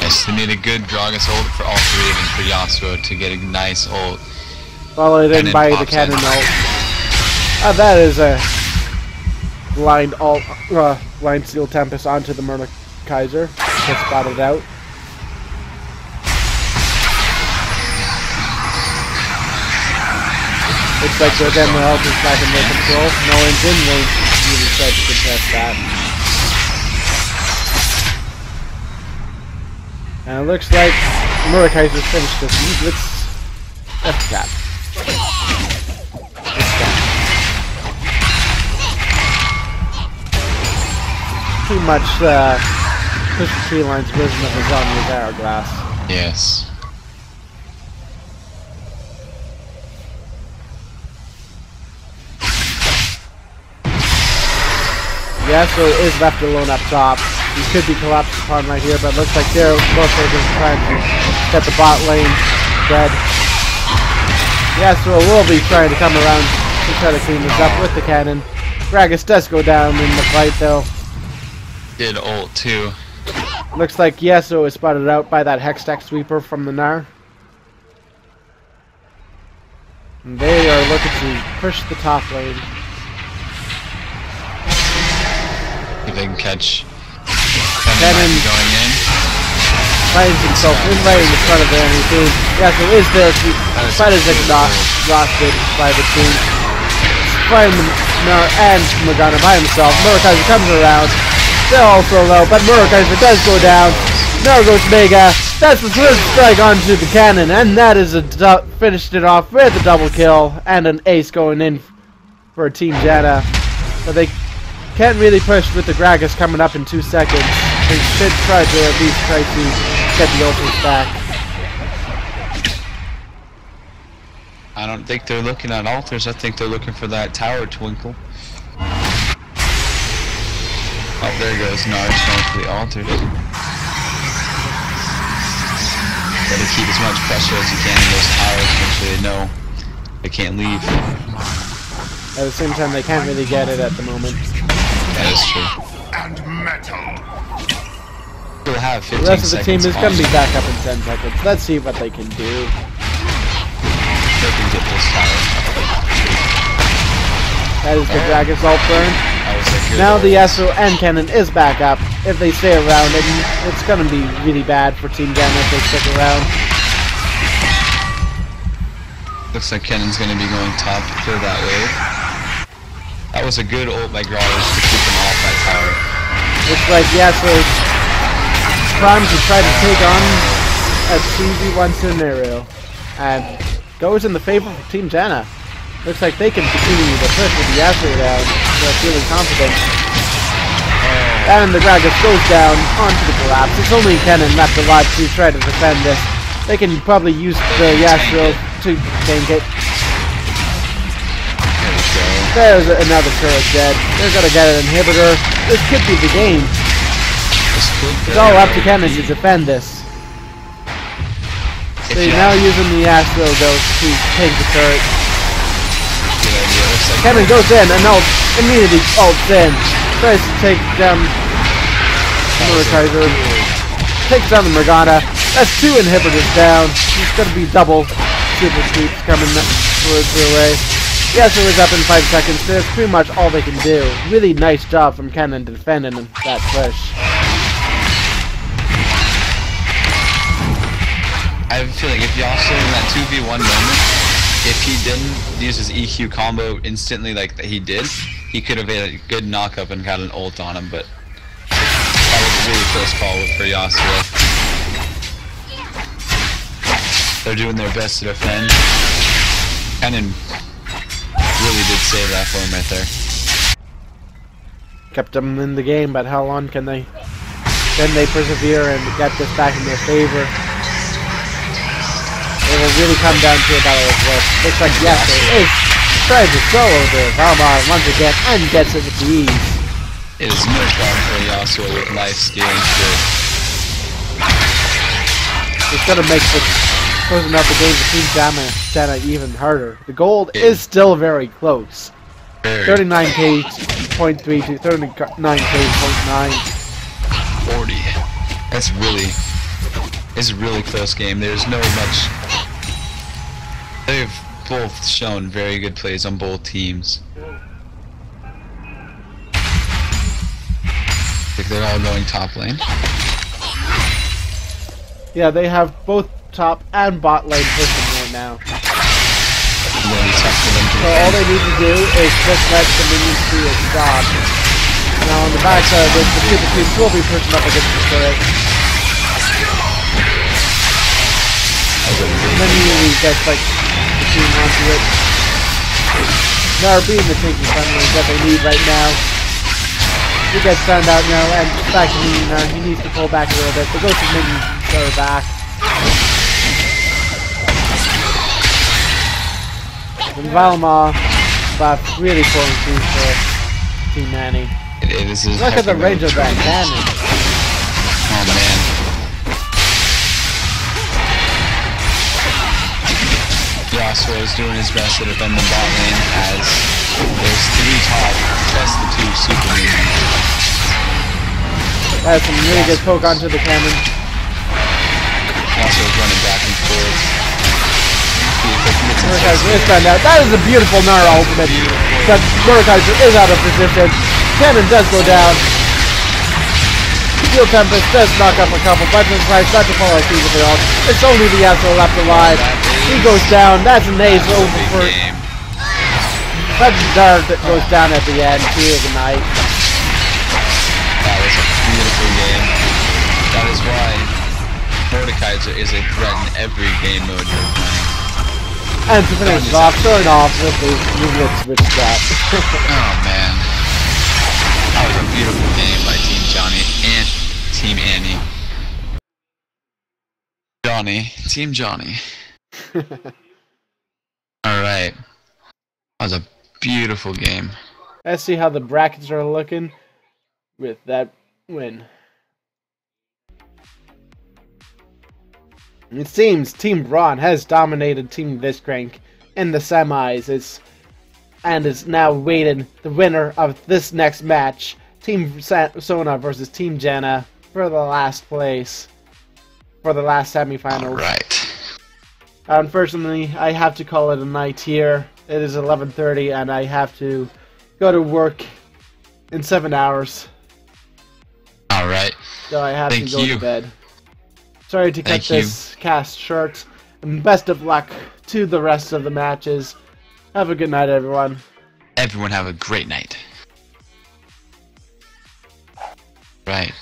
Yes, they need a good Gragas ult for all three of them for Yasuo to get a nice ult. Followed in Cannon by the pops cannon in. ult. That is a blind ult, blind Steel Tempest onto the Mordekaiser. Gets spotted out. Looks like again the ult is back in their control. No one's in range to really try to contest that. And it looks like Mordekaiser's finished this lead with F-Cap. Pretty much Pusha T Line's version of his own with Hourglass. Yes. Yasuo is left alone up top. He could be collapsed upon right here, but it looks like they're both is trying to set the bot lane dead. Yasuo will be trying to come around to try to clean this up with the cannon. Gragas does go down in the fight though. Did ult too. Looks like Yasuo is spotted out by that Hextech sweeper from the Gnar. And they are looking to push the top lane. If they can catch Cannon going in. finds himself in right in front of the enemy team. Yasuo is there to fight as exhausted by the team. Find Gnar and Morgana by himself. Mordekaiser comes around. They're also low, but Mordekaiser does go down. Now goes Mega. That's the first strike onto the cannon, and that is finished it off with a double kill and an ace going in for Team Janna. But they can't really push with the Gragas coming up in 2 seconds. They should try to at least try to get the ultras back. I don't think they're looking at altars. I think they're looking for that tower twinkle. Oh, there goes Nars going for the altars. Gotta keep as much pressure as you can in those towers, make sure they know they can't leave. At the same time, they can't really get it at the moment. That is true. And metal. We'll have 15 The rest of the team seconds is going to be on. back up in 10 seconds. Let's see what they can do. They can get this tower. That is the Gragas ult burn. That was a good Now the ult. Yasuo and Cannon is back up. If they stay around, it's going to be really bad for Team Janna if they stick around. Looks like Kennon's gonna be going top to clear that wave. That was a good ult by Gragas to keep them off that tower. Looks like Yasuo's primed to try to take on a 2v1 scenario. And goes in the favor of Team Janna. Looks like they can continue to push with the Yasuo down. They're feeling confident. And the Gragas goes down onto the collapse. It's only Kennen left alive to try to defend this. They can probably use the Yasuo to tank it. There we go. There's another turret dead. They're gonna get an inhibitor. This could be the game. This could It's all up to Kennen to defend this. If They're you now have- using the Yasuo though to take the turret. Cannon goes in and immediately ults in. Tries to take down Mordekaiser. Takes down the Morgana. That's 2 inhibitors down. It's going to be double super sweeps coming towards her way. Yasuo is up in 5 seconds. That's pretty much all they can do. Really nice job from Cannon defending that push. I have a feeling if Yasuo in that 2v1 moment, if he didn't use his EQ combo instantly like he did, he could have made a good knockup and got an ult on him, but that was a really close call for Yasuo. They're doing their best to defend. Cannon really did save that for him right there. Kept them in the game, but how long can they persevere and get this back in their favor? It will really come down to a battle of wits. Looks like Yasuo is trying to solo the Valmar once again and gets it with ease. It is no problem for Yasuo with life stealing shit. It's gonna make the closing out the game between Janna even harder. The goal is still very close. 39k.3 to 39k.9. 40. It's a really close game. There's no much. They've both shown very good plays on both teams. I think they're all going top lane. Yeah, they have both top and bot lane pushing right now. It's gonna be tough for them to So all they need to do is just let the minions do its job. Now on the backside, the super teams will be pushing up against the turret. And then he gets like the team onto it. Now being the tanky friendly that they need right now. He gets found out now and back to Nina. He needs to pull back a little bit. The ghost of minions go back. And Valmar buff really pulling through for Team Nanny. Look at the range of that cannon. Oh man. Yasuo is doing his best to defend the bot lane as there's 3 top plus the 2 super minions. That's some really good poke onto the cannon. Yasuo's running back and forth. Mordekaiser is found out. That is a beautiful Nara ultimate. But Mordekaiser is out of position. Cannon does go down. Steel Tempest does knock up a couple, but it tries not to follow through with the ult. It's only the Yasuo left alive. He goes down. That's an ace over for. That's Dart that goes down at the end. Too, the night. That was a beautiful game. That is why Mordekaiser is a threat in every game mode you're playing. And to finish off, starting off with the Rubik switch trap. Oh man. That was a beautiful game by Team Johnny and Team Annie. Team Johnny. Alright. That was a beautiful game. Let's see how the brackets are looking with that win. It seems Team Braun has dominated Team Viscrank in the semis and is now waiting the winner of this next match, Team Sona versus Team Janna, for the last place, for the last semifinals. Alright. Unfortunately, I have to call it a night here. It is 11:30 and I have to go to work in 7 hours. Alright. So I have to go to bed. Sorry to cut this cast short. And best of luck to the rest of the matches. Have a good night, everyone. Everyone have a great night. Right.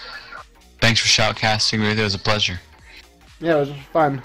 Thanks for shoutcasting with me. It was a pleasure. Yeah, it was fun.